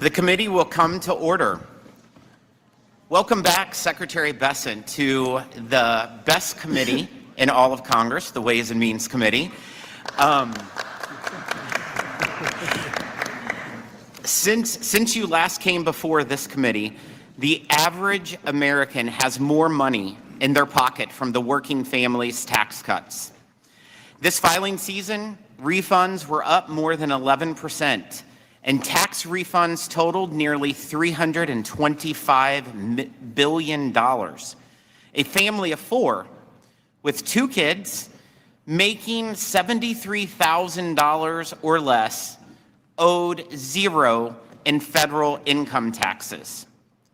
The committee will come to order. Welcome back, Secretary Bessent, to the best committee in all of Congress, the Ways and Means Committee. Since you last came before this committee, the average American has more money in their pocket from the working family's tax cuts. This filing season, refunds were up more than 11%, and tax refunds totaled nearly $325 billion. A family of four with two kids making $73,000 or less owed zero in federal income taxes.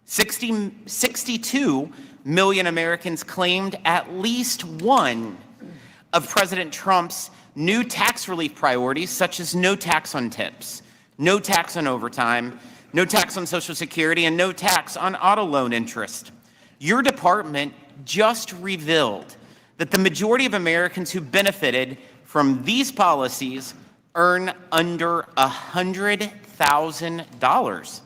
62 million Americans claimed at least one of President Trump's new tax relief priorities, such as no tax on tips, no tax on overtime, no tax on Social Security, and no tax on auto loan interest. Your department just revealed that the majority of Americans who benefited from these policies earn under $100,000.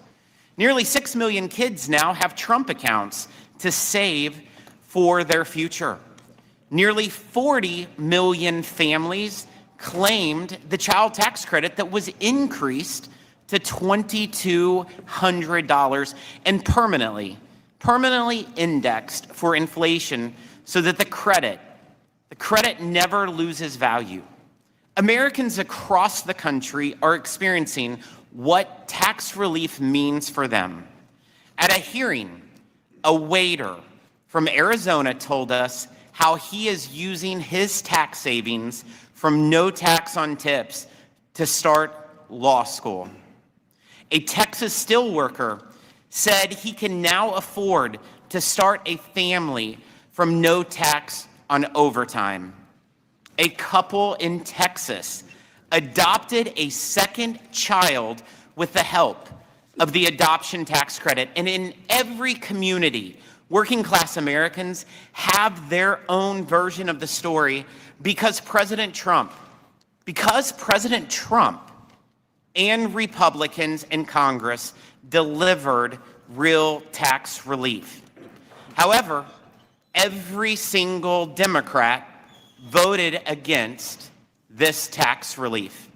Nearly 6 million kids now have Trump accounts to save for their future. Nearly 40 million families claimed the child tax credit that was increased to $2,200 and permanently indexed for inflation so that the credit never loses value. Americans across the country are experiencing what tax relief means for them. At a hearing, a waiter from Arizona told us how he is using his tax savings from no tax on tips to start law school. A Texas steel worker said he can now afford to start a family from no tax on overtime. A couple in Texas adopted a second child with the help of the adoption tax credit. And in every community, working class Americans have their own version of the story because President Trump and Republicans in Congress delivered real tax relief. However, every single Democrat voted against this tax relief,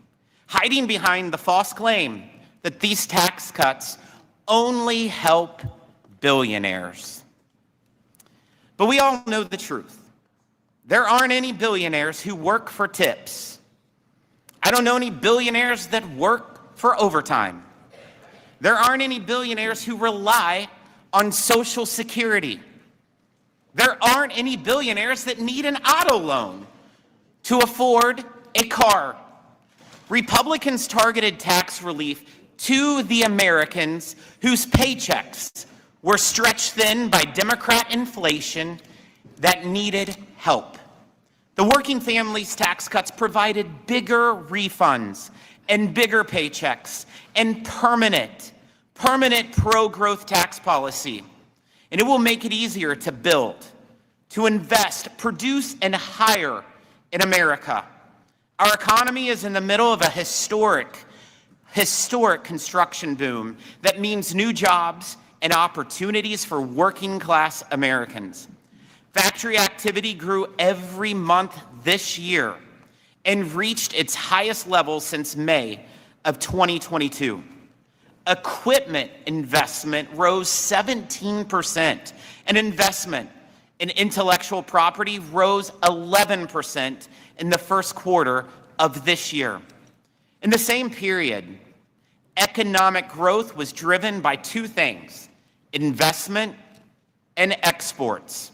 hiding behind the false claim that these tax cuts only help billionaires. But we all know the truth. There aren't any billionaires who work for tips. I don't know any billionaires that work for overtime. There aren't any billionaires who rely on Social Security. There aren't any billionaires that need an auto loan to afford a car. Republicans targeted tax relief to the Americans whose paychecks were stretched thin by Democrat inflation that needed help. The working families tax cuts provided bigger refunds and bigger paychecks and permanent pro-growth tax policy. And it will make it easier to build, to invest, produce, and hire in America. Our economy is in the middle of a historic construction boom that means new jobs and opportunities for working class Americans. Factory activity grew every month this year and reached its highest level since May of 2022. Equipment investment rose 17%, and investment in intellectual property rose 11% in the first quarter of this year. In the same period, economic growth was driven by two things: investment and exports.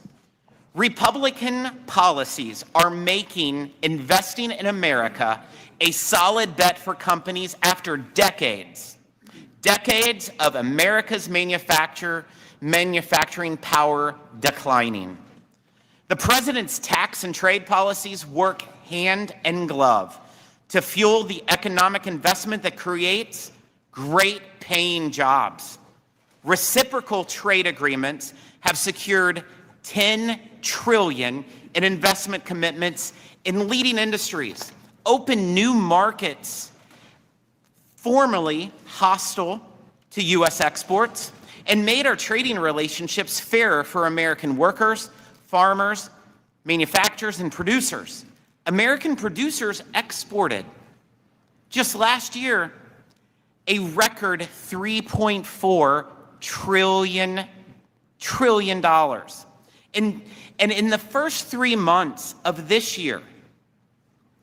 Republican policies are making investing in America a solid bet for companies after decades of America's manufacturing power declining. The president's tax and trade policies work hand in glove to fuel the economic investment that creates great paying jobs. Reciprocal trade agreements have secured $10 trillion in investment commitments in leading industries, opened new markets formerly hostile to U.S. exports and made our trading relationships fairer for American workers, farmers, manufacturers, and producers. American producers exported, just last year, a record $3.4 trillion. And in the first 3 months of this year,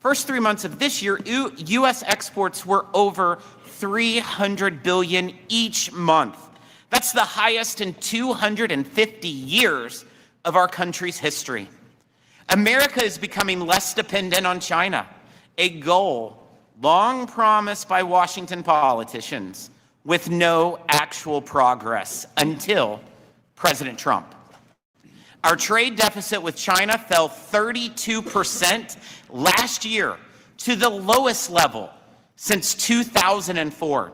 U.S. exports were over $300 billion each month. That's the highest in 250 years of our country's history. America is becoming less dependent on China, a goal long promised by Washington politicians with no actual progress until President Trump. Our trade deficit with China fell 32% last year to the lowest level since 2004.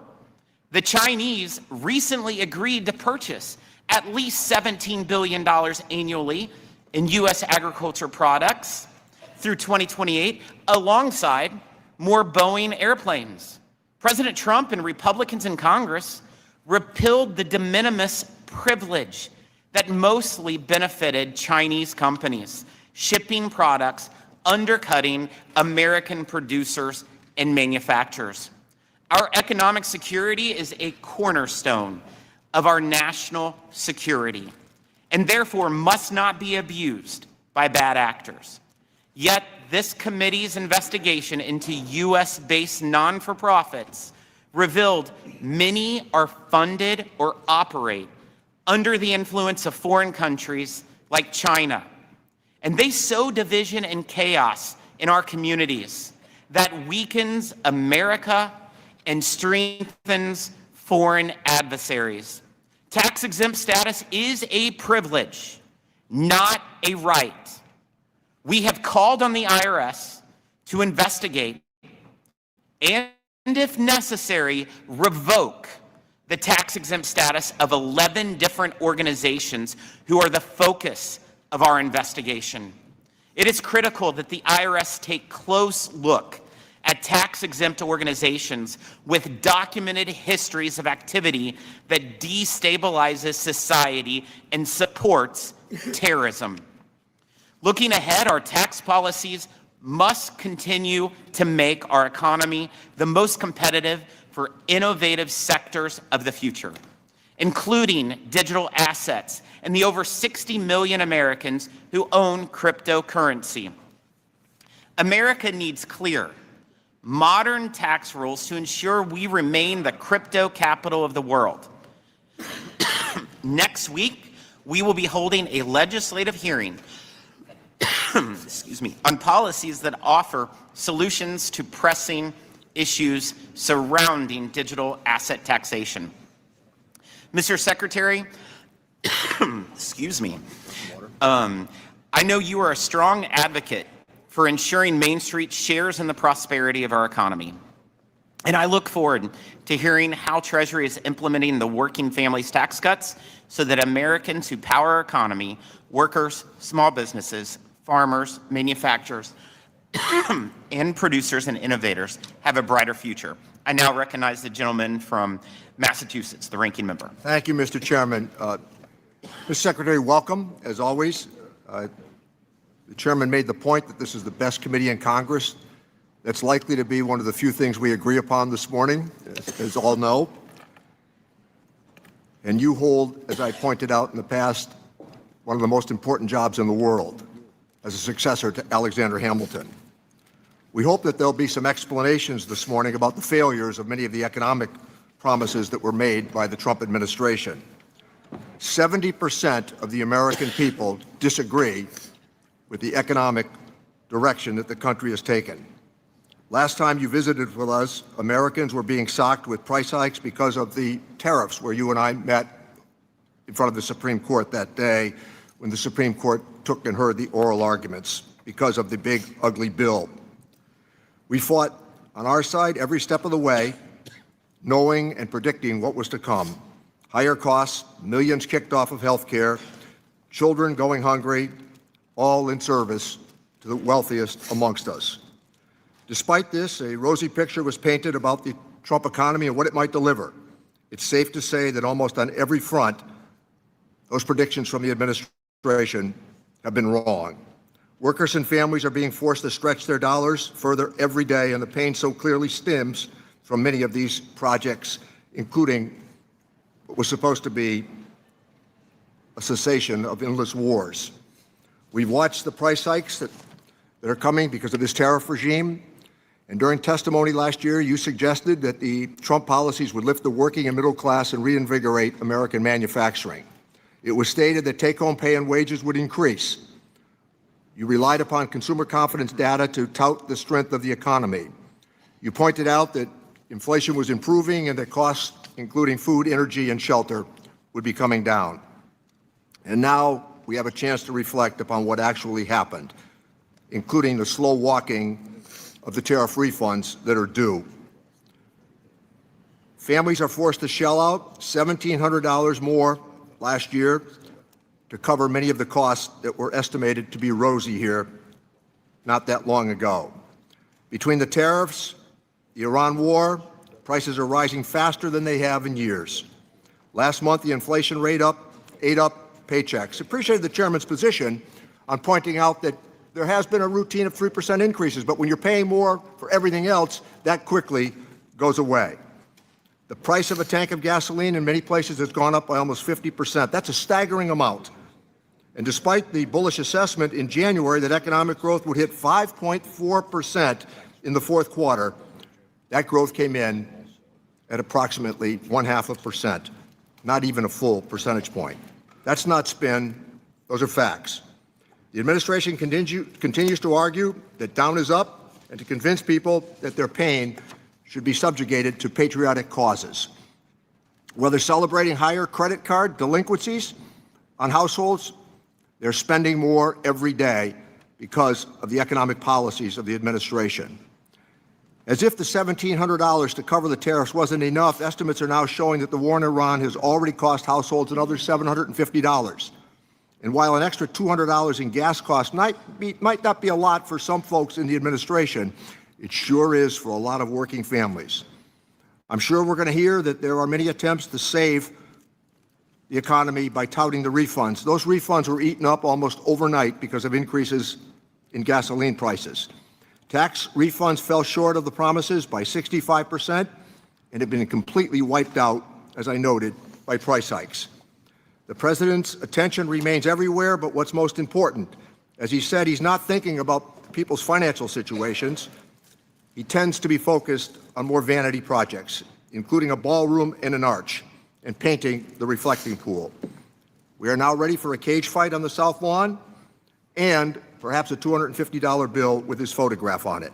The Chinese recently agreed to purchase at least $17 billion annually in U.S. agriculture products through 2028, alongside more Boeing airplanes. President Trump and Republicans in Congress repealed the de minimis privilege that mostly benefited Chinese companies, shipping products undercutting American producers and manufacturers. Our economic security is a cornerstone of our national security, and therefore must not be abused by bad actors. Yet this committee's investigation into U.S.-based non-for-profits revealed many are funded or operate under the influence of foreign countries like China. And they sow division and chaos in our communities that weakens America and strengthens foreign adversaries. Tax-exempt status is a privilege, not a right. We have called on the IRS to investigate and, if necessary, revoke the tax-exempt status of 11 different organizations who are the focus of our investigation. It is critical that the IRS take close look at tax-exempt organizations with documented histories of activity that destabilizes society and supports terrorism. Looking ahead, our tax policies must continue to make our economy the most competitive for innovative sectors of the future, including digital assets and the over 60 million Americans who own cryptocurrency. America needs clear, modern tax rules to ensure we remain the crypto capital of the world. Next week, we will be holding a legislative hearing on policies that offer solutions to pressing issues surrounding digital asset taxation. Mr. Secretary, I know you are a strong advocate for ensuring Main Street shares in the prosperity of our economy. And I look forward to hearing how Treasury is implementing the working families tax cuts so that Americans who power our economy, workers, small businesses, farmers, manufacturers, and producers and innovators have a brighter future. I now recognize the gentleman from Massachusetts, the ranking member. Thank you, Mr. Chairman. Mr. Secretary, welcome, as always. The chairman made the point that this is the best committee in Congress. That's likely to be one of the few things we agree upon this morning, as all know. And you hold, as I pointed out in the past, one of the most important jobs in the world as a successor to Alexander Hamilton. We hope that there'll be some explanations this morning about the failures of many of the economic promises that were made by the Trump administration. 70% of the American people disagree with the economic direction that the country has taken. Last time you visited with us, Americans were being socked with price hikes because of the tariffs, where you and I met in front of the Supreme Court that day when the Supreme Court took and heard the oral arguments because of the big, ugly bill. We fought on our side every step of the way, knowing and predicting what was to come. Higher costs, millions kicked off of health care, children going hungry, all in service to the wealthiest amongst us. Despite this, a rosy picture was painted about the Trump economy and what it might deliver. it's safe to say that almost on every front, those predictions from the administration have been wrong. Workers and families are being forced to stretch their dollars further every day, and the pain so clearly stems from many of these projects, including what was supposed to be a cessation of endless wars. We've watched the price hikes that are coming because of this tariff regime. And during testimony last year, you suggested that the Trump policies would lift the working and middle class and reinvigorate American manufacturing. It was stated that take-home pay and wages would increase. You relied upon consumer confidence data to tout the strength of the economy. You pointed out that inflation was improving and that costs, including food, energy, and shelter, would be coming down. And now we have a chance to reflect upon what actually happened, including the slow walking of the tariff refunds that are due. Families are forced to shell out $1,700 more last year to cover many of the costs that were estimated to be rosy here not that long ago. Between the tariffs, the Iran war, prices are rising faster than they have in years. Last month, the inflation rate ate up paychecks. Appreciated the chairman's position on pointing out that there has been a routine of 3% increases, but when you're paying more for everything else, that quickly goes away. The price of a tank of gasoline in many places has gone up by almost 50%. That's a staggering amount. And despite the bullish assessment in January that economic growth would hit 5.4% in the fourth quarter, that growth came in at approximately 0.5%, not even a full percentage point. That's not spin, those are facts. The administration continues to argue that down is up and to convince people that their pain should be subjugated to patriotic causes. Whether celebrating higher credit card delinquencies on households, they're spending more every day because of the economic policies of the administration. As if the $1,700 to cover the tariffs wasn't enough, estimates are now showing that the war in Iran has already cost households another $750. And while an extra $200 in gas costs might not be a lot for some folks in the administration, it sure is for a lot of working families. I'm sure we're going to hear that there are many attempts to save the economy by touting the refunds. Those refunds were eaten up almost overnight because of increases in gasoline prices. Tax refunds fell short of the promises by 65% and have been completely wiped out, as I noted, by price hikes. The president's attention remains everywhere but what's most important. As he said, he's not thinking about people's financial situations. He tends to be focused on more vanity projects, including a ballroom and an arch, and painting the reflecting pool. We are now ready for a cage fight on the South Lawn and perhaps a $250 bill with his photograph on it.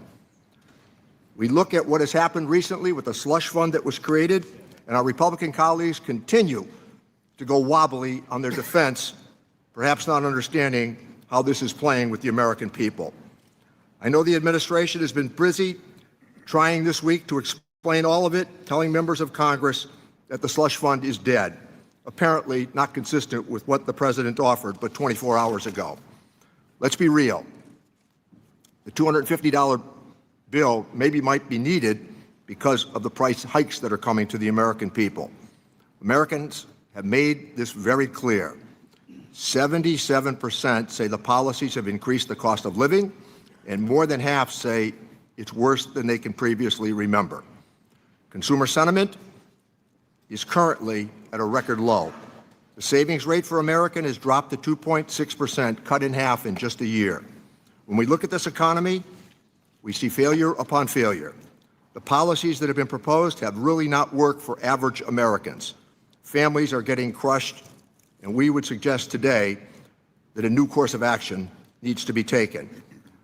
We look at what has happened recently with the slush fund that was created, and our Republican colleagues continue to go wobbly on their defense, perhaps not understanding how this is playing with the American people. I know the administration has been busy trying this week to explain all of it, telling members of Congress that the slush fund is dead, apparently not consistent with what the president offered but 24 hours ago. Let's be real. The $250 bill might be needed because of the price hikes that are coming to the American people. Americans have made this very clear. 77% say the policies have increased the cost of living, and more than half say it's worse than they can previously remember. Consumer sentiment is currently at a record low. The savings rate for Americans has dropped to 2.6%, cut in half in just a year. When we look at this economy, we see failure upon failure. The policies that have been proposed have really not worked for average Americans. Families are getting crushed, and we would suggest today that a new course of action needs to be taken.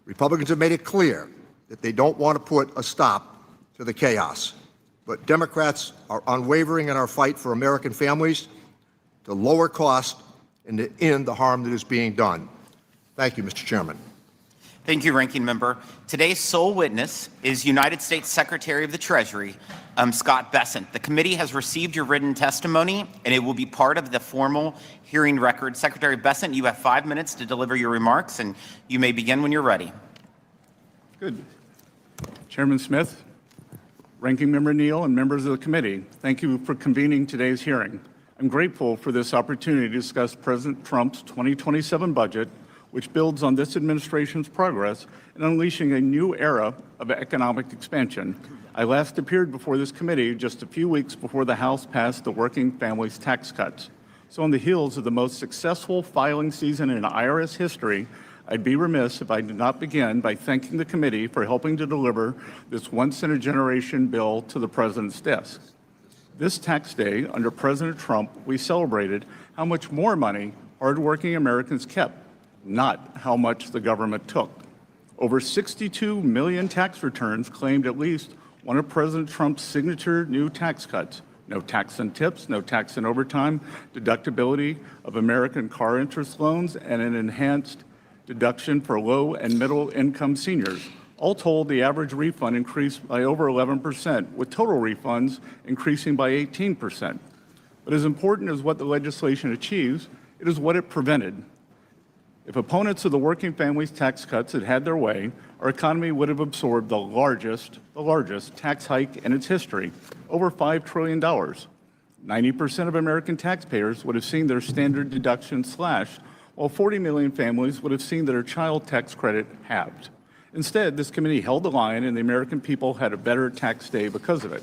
Republicans have made it clear that they don't want to put a stop to the chaos, but Democrats are unwavering in our fight for American families to lower costs and to end the harm that is being done. Thank you, Mr. Chairman. Thank you, Ranking Member. Today's sole witness is United States Secretary of the Treasury, Scott Bessent. The committee has received your written testimony, and it will be part of the formal hearing record. Secretary Bessent, you have 5 minutes to deliver your remarks, and you may begin when you're ready. Good. Chairman Smith, Ranking Member Neal and members of the committee, thank you for convening today's hearing. I'm grateful for this opportunity to discuss President Trump's 2027 budget, which builds on this administration's progress in unleashing a new era of economic expansion. I last appeared before this committee just a few weeks before the House passed the Working Families Tax Cuts. So on the heels of the most successful filing season in IRS history, I'd be remiss if I did not begin by thanking the committee for helping to deliver this once-in-a-generation bill to the President's desk. This tax day, under President Trump, we celebrated how much more money hardworking Americans kept, not how much the government took. Over 62 million tax returns claimed at least one of President Trump's signature new tax cuts. No tax on tips, no tax on overtime, deductibility of American car interest loans, and an enhanced deduction for low and middle income seniors. All told, the average refund increased by over 11%, with total refunds increasing by 18%. But as important as what the legislation achieves, it is what it prevented. If opponents of the working families tax cuts had had their way, our economy would have absorbed the largest tax hike in its history, over $5 trillion. 90% of American taxpayers would have seen their standard deduction slashed, while 40 million families would have seen their child tax credit halved. Instead, this committee held the line, and the American people had a better tax day because of it.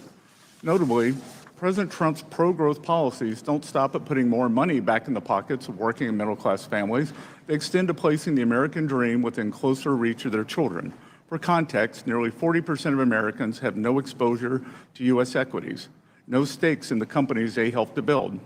Notably, President Trump's pro-growth policies don't stop at putting more money back in the pockets of working and middle-class families. They extend to placing the American dream within closer reach of their children. For context, nearly 40% of Americans have no exposure to U.S. equities, no stakes in the companies they helped to build.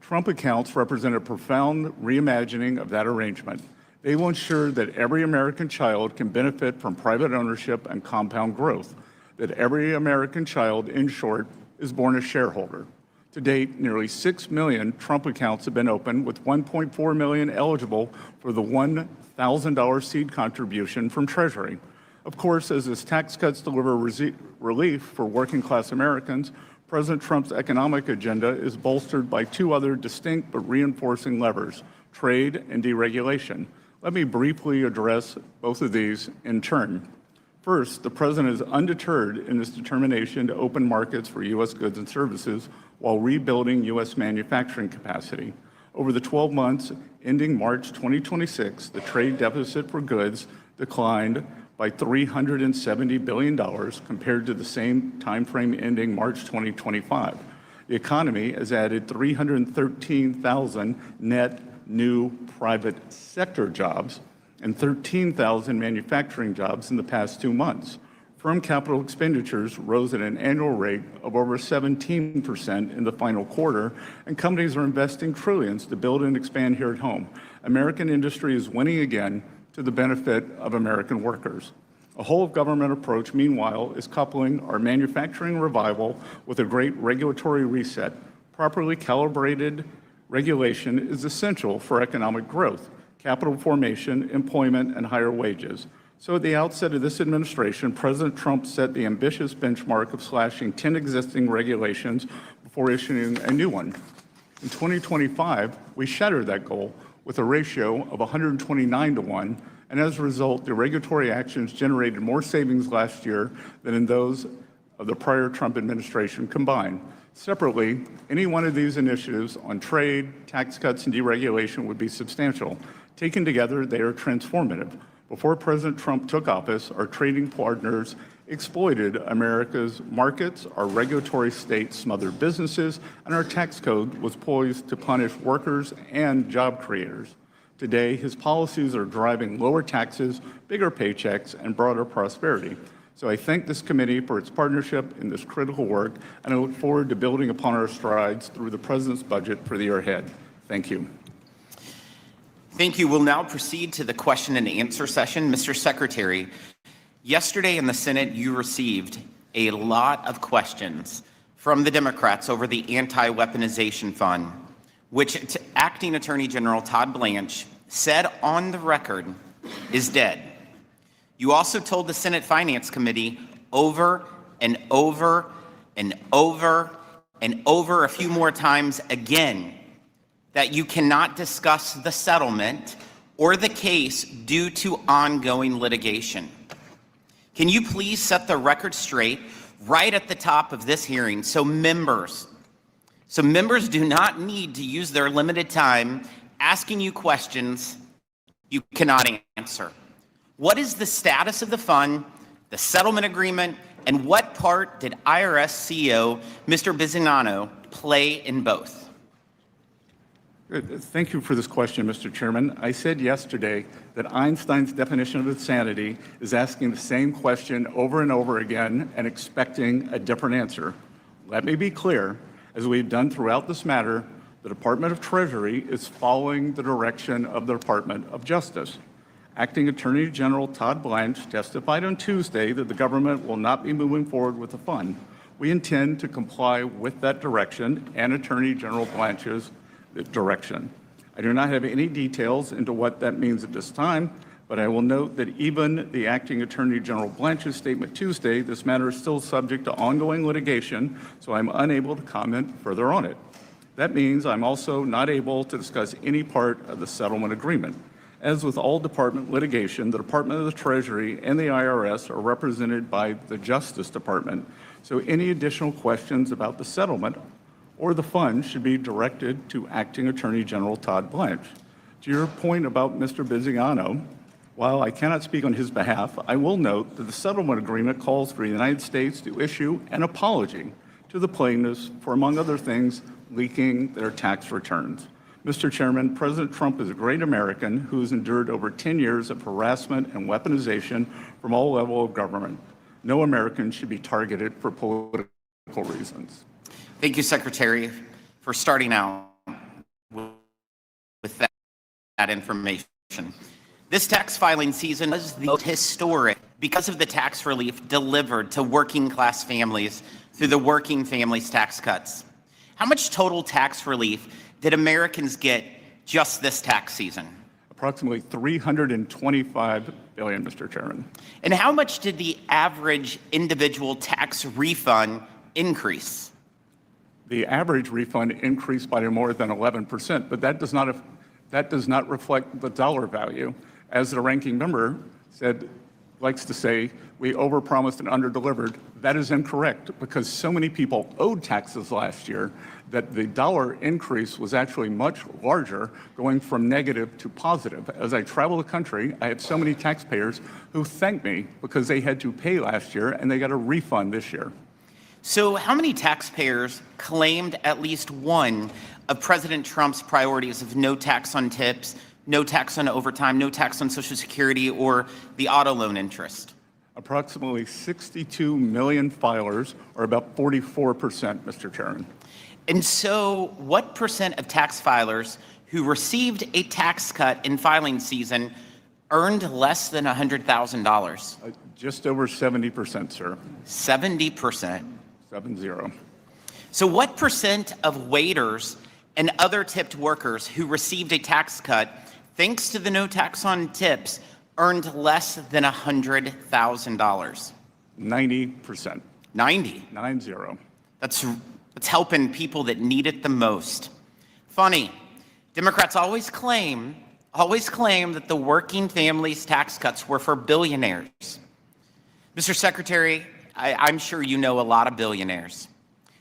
Trump accounts represent a profound reimagining of that arrangement. They will ensure that every American child can benefit from private ownership and compound growth, that every American child, in short, is born a shareholder. To date, nearly 6 million Trump accounts have been opened, with 1.4 million eligible for the $1,000 seed contribution from Treasury. Of course, as his tax cuts deliver relief for working-class Americans, President Trump's economic agenda is bolstered by two other distinct but reinforcing levers: trade and deregulation. Let me briefly address both of these in turn. First, the President is undeterred in his determination to open markets for U.S. goods and services while rebuilding U.S. manufacturing capacity. Over the 12 months ending March 2026, the trade deficit for goods declined by $370 billion compared to the same timeframe ending March 2025. The economy has added 313,000 net new private sector jobs and 13,000 manufacturing jobs in the past 2 months. Firm capital expenditures rose at an annual rate of over 17% in the final quarter, and companies are investing trillions to build and expand here at home. American industry is winning again to the benefit of American workers. A whole-of-government approach, meanwhile, is coupling our manufacturing revival with a great regulatory reset. Properly calibrated regulation is essential for economic growth, capital formation, employment, and higher wages. So at the outset of this administration, President Trump set the ambitious benchmark of slashing 10 existing regulations before issuing a new one. In 2025, we shattered that goal with a ratio of 129-1, and as a result, the regulatory actions generated more savings last year than in those of the prior Trump administration combined. Separately, any one of these initiatives on trade, tax cuts, and deregulation would be substantial. Taken together, they are transformative. Before President Trump took office, our trading partners exploited America's markets, our regulatory state smothered businesses, and our tax code was poised to punish workers and job creators. Today, his policies are driving lower taxes, bigger paychecks, and broader prosperity. So I thank this committee for its partnership in this critical work, and I look forward to building upon our strides through the President's budget for the year ahead. Thank you. Thank you. We'll now proceed to the question and answer session. Mr. Secretary, yesterday in the Senate, you received a lot of questions from the Democrats over the anti-weaponization fund, which Acting Attorney General Todd Blanche said on the record is dead. You also told the Senate Finance Committee over and over and over and over a few more times again that you cannot discuss the settlement or the case due to ongoing litigation. Can you please set the record straight right at the top of this hearing. So members do not need to use their limited time asking you questions you cannot answer. What is the status of the fund, the settlement agreement, and what part did IRS CEO Mr. Bisignano play in both? Thank you for this question, Mr. Chairman. I said yesterday that Einstein's definition of insanity is asking the same question over and over again and expecting a different answer. Let me be clear, as we've done throughout this matter, the Department of Treasury is following the direction of the Department of Justice. Acting Attorney General Todd Blanche testified on Tuesday that the government will not be moving forward with the fund. We intend to comply with that direction and Attorney General Blanche's direction. I do not have any details into what that means at this time, but I will note that even the Acting Attorney General Blanche's statement Tuesday, this matter is still subject to ongoing litigation, so I'm unable to comment further on it. That means I'm also not able to discuss any part of the settlement agreement. As with all department litigation, the Department of the Treasury and the IRS are represented by the Justice Department, so any additional questions about the settlement or the fund should be directed to Acting Attorney General Todd Blanche. To your point about Mr. Bisignano, while I cannot speak on his behalf, I will note that the settlement agreement calls for the United States to issue an apology to the plaintiffs for, among other things, leaking their tax returns. Mr. Chairman, President Trump is a great American who has endured over 10 years of harassment and weaponization from all levels of government. No American should be targeted for political reasons. Thank you, Secretary, for starting out with that information. This tax filing season was the most historic because of the tax relief delivered to working class families through the Working Families Tax Cuts. How much total tax relief did Americans get just this tax season? Approximately $325 billion, Mr. Chairman. And how much did the average individual tax refund increase? The average refund increased by more than 11%, but that does not reflect the dollar value. As the ranking member likes to say, we overpromised and underdelivered. That is incorrect because so many people owed taxes last year that the dollar increase was actually much larger, going from negative to positive. As I travel the country, I have so many taxpayers who thank me because they had to pay last year and they got a refund this year. So how many taxpayers claimed at least one of President Trump's priorities of no tax on tips, no tax on overtime, no tax on Social Security, or the auto loan interest? Approximately 62 million filers, or about 44%, Mr. Chairman. And so what percent of tax filers who received a tax cut in filing season earned less than $100,000? Just over 70%, sir. 70%. 70. So what percent of waiters and other tipped workers who received a tax cut, thanks to the no tax on tips, earned less than $100,000? 90%. 90. 90. That's helping people that need it the most. Funny, Democrats always claim that the working families tax cuts were for billionaires. Mr. Secretary, I'm sure you know a lot of billionaires.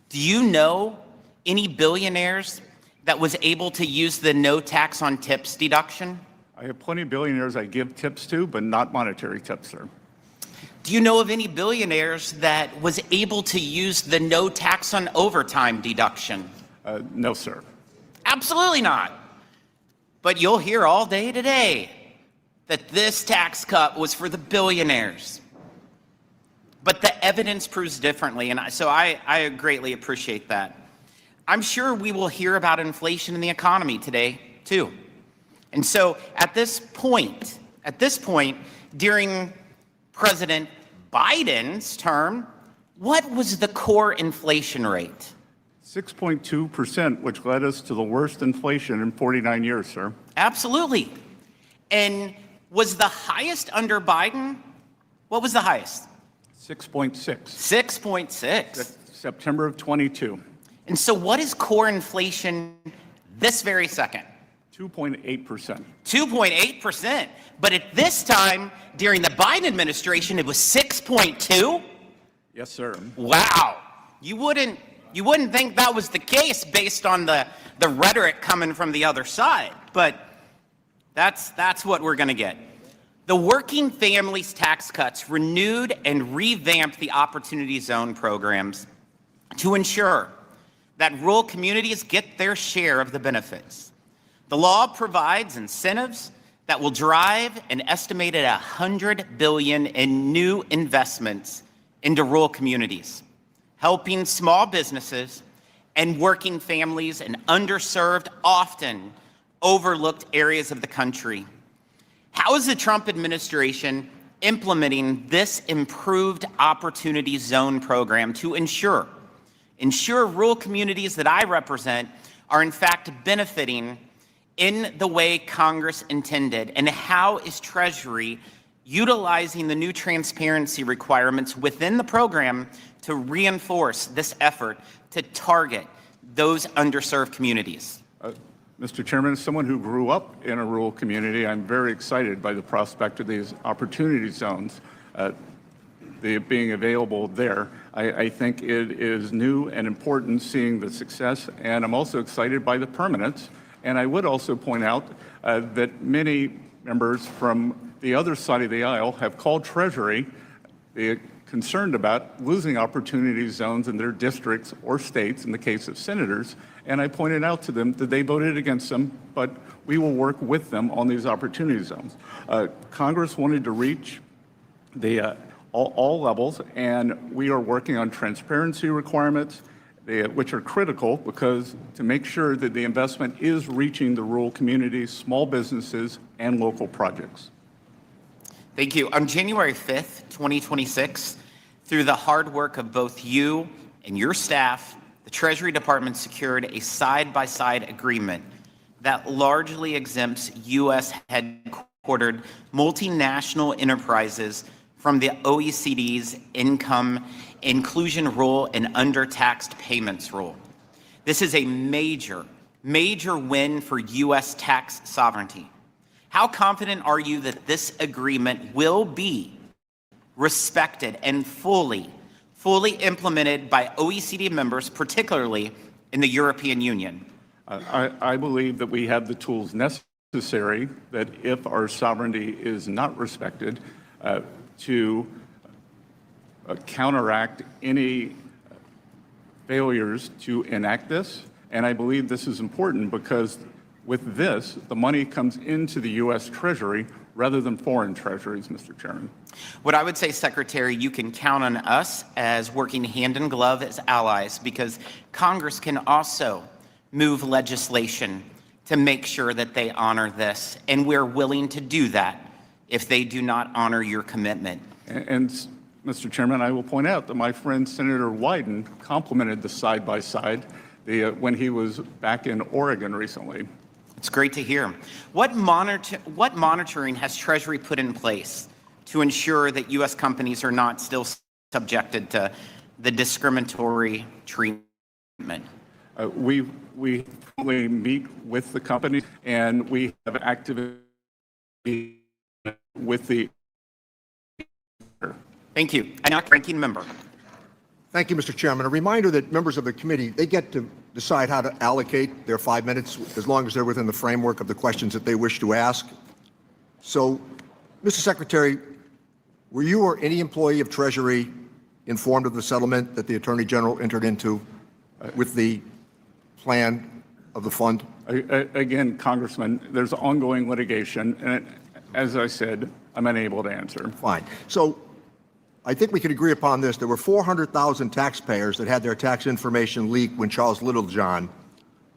Do you know any billionaires that was able to use the no tax on tips deduction? I have plenty of billionaires I give tips to, but not monetary tips, sir. Do you know of any billionaires that was able to use the no tax on overtime deduction? No, sir. Absolutely not. But you'll hear all day today that this tax cut was for the billionaires. But the evidence proves differently, and so I greatly appreciate that. I'm sure we will hear about inflation in the economy today, too. And so at this point, during President Biden's term, what was the core inflation rate? 6.2%, which led us to the worst inflation in 49 years, sir. Absolutely. And was the highest under Biden? What was the highest? 6.6. 6.6. September of 22. And so what is core inflation this very second? 2.8%. 2.8%. But at this time, during the Biden administration, it was 6.2? Yes, sir. Wow. You wouldn't think that was the case based on the rhetoric coming from the other side, but that's what we're going to get. The Working Families Tax Cuts renewed and revamped the Opportunity Zone programs to ensure that rural communities get their share of the benefits. The law provides incentives that will drive an estimated $100 billion in new investments into rural communities, helping small businesses and working families in underserved, often overlooked areas of the country. How is the Trump administration implementing this improved Opportunity Zone program to ensure rural communities that I represent are in fact benefiting in the way Congress intended? And how is Treasury utilizing the new transparency requirements within the program to reinforce this effort to target those underserved communities? Mr. Chairman, as someone who grew up in a rural community, I'm very excited by the prospect of these opportunity zones being available there. I think it is new and important seeing the success, and I'm also excited by the permanence. And I would also point out that many members from the other side of the aisle have called Treasury concerned about losing opportunity zones in their districts or states in the case of senators. And I pointed out to them that they voted against them, but we will work with them on these opportunity zones. Congress wanted to reach all levels, and we are working on transparency requirements, which are critical because to make sure that the investment is reaching the rural communities, small businesses, and local projects. Thank you. On January 5th, 2026, through the hard work of both you and your staff, the Treasury Department secured a side-by-side agreement that largely exempts U.S. headquartered multinational enterprises from the OECD's income inclusion rule and undertaxed payments rule. This is a major win for U.S. tax sovereignty. How confident are you that this agreement will be respected and fully implemented by OECD members, particularly in the European Union? I believe that we have the tools necessary that if our sovereignty is not respected, to counteract any failures to enact this. And I believe this is important because with this, the money comes into the U.S. Treasury rather than foreign treasuries, Mr. Chairman. What I would say, Secretary, you can count on us as working hand in glove as allies, because Congress can also move legislation to make sure that they honor this. And we're willing to do that if they do not honor your commitment. And Mr. Chairman, I will point out that my friend Senator Wyden complimented the side-by-side when he was back in Oregon recently. It's great to hear. What monitoring has Treasury put in place to ensure that U.S. companies are not still subjected to the discriminatory treatment? We meet with the company, and we have activity with the. Thank you. Ranking member. Thank you, Mr. Chairman. A reminder that members of the committee, they get to decide how to allocate their 5 minutes as long as they're within the framework of the questions that they wish to ask. So, Mr. Secretary, were you or any employee of Treasury informed of the settlement that the Attorney General entered into with the plan of the fund? Again, Congressman, there's ongoing litigation, and as I said, I'm unable to answer. Fine. So, I think we can agree upon this. There were 400,000 taxpayers that had their tax information leaked when Charles Littlejohn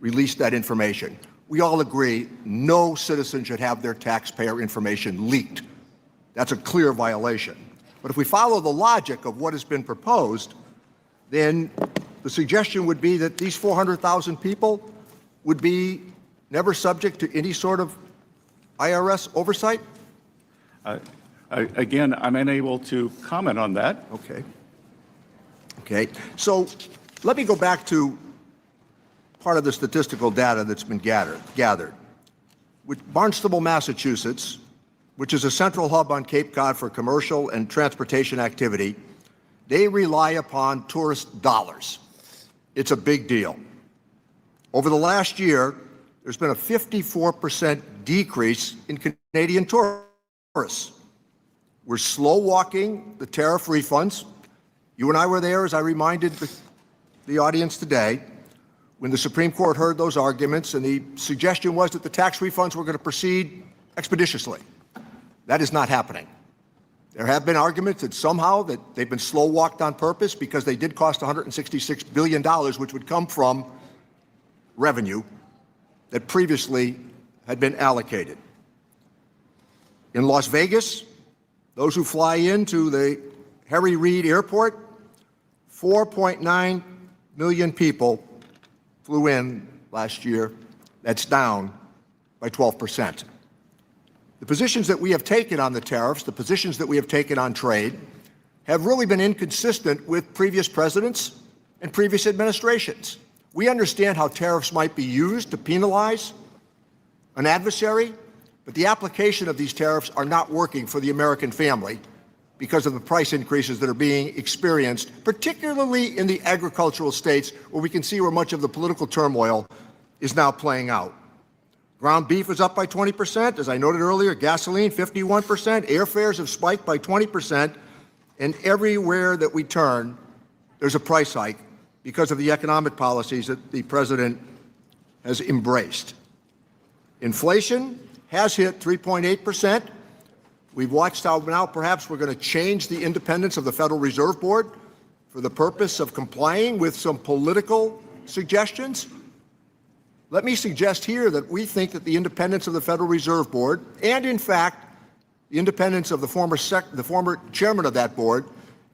released that information. We all agree no citizen should have their taxpayer information leaked. That's a clear violation. But if we follow the logic of what has been proposed, then the suggestion would be that these 400,000 people would be never subject to any sort of IRS oversight? Again, I'm unable to comment on that. Okay. So let me go back to part of the statistical data that's been gathered. With Barnstable, Massachusetts, which is a central hub on Cape Cod for commercial and transportation activity, They rely upon tourist dollars. It's a big deal. Over the last year, there's been a 54% decrease in Canadian tourists. We're slow walking the tariff refunds. You and I were there, as I reminded the audience today, when the Supreme Court heard those arguments, and the suggestion was that the tax refunds were going to proceed expeditiously. That is not happening. There have been arguments that somehow that they've been slow walked on purpose because they did cost $166 billion, which would come from revenue that previously had been allocated. In Las Vegas, those who fly into the Harry Reid Airport, 4.9 million people flew in last year. That's down by 12%. The positions that we have taken on the tariffs, the positions that we have taken on trade, have really been inconsistent with previous presidents and previous administrations. We understand how tariffs might be used to penalize an adversary, but the application of these tariffs are not working for the American family because of the price increases that are being experienced, particularly in the agricultural states where we can see where much of the political turmoil is now playing out. Ground beef is up by 20%. As I noted earlier, gasoline 51%. Airfares have spiked by 20%. And everywhere that we turn, there's a price hike because of the economic policies that the president has embraced. Inflation has hit 3.8%. We've watched how now perhaps we're going to change the independence of the Federal Reserve Board for the purpose of complying with some political suggestions. Let me suggest here that we think that the independence of the Federal Reserve Board, and in fact, the independence of the former chairman of that board,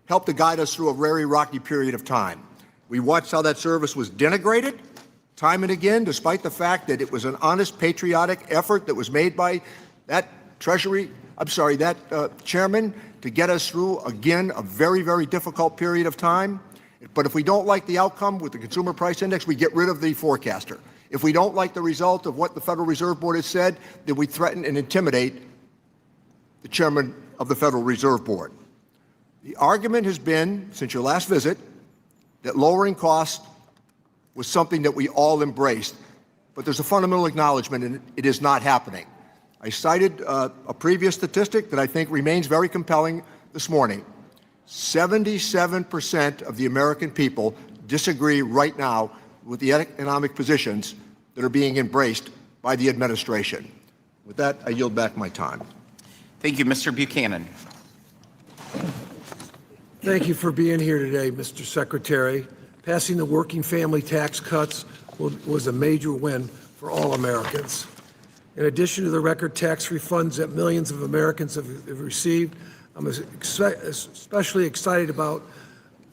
helped to guide us through a very rocky period of time. We watched how that service was denigrated time and again, despite the fact that it was an honest, patriotic effort that was made by that chairman to get us through, again, a very, very difficult period of time. But if we don't like the outcome with the Consumer Price Index, we get rid of the forecaster. If we don't like the result of what the Federal Reserve Board has said, then we threaten and intimidate the chairman of the Federal Reserve Board. The argument has been, since your last visit, that lowering costs was something that we all embraced. But there's a fundamental acknowledgement, and it is not happening. I cited a previous statistic that I think remains very compelling this morning. 77% of the American people disagree right now with the economic positions that are being embraced by the administration. With that, I yield back my time. Thank you, Mr. Buchanan. Thank you for being here today, Mr. Secretary. Passing the working family tax cuts was a major win for all Americans. In addition to the record tax refunds that millions of Americans have received, I'm especially excited about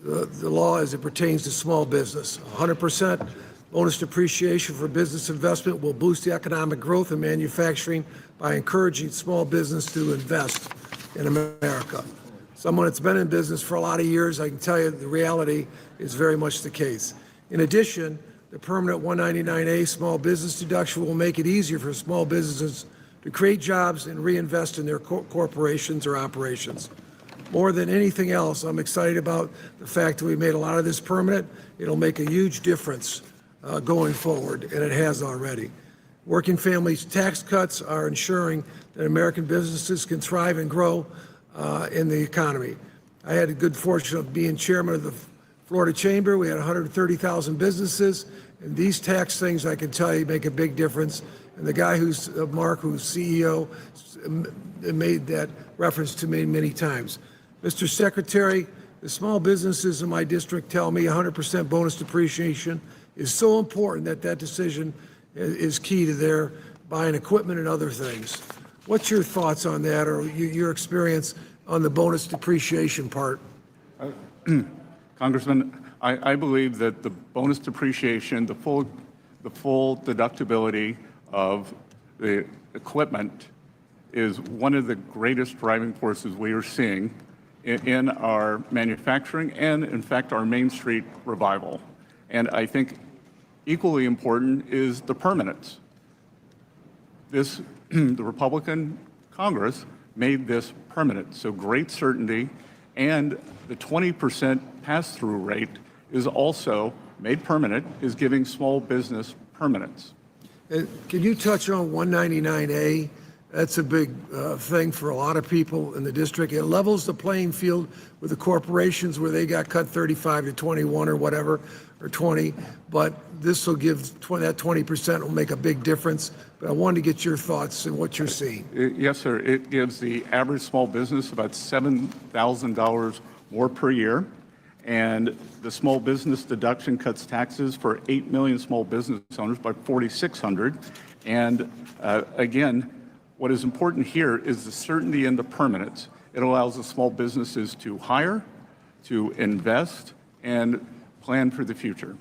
the law as it pertains to small business. 100% bonus depreciation for business investment will boost the economic growth in manufacturing by encouraging small business to invest in America. Someone that's been in business for a lot of years, I can tell you the reality is very much the case. In addition, the permanent 199A small business deduction will make it easier for small businesses to create jobs and reinvest in their corporations or operations. More than anything else, I'm excited about the fact that we made a lot of this permanent. It'll make a huge difference going forward, and it has already. Working families' tax cuts are ensuring that American businesses can thrive and grow in the economy. I had the good fortune of being chairman of the Florida Chamber. We had 130,000 businesses, and these tax things, I can tell you, make a big difference. And the guy who's, Mark, who's CEO, made that reference to me many times. Mr. Secretary, the small businesses in my district tell me 100% bonus depreciation is so important that that decision is key to their buying equipment and other things. What's your thoughts on that, or your experience on the bonus depreciation part? Congressman, I believe that the bonus depreciation, the full deductibility of the equipment is one of the greatest driving forces we are seeing in our manufacturing and, in fact, our Main Street revival. And I think equally important is the permanence. The Republican Congress made this permanent, so great certainty And the 20% pass-through rate is also made permanent, is giving small business permanence. And can you touch on 199A? That's a big thing for a lot of people in the district. It levels the playing field with the corporations where they got cut 35 to 21 or whatever, or 20. But this will give that 20% will make a big difference. But I wanted to get your thoughts and what you're seeing. Yes, sir. It gives the average small business about $7,000 more per year. And the small business deduction cuts taxes for 8 million small business owners by $4,600. And again, what is important here is the certainty and the permanence. It allows the small businesses to hire, to invest, and plan for the future.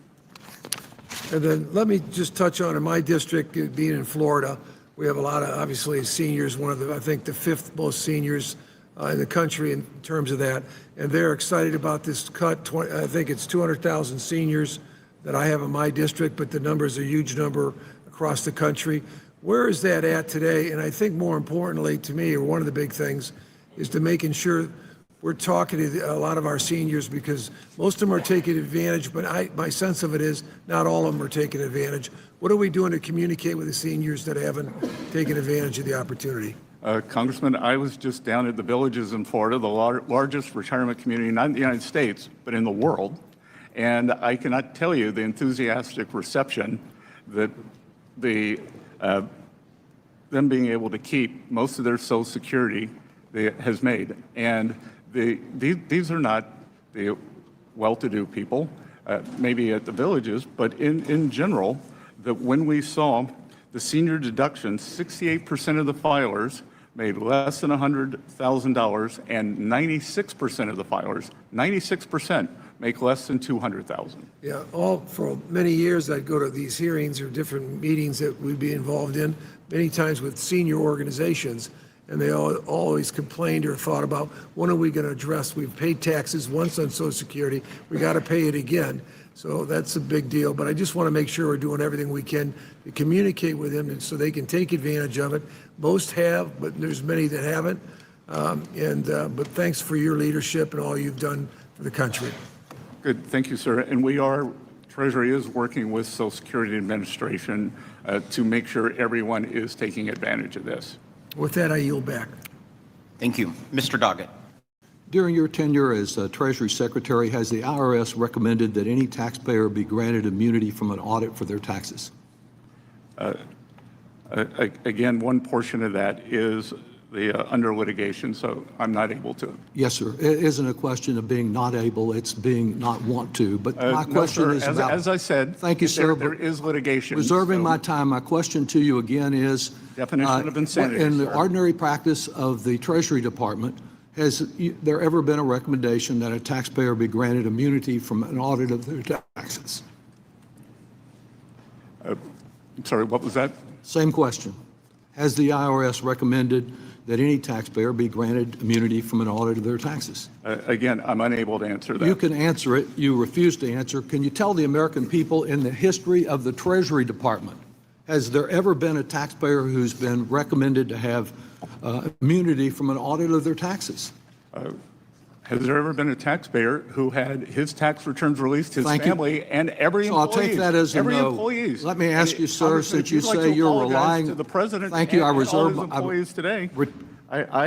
And then let me just touch on in my district, being in Florida, we have a lot of, obviously, seniors, one of the, I think, the fifth most seniors in the country in terms of that. And they're excited about this cut. I think it's 200,000 seniors that I have in my district, but the number is a huge number across the country. Where is that at today? And I think more importantly to me, or one of the big things, is to making sure we're talking to a lot of our seniors, because most of them are taking advantage, but my sense of it is not all of them are taking advantage. What are we doing to communicate with the seniors that haven't taken advantage of the opportunity? Congressman, I was just down at the Villages in Florida, the largest retirement community, not in the United States, but in the world. And I cannot tell you the enthusiastic reception that them being able to keep most of their Social Security has made. And these are not the well-to-do people, maybe at the Villages, but in general, that when we saw the senior deduction, 68% of the filers made less than $100,000, and 96% of the filers, 96%, make less than $200,000. Yeah, for many years I'd go to these hearings or different meetings that we'd be involved in, many times with senior organizations, and they always complained or thought about, when are we going to address, we've paid taxes once on Social Security, we got to pay it again. So that's a big deal, but I just want to make sure we're doing everything we can to communicate with them so they can take advantage of it. Most have, but there's many that haven't. But thanks for your leadership and all you've done for the country. Good, thank you, sir. And Treasury is working with Social Security Administration to make sure everyone is taking advantage of this. With that, I yield back. Thank you. Mr. Doggett. During your tenure as Treasury Secretary, has the IRS recommended that any taxpayer be granted immunity from an audit for their taxes? Again, one portion of that is the under litigation, so I'm not able to. Yes, sir. It isn't a question of being not able, it's being not want to. But my question is about... As I said, thank you, sir. There is litigation. Reserving my time, my question to you again is... Definition of insanity, in the sir. ordinary practice of the Treasury Department, has there ever been a recommendation that a taxpayer be granted immunity from an audit of their taxes? I'm sorry, what was that? Same question. Has the IRS recommended that any taxpayer be granted immunity from an audit of their taxes? Again, I'm unable to answer that. You can answer it. You refuse to answer. Can you tell the American people, in the history of the Treasury Department, has there ever been a taxpayer who's been recommended to have immunity from an audit of their taxes? Has there ever been a taxpayer who had his tax returns released, his family, and every employee? So I'll take that as a no. Let me ask you, sir, since you say you're relying... to the president Thank you. I reserve... all his employees today.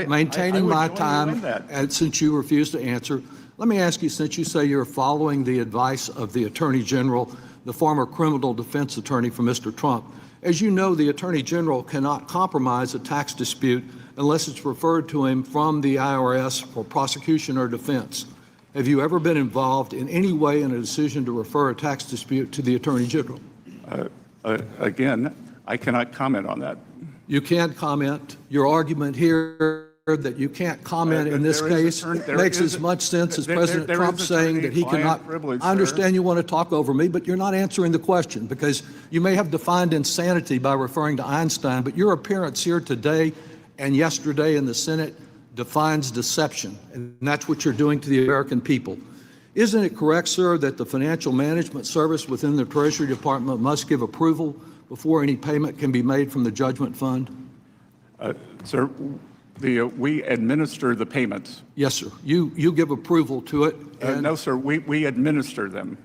Maintaining my time, that. and since you refuse to answer, let me ask you, since you say you're following the advice of the Attorney General, the former criminal defense attorney for Mr. Trump, as you know, the Attorney General cannot compromise a tax dispute unless it's referred to him from the IRS for prosecution or defense. Have you ever been involved in any way in a decision to refer a tax dispute to the Attorney General? Again, I cannot comment on that. You can't comment. Your argument here that you can't comment in this case makes as much sense as President Trump saying that he cannot. I understand you want to talk over me, but you're not answering the question, because you may have defined insanity by referring to Einstein, but your appearance here today and yesterday in the Senate defines deception, and that's what you're doing to the American people. Isn't it correct, sir, that the Financial Management Service within the Treasury Department must give approval before any payment can be made from the judgment fund? Sir, We administer the payments. Yes, sir. You give approval to it. And No, sir, we administer them.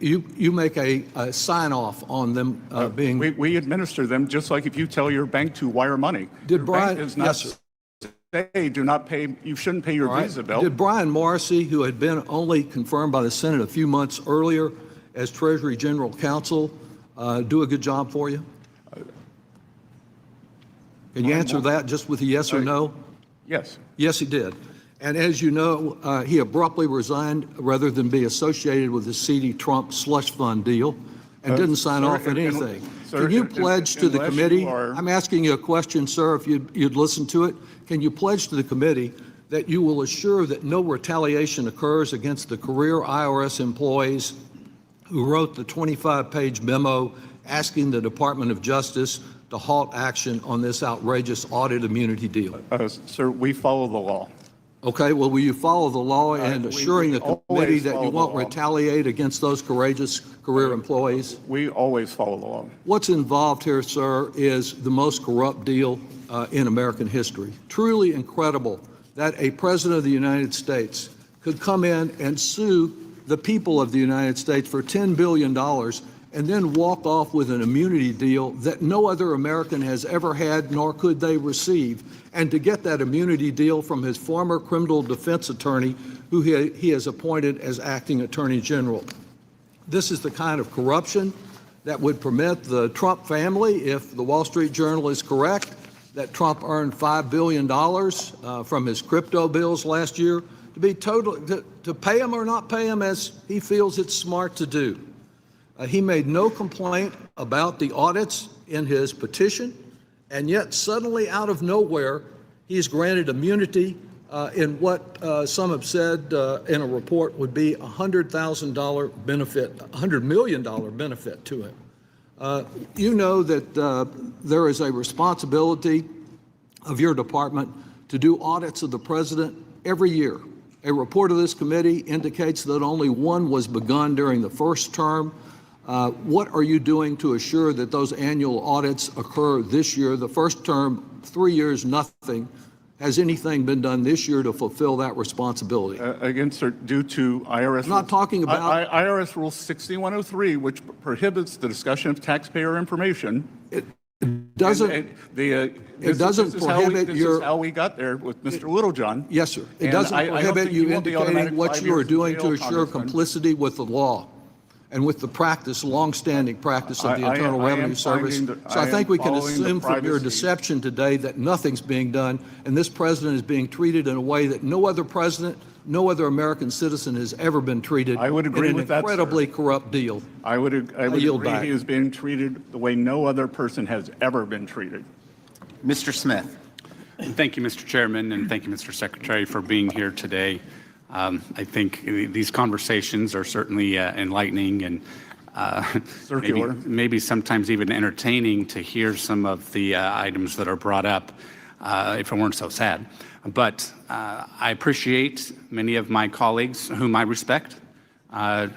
You make a sign-off on them being... We administer them just like if you tell your bank to wire money. Did Your Brian... bank does not Yes, sir. say, do not pay, you shouldn't pay your All right. Visa bill. Did Brian Morrissey, who had been only confirmed by the Senate a few months earlier as Treasury General Counsel, do a good job for you? Can you answer that just with a yes or no? Yes. Yes, he did. And as you know, he abruptly resigned rather than be associated with the seedy Trump slush fund deal and didn't sign sir, off on and- anything. sir, Can you and- pledge to the unless committee? you are- I'm asking you a question, sir, if you'd listen to it. Can you pledge to the committee that you will assure that no retaliation occurs against the career IRS employees who wrote the 25-page memo asking the Department of Justice to halt action on this outrageous audit immunity deal? Sir, we follow the law. Okay, well, will you follow the law and assuring the committee always that you follow the won't law. retaliate against those courageous career employees? We always follow the law. What's involved here, sir, is the most corrupt deal in American history. Truly incredible that a president of the United States could come in and sue the people of the United States for $10 billion and then walk off with an immunity deal that no other American has ever had, nor could they receive, and to get that immunity deal from his former criminal defense attorney, who he has appointed as acting attorney general. This is the kind of corruption that would permit the Trump family, if the Wall Street Journal is correct, that Trump earned $5 billion from his crypto bills last year, to pay him or not pay him as he feels it's smart to do. He made no complaint about the audits in his petition, and yet suddenly out of nowhere, he's granted immunity in what some have said in a report would be $100,000 benefit, $100 million benefit to him. You know that there is a responsibility of your department to do audits of the president every year. A report of this committee indicates that only one was begun during the first term. What are you doing to assure that those annual audits occur this year? The first term, 3 years, nothing. Has anything been done this year to fulfill that responsibility? Again, sir, due to IRS... I'm not talking about... IRS Rule 6103, which prohibits the discussion of taxpayer information. It doesn't... It doesn't prohibit your... This is how we got there with Mr. Littlejohn. Yes, sir. It And doesn't I don't prohibit think you won't be indicating automatic what 5 you are years in doing to jail, assure Congressman. complicity with the law and with the practice, longstanding practice of the Internal I am Revenue Service. finding So I think we can following the assume from your privacy. deception today that nothing's being done, and this president is being treated in a way that no other president, no other American citizen has ever been treated. I would agree in with an that, sir. incredibly corrupt deal. I would yield agree back. he is being treated the way no other person has ever been treated. Mr. Smith. Thank you, Mr. Chairman, and thank you, Mr. Secretary, for being here today. I think these conversations are certainly enlightening and maybe sometimes even entertaining to hear some of the items that are brought up, if it weren't so sad. But I appreciate many of my colleagues, whom I respect,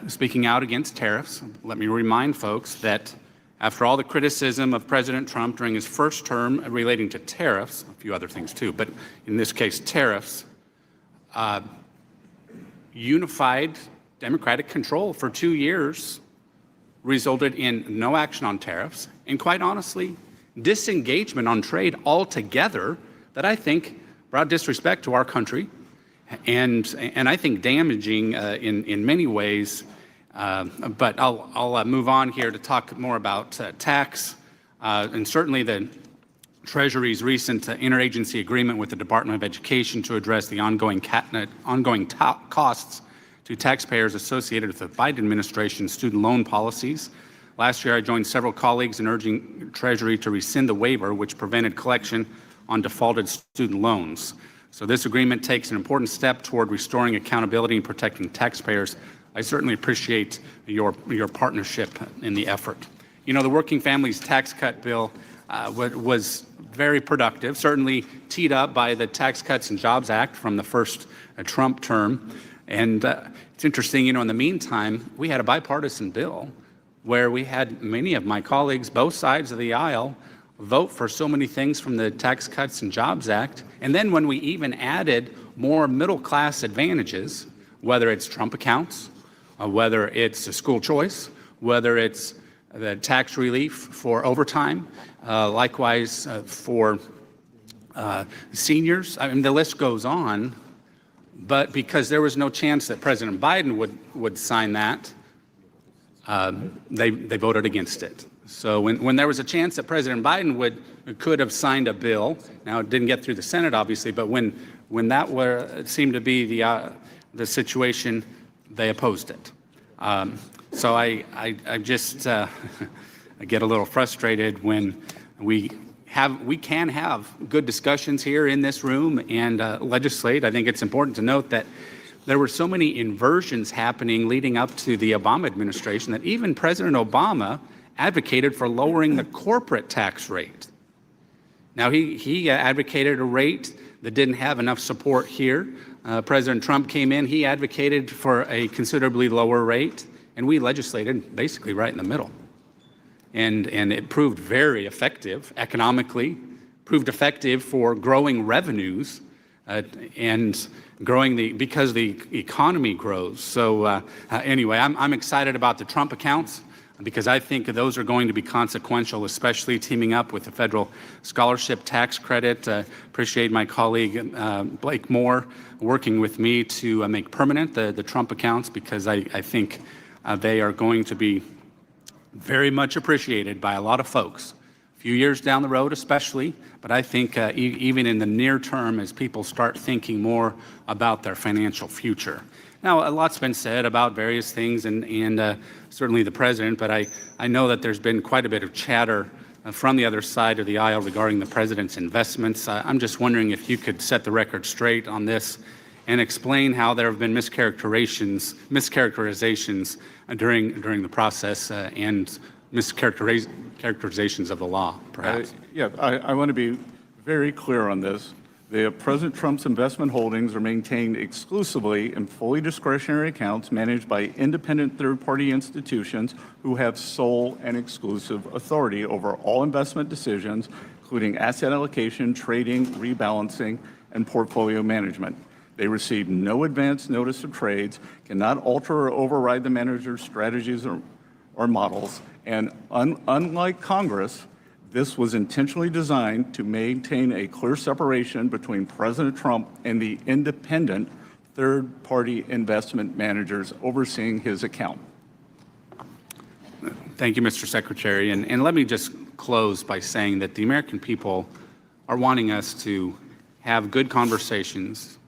speaking out against tariffs. Let me remind folks that after all the criticism of President Trump during his first term relating to tariffs, a few other things too, but in this case tariffs, unified Democratic control for 2 years resulted in no action on tariffs, and quite honestly, disengagement on trade altogether that I think brought disrespect to our country and I think damaging in many ways. But I'll move on here to talk more about tax and certainly the Treasury's recent interagency agreement with the Department of Education to address the ongoing costs to taxpayers associated with the Biden administration's student loan policies. Last year, I joined several colleagues in urging Treasury to rescind the waiver which prevented collection on defaulted student loans. So this agreement takes an important step toward restoring accountability and protecting taxpayers. I certainly appreciate your partnership in the effort. You know, the Working Families Tax Cut Bill was very productive, certainly teed up by the Tax Cuts and Jobs Act from the first Trump term. And it's interesting, you know, in the meantime, we had a bipartisan bill where we had many of my colleagues, both sides of the aisle, vote for so many things from the Tax Cuts and Jobs Act. And then when we even added more middle-class advantages, whether it's Trump accounts, whether it's a school choice, whether it's the tax relief for overtime, likewise for seniors. I mean, the list goes on. But because there was no chance that President Biden would sign that, they voted against it. So when there was a chance that President Biden could have signed a bill, now it didn't get through the Senate, obviously, but when that seemed to be the situation, they opposed it. So I just I get a little frustrated when we can have good discussions here in this room and legislate. I think it's important to note that there were so many inversions happening leading up to the Obama administration that even President Obama advocated for lowering the corporate tax rate. Now, he advocated a rate that didn't have enough support here. President Trump came in, he advocated for a considerably lower rate, and we legislated basically right in the middle. And it proved very effective economically, proved effective for growing revenues and growing because the economy grows. So anyway, I'm excited about the Trump accounts because I think those are going to be consequential, especially teaming up with the federal scholarship tax credit. Appreciate my colleague Blake Moore working with me to make permanent the Trump accounts because I think they are going to be very much appreciated by a lot of folks, a few years down the road especially, but I think even in the near term as people start thinking more about their financial future. Now, a lot's been said about various things and certainly the president, but I know that there's been quite a bit of chatter from the other side of the aisle regarding the president's investments. I'm just wondering if you could set the record straight on this and explain how there have been mischaracterizations during the process and mischaracterizations of the law, perhaps. I want to be very clear on this. President Trump's investment holdings are maintained exclusively in fully discretionary accounts managed by independent third-party institutions who have sole and exclusive authority over all investment decisions, including asset allocation, trading, rebalancing, and portfolio management. They receive no advance notice of trades, cannot alter or override the manager's strategies or models, and unlike Congress, this was intentionally designed to maintain a clear separation between President Trump and the independent third-party investment managers overseeing his account. Thank you, Mr. Secretary. And let me just close by saying that the American people are wanting us to have good conversations,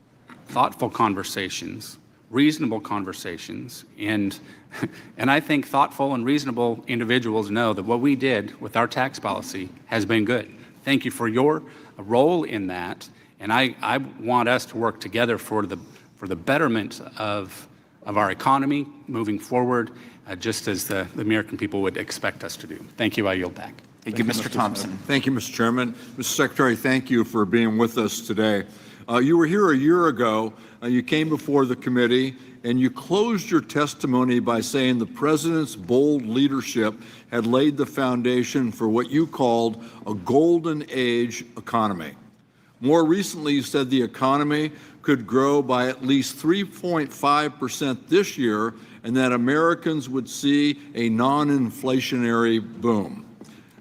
thoughtful conversations, reasonable conversations, and I think thoughtful and reasonable individuals know that what we did with our tax policy has been good. Thank you for your role in that, and I want us to work together for the betterment of our economy moving forward, just as the American people would expect us to do. Thank you. I yield back. Thank you, Mr. Thompson. Thank you, Mr. Chairman. Mr. Secretary, thank you for being with us today. You were here a year ago. You came before the committee, and you closed your testimony by saying the president's bold leadership had laid the foundation for what you called a golden age economy. More recently, you said the economy could grow by at least 3.5% this year, and that Americans would see a non-inflationary boom.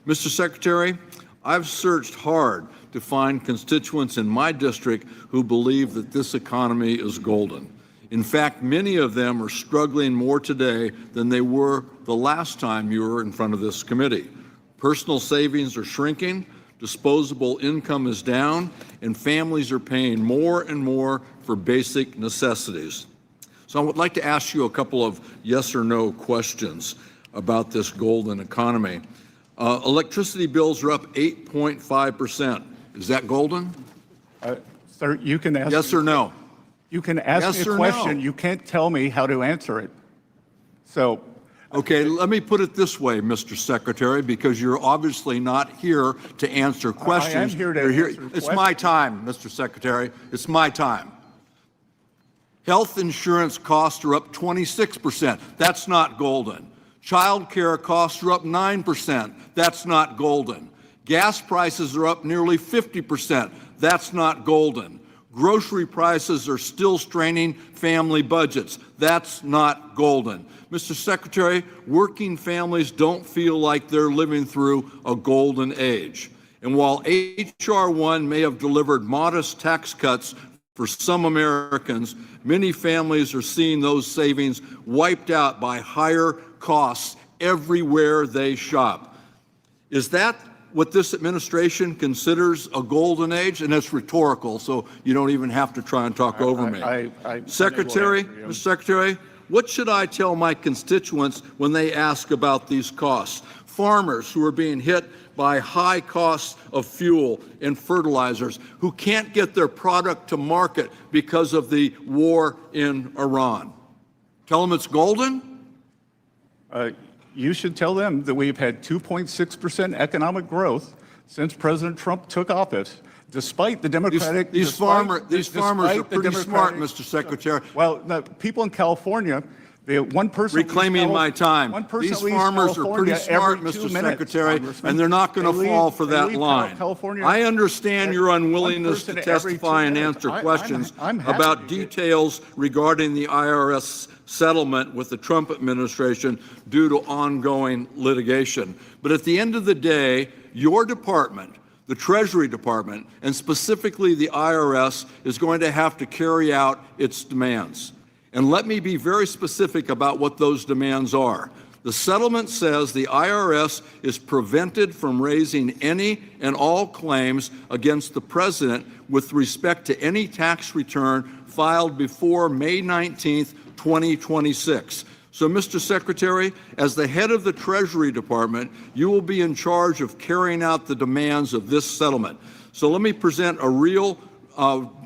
Mr. Secretary, I've searched hard to find constituents in my district who believe that this economy is golden. In fact, many of them are struggling more today than they were the last time you were in front of this committee. Personal savings are shrinking, disposable income is down, and families are paying more and more for basic necessities. So I would like to ask you a couple of yes or no questions about this golden economy. Electricity bills are up 8.5%. Is that golden? Sir, you can ask. Yes or no? You can ask Yes me a or question. no? You can't tell me how to answer it. So. Okay, let me put it this way, Mr. Secretary, because you're obviously not here to answer questions. I am here to You're answer It's questions. my time, Mr. Secretary. It's my time. Health insurance costs are up 26%. That's not golden. Child care costs are up 9%. That's not golden. Gas prices are up nearly 50%. That's not golden. Grocery prices are still straining family budgets. That's not golden. Mr. Secretary, working families don't feel like they're living through a golden age. And while H.R. 1 may have delivered modest tax cuts for some Americans, many families are seeing those savings wiped out by higher costs everywhere they shop. Is that what this administration considers a golden age? And it's rhetorical, so you don't even have to try and talk over me. Secretary, Mr. Secretary, what should I tell my constituents when they ask about these costs? Farmers who are being hit by high costs of fuel and fertilizers, who can't get their product to market because of the war in Iran. Tell them it's golden? You should tell them that we've had 2.6% economic growth since President Trump took office, despite the Democratic... These farmers are pretty smart, Mr. Secretary. Well, the people in California, one person... Reclaiming my time. These farmers are pretty smart, Mr. Secretary, and they're not going to fall for that line. I understand your unwillingness to testify and answer questions about details regarding the IRS settlement with the Trump administration due to ongoing litigation. But at the end of the day, your department, the Treasury Department, and specifically the IRS, is going to have to carry out its demands. And let me be very specific about what those demands are. The settlement says the IRS is prevented from raising any and all claims against the president with respect to any tax return filed before May 19th, 2026. So, Mr. Secretary, as the head of the Treasury Department, you will be in charge of carrying out the demands of this settlement. So let me present a real,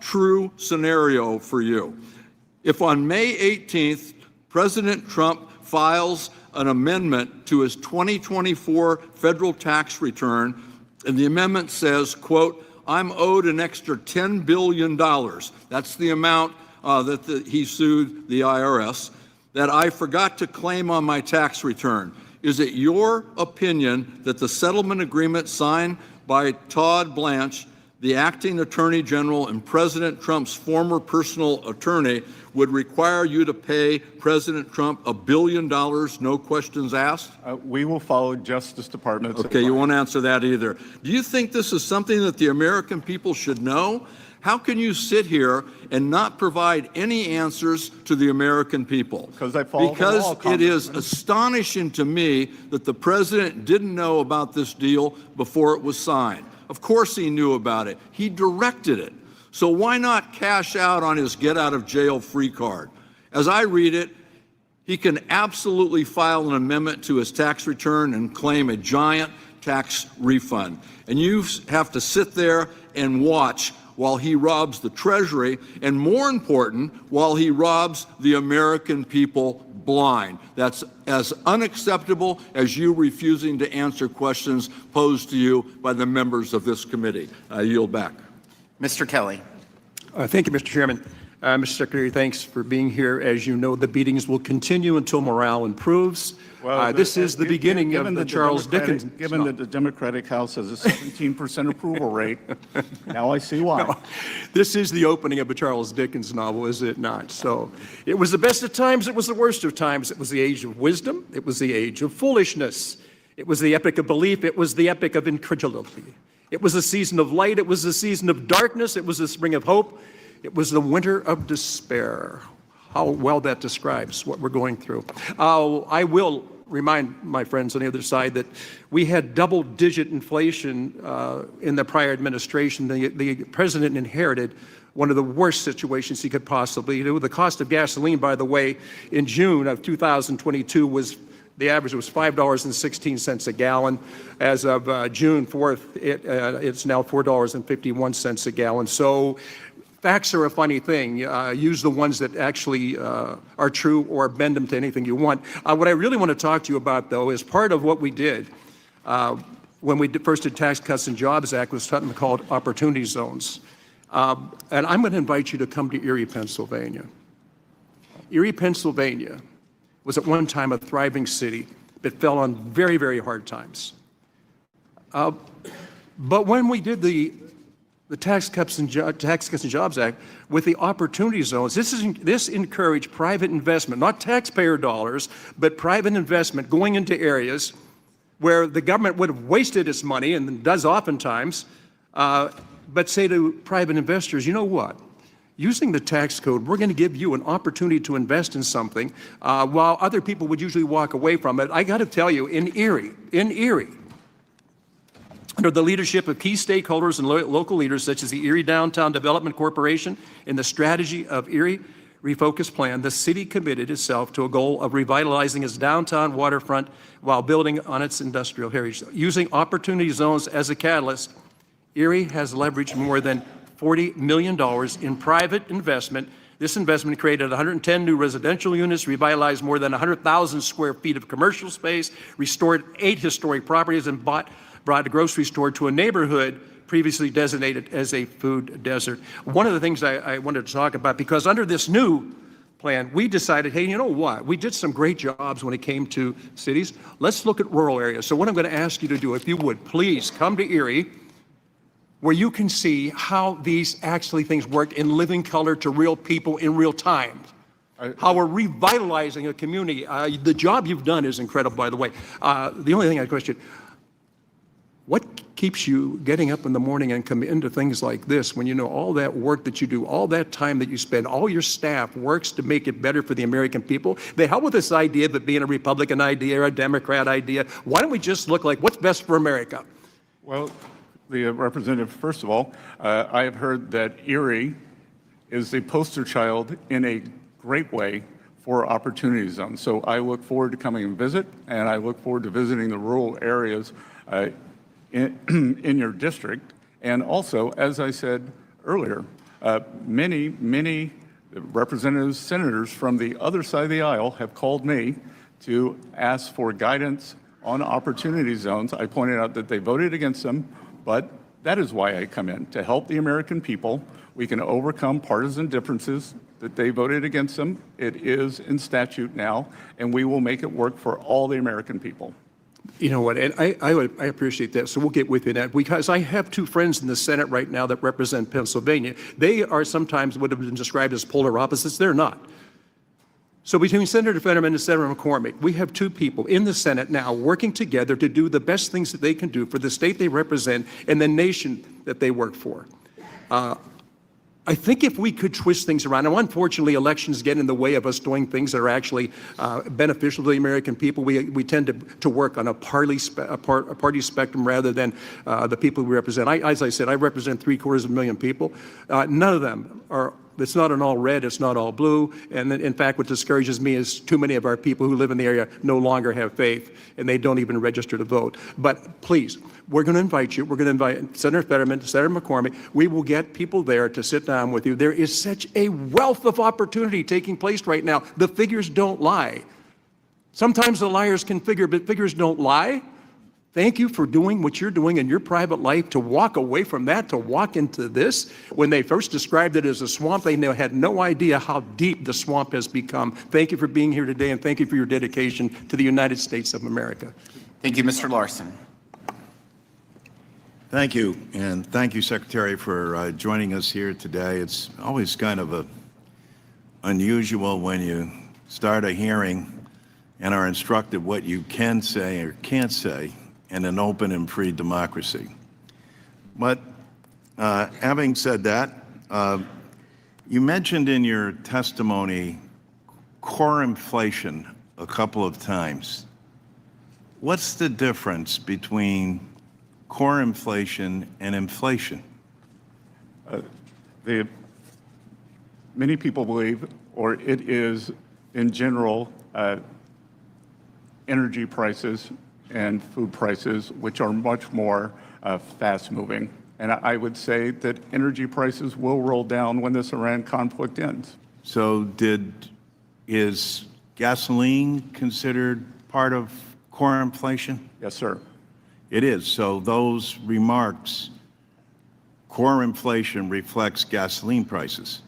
true scenario for you. If on May 18th, President Trump files an amendment to his 2024 federal tax return, and the amendment says, quote, I'm owed an extra $10 billion. That's the amount that he sued the IRS, that I forgot to claim on my tax return. Is it your opinion that the settlement agreement signed by Todd Blanche, the acting attorney general and President Trump's former personal attorney, would require you to pay President Trump $1 billion, no questions asked? We will follow Justice Department's advice. You won't answer that either. Do you think this is something that the American people should know? How can you sit here and not provide any answers to the American people? Because I follow the law, it is astonishing to me that the president didn't know about this deal before it was signed. Of course he knew about it. He directed it. So why not cash out on his get-out-of-jail-free card? As I read it, he can absolutely file an amendment to his tax return and claim a giant tax refund. And you have to sit there and watch while he robs the Treasury, and more important, while he robs the American people blind. That's as unacceptable as you refusing to answer questions posed to you by the members of this committee. I yield back. Mr. Kelly. Thank you, Mr. Chairman. Mr. Secretary, thanks for being here. As you know, the beatings will continue until morale improves. Well, this is the beginning of the Charles Dickens. Given that the Democratic House has a 17% approval rate, now I see why. No, this is the opening of a Charles Dickens novel, is it not? So it was the best of times, it was the worst of times. It was the age of wisdom, it was the age of foolishness. It was the epic of belief, it was the epic of incredulity. It was a season of light, it was a season of darkness, it was the spring of hope, it was the winter of despair. How well that describes what we're going through. I will remind my friends on the other side that we had double-digit inflation in the prior administration. The president inherited one of the worst situations he could possibly do. The cost of gasoline, by the way, in June of 2022 was the average was $5.16 a gallon. As of June 4th, it's now $4.51 a gallon. So facts are a funny thing. Use the ones that actually are true or bend them to anything you want. What I really want to talk to you about, though, is part of what we did when we first did Tax Cuts and Jobs Act was something called opportunity zones. And I'm going to invite you to come to Erie, Pennsylvania. Erie, Pennsylvania was at one time a thriving city that fell on very, very hard times. But when we did the Tax Cuts and Jobs Act with the opportunity zones, this encouraged private investment, not taxpayer dollars, but private investment going into areas where the government would have wasted its money, and does oftentimes, but say to private investors, you know what? Using the tax code, we're going to give you an opportunity to invest in something while other people would usually walk away from it. I got to tell you, in Erie, under the leadership of key stakeholders and local leaders such as the Erie Downtown Development Corporation and the strategy of Erie Refocus Plan, the city committed itself to a goal of revitalizing its downtown waterfront while building on its industrial heritage. Using opportunity zones as a catalyst, Erie has leveraged more than $40 million in private investment. This investment created 110 new residential units, revitalized more than 100,000 square feet of commercial space, restored 8 historic properties, and brought a grocery store to a neighborhood previously designated as a food desert. One of the things I wanted to talk about, because under this new plan, we decided, hey, you know what? We did some great jobs when it came to cities. Let's look at rural areas. So what I'm going to ask you to do, if you would, please come to Erie, where you can see how these things work in living color to real people in real time. How we're revitalizing a community. The job you've done is incredible, by the way. The only thing I question, what keeps you getting up in the morning and come into things like this when you know all that work that you do, all that time that you spend, all your staff works to make it better for the American people? They help with this idea of it being a Republican idea or a Democrat idea. Why don't we just look like what's best for America? Well, the representative, first of all, I have heard that Erie is the poster child in a great way for opportunity zones. So I look forward to coming and visit, and I look forward to visiting the rural areas in your district. And also, as I said earlier, many representatives, senators from the other side of the aisle have called me to ask for guidance on opportunity zones. I pointed out that they voted against them, but that is why I come in, to help the American people. We can overcome partisan differences that they voted against them. It is in statute now, and we will make it work for all the American people. You know what, and I appreciate that, so we'll get with you on that, because I have 2 friends in the Senate right now that represent Pennsylvania. They are sometimes what have been described as polar opposites. They're not. So between Senator Fetterman and Senator McCormick, we have 2 people in the Senate now working together to do the best things that they can do for the state they represent and the nation that they work for. I think if we could twist things around, and unfortunately elections get in the way of us doing things that are actually beneficial to the American people. We tend to work on a party spectrum rather than the people we represent. As I said, I represent 750,000 people. None of them are, it's not an all red, it's not all blue. And in fact, what discourages me is too many of our people who live in the area no longer have faith, and they don't even register to vote. But please, we're going to invite you. We're going to invite Senator Fetterman, Senator McCormick. We will get people there to sit down with you. There is such a wealth of opportunity taking place right now. The figures don't lie. Sometimes the liars can figure, but figures don't lie. Thank you for doing what you're doing in your private life, to walk away from that, to walk into this. When they first described it as a swamp, they had no idea how deep the swamp has become. Thank you for being here today, and thank you for your dedication to the United States of America. Thank you, Mr. Larson. Thank you, and thank you, Secretary, for joining us here today. It's always kind of unusual when you start a hearing and are instructed what you can say or can't say in an open and free democracy. But having said that, you mentioned in your testimony core inflation a couple of times. What's the difference between core inflation and inflation? Many people believe, or it is in general, energy prices and food prices, which are much more fast-moving. And I would say that energy prices will roll down when this Iran conflict ends. So is gasoline considered part of core inflation? Yes, sir. It is. So those remarks, core inflation reflects gasoline prices.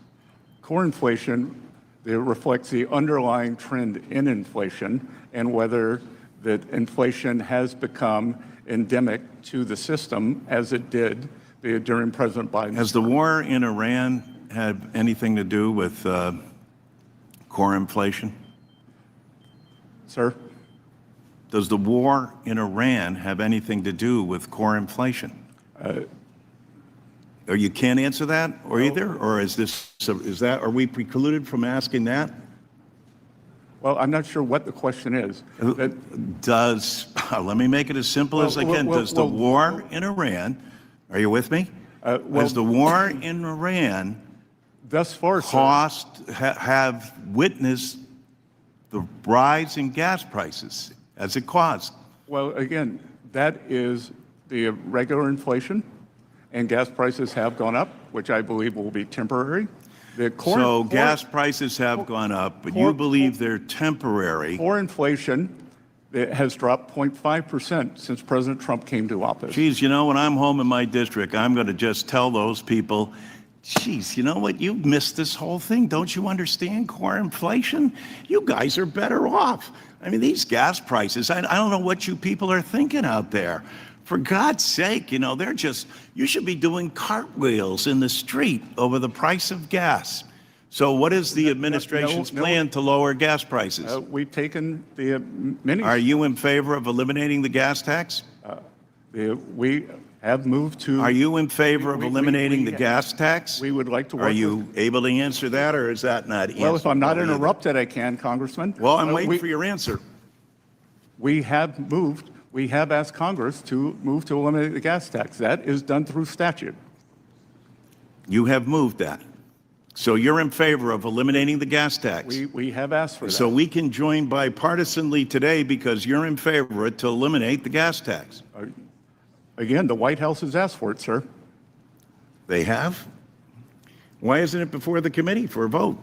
Core inflation, it reflects the underlying trend in inflation and whether that inflation has become endemic to the system as it did during President Biden's Has the war in Iran had anything to do with core inflation? Sir? Does the war in Iran have anything to do with core inflation? Or you can't answer that, or either, or is that, are we precluded from asking that? Well, I'm not sure what the question is. Let me make it as simple as I can. Does the war in Iran, are you with me? Has the war in Iran thus far, have witnessed the rise in gas prices as it caused? Well, again, that is the regular inflation, and gas prices have gone up, which I believe will be temporary. So gas prices have gone up, but you believe they're temporary. Core inflation has dropped 0.5% since President Trump came to office. Geez, you know, when I'm home in my district, I'm going to just tell those people, geez, you know what? You missed this whole thing. Don't you understand core inflation? You guys are better off. I mean, these gas prices, I don't know what you people are thinking out there. For God's sake, you know, you should be doing cartwheels in the street over the price of gas. So what is the administration's plan to lower gas prices? We've taken the many. Are you in favor of eliminating the gas tax? We have moved to. Are you in favor of eliminating the gas tax? We would like to work. Are you able to answer that, or is that not answered? Well, if I'm not interrupted, I can, Congressman. Well, I'm waiting for your answer. We have asked Congress to move to eliminate the gas tax. That is done through statute. You have moved that. So you're in favor of eliminating the gas tax. We have asked for that. So we can join bipartisanly today because you're in favor to eliminate the gas tax. Again, the White House has asked for it, sir. They have? Why isn't it before the committee for a vote?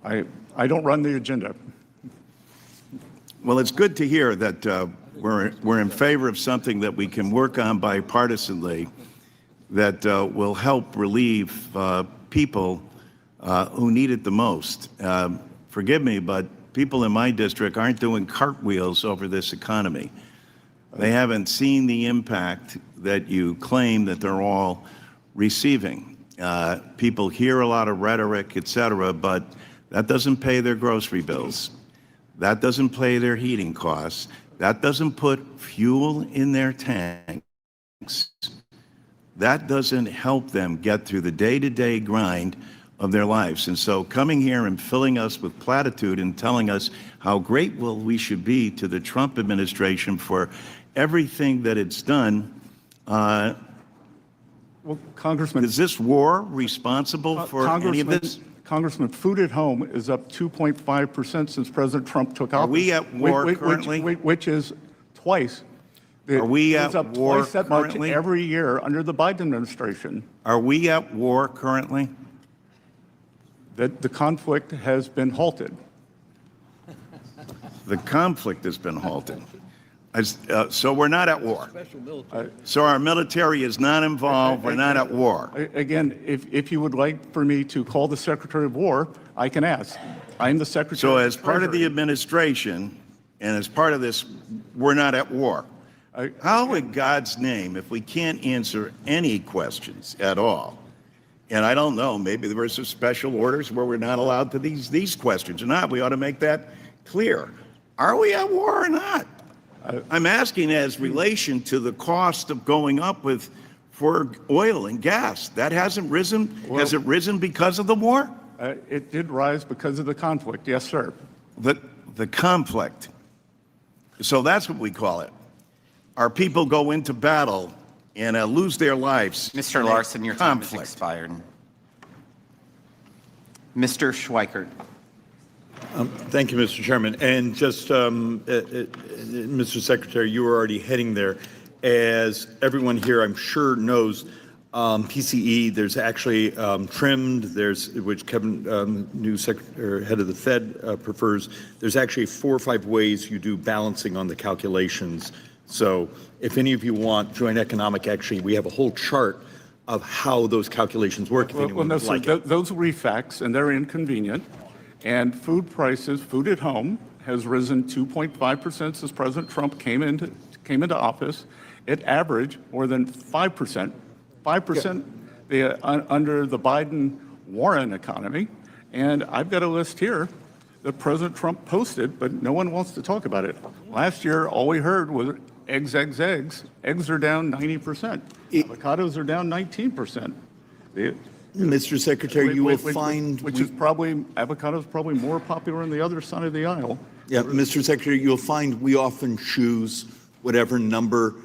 I don't run the agenda. Well, it's good to hear that we're in favor of something that we can work on bipartisanly that will help relieve people who need it the most. Forgive me, but people in my district aren't doing cartwheels over this economy. They haven't seen the impact that you claim that they're all receiving. People hear a lot of rhetoric, et cetera, but that doesn't pay their grocery bills. That doesn't pay their heating costs. That doesn't put fuel in their tanks. That doesn't help them get through the day-to-day grind of their lives. And so coming here and filling us with platitude and telling us how grateful we should be to the Trump administration for everything that it's done, well, Congressman, is this war responsible for any of this? Congressman, food at home is up 2.5% since President Trump took office. Are we at war currently? Which is twice. Are we It's at up war twice that much currently? every year under the Biden administration. Are we at war currently? That the conflict has been halted. The conflict has been halted. So we're not at war. So our military is not involved. We're not at war. Again, if you would like for me to call the Secretary of War, I can ask. I'm the Secretary So of as part of the administration and as part of this, we're not at war. How in God's name, if we can't answer any questions at all, and I don't know, maybe there were some special orders where we're not allowed to these questions or not, we ought to make that clear. Are we at war or not? I'm asking as relation to the cost of going up for oil and gas. That hasn't risen. Has it risen because of the war? It did rise because of the conflict, yes, sir. The conflict. So that's what we call it. Our people go into battle and lose their lives. Mr. Larson, your time has expired. Mr. Schweikert. Thank you, Mr. Chairman. And just, Mr. Secretary, you were already heading there. As everyone here, I'm sure, knows, PCE, there's actually trimmed, which Kevin, new head of the Fed, prefers. There's actually 4 or 5 ways you do balancing on the calculations. So if any of you want joint economic, actually, we have a whole chart of how those calculations work. Well, no, sir, those will be facts, and they're inconvenient. And food prices, food at home, has risen 2.5% since President Trump came into came into office, it averaged more than 5%. 5% under the Biden-Warren economy. And I've got a list here that President Trump posted, but no one wants to talk about it. Last year, all we heard was eggs, eggs, eggs. Eggs are down 90%. Avocados are down 19%. Mr. Secretary, you will find... Avocados probably more popular on the other side of the aisle. Yeah, Mr. Secretary, you'll find we often choose whatever number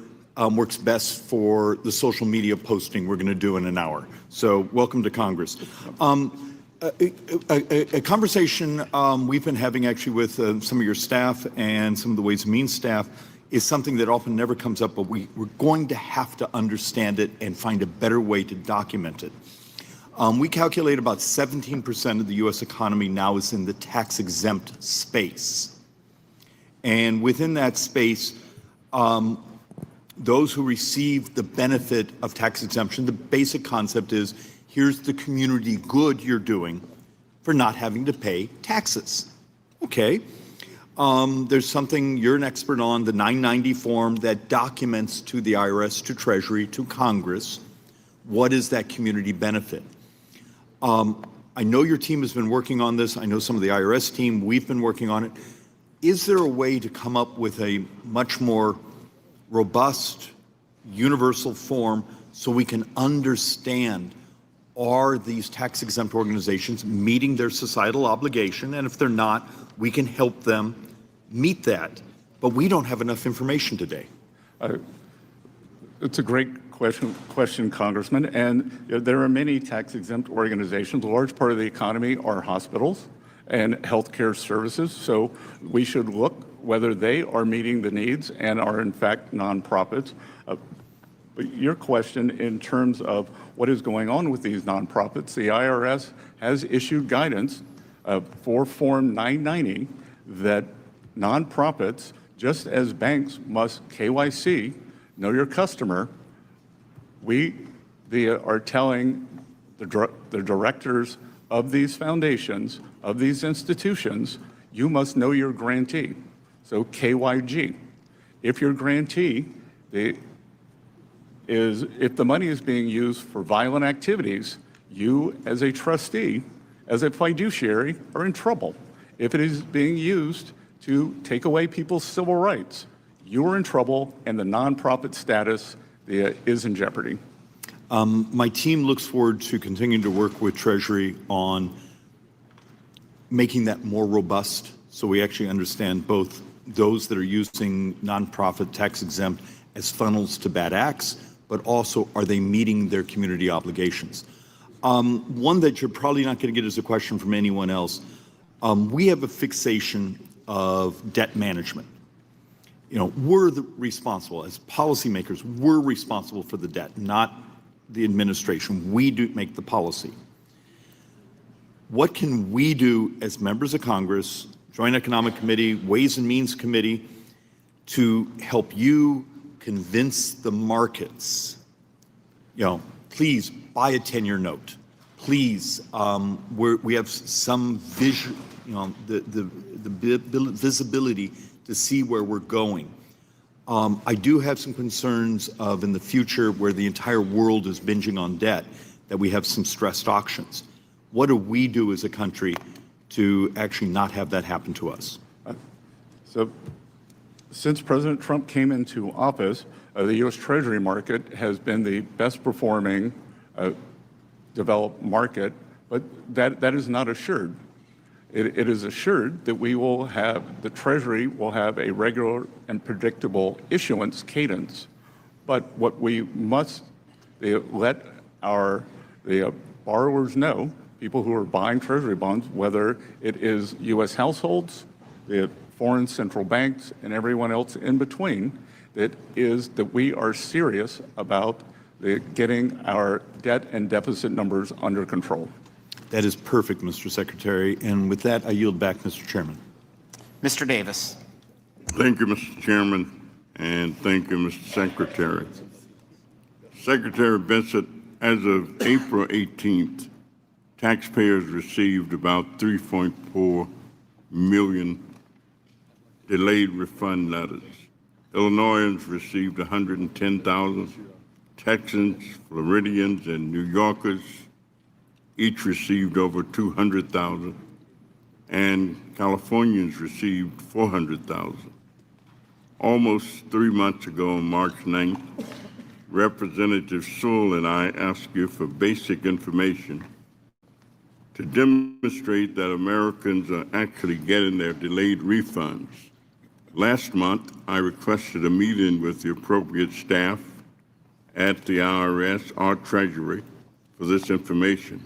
works best for the social media posting we're going to do in an hour. So welcome to Congress. A conversation we've been having actually with some of your staff and some of the Ways and Means staff is something that often never comes up, but we're going to have to understand it and find a better way to document it. We calculate about 17% of the U.S. economy now is in the tax-exempt space. And within that space, those who receive the benefit of tax exemption, the basic concept is, here's the community good you're doing for not having to pay taxes. Okay. There's something you're an expert on, the 990 form that documents to the IRS, to Treasury, to Congress, what is that community benefit? I know your team has been working on this. I know some of the IRS team, we've been working on it. Is there a way to come up with a much more robust, universal form so we can understand, are these tax-exempt organizations meeting their societal obligation? And if they're not, we can help them meet that. But we don't have enough information today. It's a great question, Congressman. And there are many tax-exempt organizations. A large part of the economy are hospitals and healthcare services. So we should look whether they are meeting the needs and are, in fact, nonprofits. But your question in terms of what is going on with these nonprofits, the IRS has issued guidance for Form 990 that nonprofits, just as banks must KYC, know your customer, we are telling the directors of these foundations, of these institutions, you must know your grantee. So KYG. If your grantee if the money is being used for violent activities, you as a trustee, as a fiduciary, are in trouble. If it is being used to take away people's civil rights, you are in trouble and the nonprofit status is in jeopardy. My team looks forward to continuing to work with Treasury on making that more robust so we actually understand both those that are using nonprofit tax exempt as funnels to bad acts, but also are they meeting their community obligations? One that you're probably not going to get as a question from anyone else. We have a fixation of debt management. You know, we're responsible as policymakers. We're responsible for the debt, not the administration. We do make the policy. What can we do as members of Congress, Joint Economic Committee, Ways and Means Committee, to help you convince the markets, please buy a 10-year note. Please, we have some vision, the visibility to see where we're going. I do have some concerns of in the future where the entire world is binging on debt, that we have some stressed auctions. What do we do as a country to actually not have that happen to us? So since President Trump came into office, the U.S. Treasury market has been the best performing developed market, but that is not assured. It is assured that the Treasury will have a regular and predictable issuance cadence. But what we must let the borrowers know, people who are buying Treasury bonds, whether it is U.S. households, the foreign central banks, and everyone else in between, that we are serious about getting our debt and deficit numbers under control. That is perfect, Mr. Secretary. And with that, I yield back, Mr. Chairman. Mr. Davis. Thank you, Mr. Chairman, and thank you, Mr. Secretary. Secretary Bessent, as of April 18th, taxpayers received about 3.4 million delayed refund letters. Illinoisans received 110,000. Texans, Floridians, and New Yorkers each received over 200,000. And Californians received 400,000. Almost 3 months ago, on March 9th, Representative Sewell and I asked you for basic information to demonstrate that Americans are actually getting their delayed refunds. Last month, I requested a meeting with the appropriate staff at the IRS or Treasury for this information.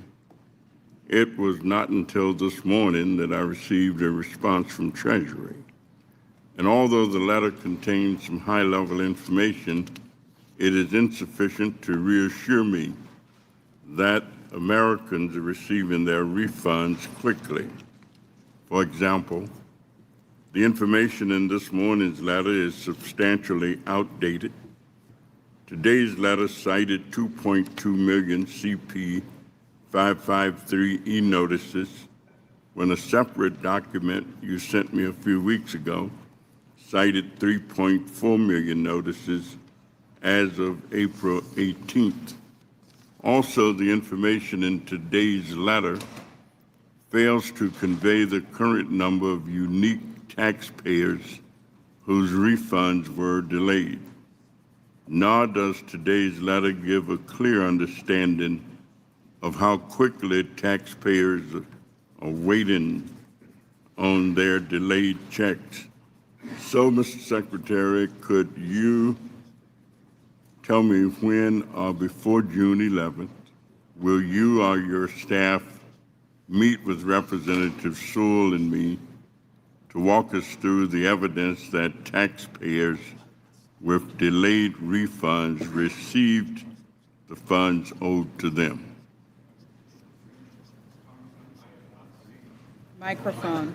It was not until this morning that I received a response from Treasury. And although the letter contains some high-level information, it is insufficient to reassure me that Americans are receiving their refunds quickly. For example, the information in this morning's letter is substantially outdated. Today's letter cited 2.2 million CP 553 e-notices when a separate document you sent me a few weeks ago cited 3.4 million notices as of April 18th. Also, the information in today's letter fails to convey the current number of unique taxpayers whose refunds were delayed. Nor does today's letter give a clear understanding of how quickly taxpayers are waiting on their delayed checks. So, Mr. Secretary, could you tell me when or before June 11th will you or your staff meet with Representative Sewell and me to walk us through the evidence that taxpayers with delayed refunds received the funds owed to them? Microphone.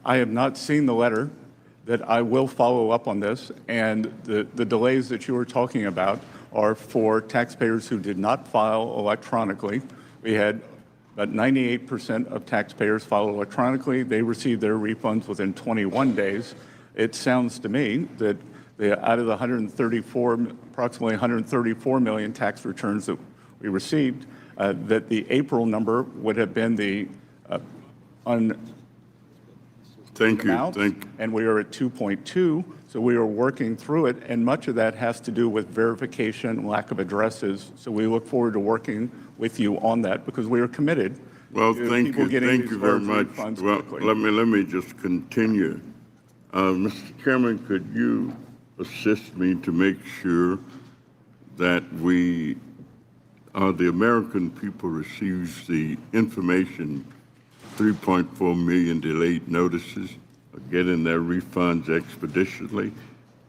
I have not seen the letter, that I will follow up on this, and the delays that you were talking about are for taxpayers who did not file electronically. We had about 98% of taxpayers file electronically. They received their refunds within 21 days. It sounds to me that out of the approximately 134 million tax returns that we received, that the April number would have been the Thank you. And we are at 2.2, so we are working through it, and much of that has to do with verification, lack of addresses. So we look forward to working with you on that because we are committed. Well, to thank people you. getting Thank these you very large much. refunds Well, quickly. let me just continue. Mr. Chairman, could you assist me to make sure that the American people receives the information? 3.4 million delayed notices of getting their refunds expeditiously.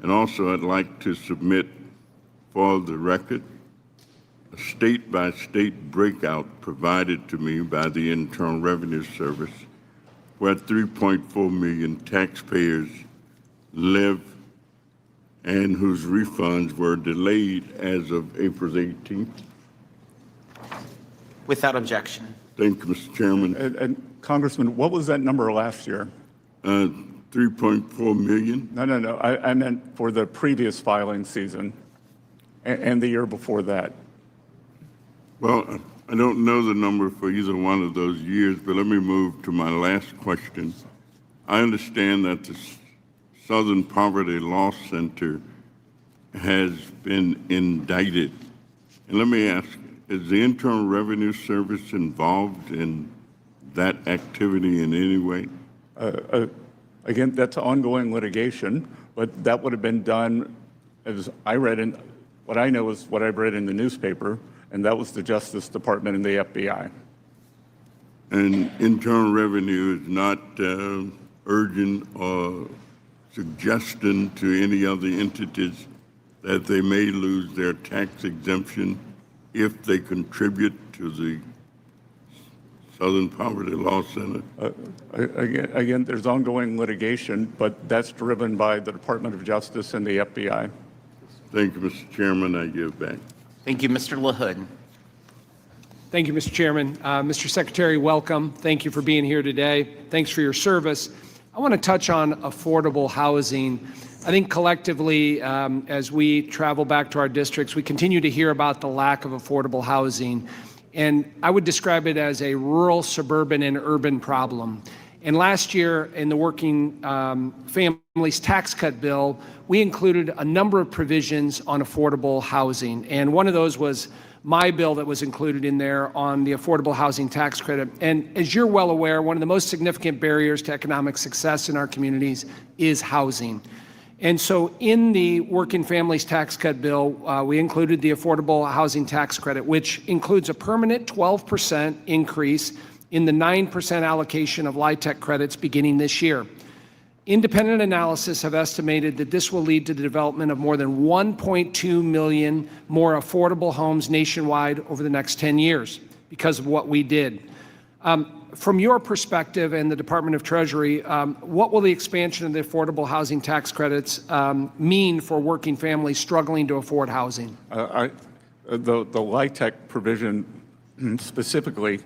And also, I'd like to submit for the record a state-by-state breakout provided to me by the Internal Revenue Service where 3.4 million taxpayers live and whose refunds were delayed as of April 18th. Without objection. Thank you, Mr. Chairman. And Congressman, what was that number last year? 3.4 million. No. I meant for the previous filing season and the year before that. Well, I don't know the number for either one of those years, but let me move to my last question. I understand that the Southern Poverty Law Center has been indicted. And let me ask, is the Internal Revenue Service involved in that activity in any way? Again, that's ongoing litigation, but that would have been done, as I read in, what I know is what I've read in the newspaper, and that was the Justice Department and the FBI. And Internal Revenue is not urging or suggesting to any other entities that they may lose their tax exemption if they contribute to the Southern Poverty Law Center? Again, there's ongoing litigation, but that's driven by the Department of Justice and the FBI. Thank you, Mr. Chairman. I give back. Thank you, Mr. LaHood. Thank you, Mr. Chairman. Mr. Secretary, welcome. Thank you for being here today. Thanks for your service. I want to touch on affordable housing. I think collectively, as we travel back to our districts, we continue to hear about the lack of affordable housing. And I would describe it as a rural, suburban, and urban problem. And last year, in the Working Families Tax Cut Bill, we included a number of provisions on affordable housing. And one of those was my bill that was included in there on the affordable housing tax credit. And as you're well aware, one of the most significant barriers to economic success in our communities is housing. And so in the Working Families Tax Cut Bill, we included the affordable housing tax credit, which includes a permanent 12% increase in the 9% allocation of LIHTC credits beginning this year. Independent analysis have estimated that this will lead to the development of more than 1.2 million more affordable homes nationwide over the next 10 years because of what we did. From your perspective and the Department of Treasury, what will the expansion of the affordable housing tax credits mean for working families struggling to afford housing? The LIHTC provision specifically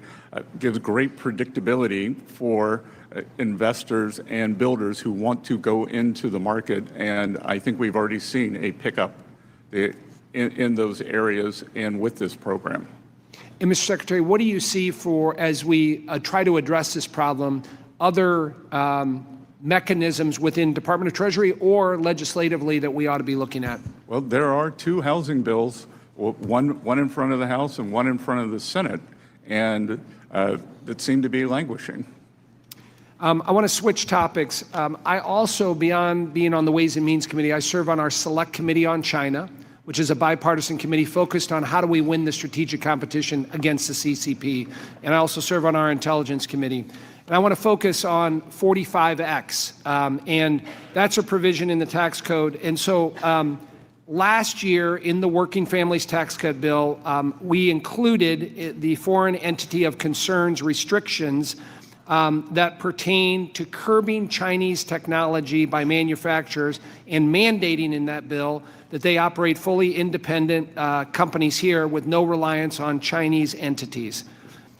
gives great predictability for investors and builders who want to go into the market, and I think we've already seen a pickup in those areas and with this program. And Mr. Secretary, what do you see for, as we try to address this problem, other mechanisms within Department of Treasury or legislatively that we ought to be looking at? Well, there are two housing bills, one in front of the House and one in front of the Senate, and that seem to be languishing. I want to switch topics. I also, beyond being on the Ways and Means Committee, I serve on our Select Committee on China, which is a bipartisan committee focused on how do we win the strategic competition against the CCP. And I also serve on our Intelligence Committee. And I want to focus on 45X, and that's a provision in the tax code. And so last year in the Working Families Tax Cut Bill, we included the foreign entity of concerns restrictions that pertain to curbing Chinese technology by manufacturers and mandating in that bill that they operate fully independent companies here with no reliance on Chinese entities.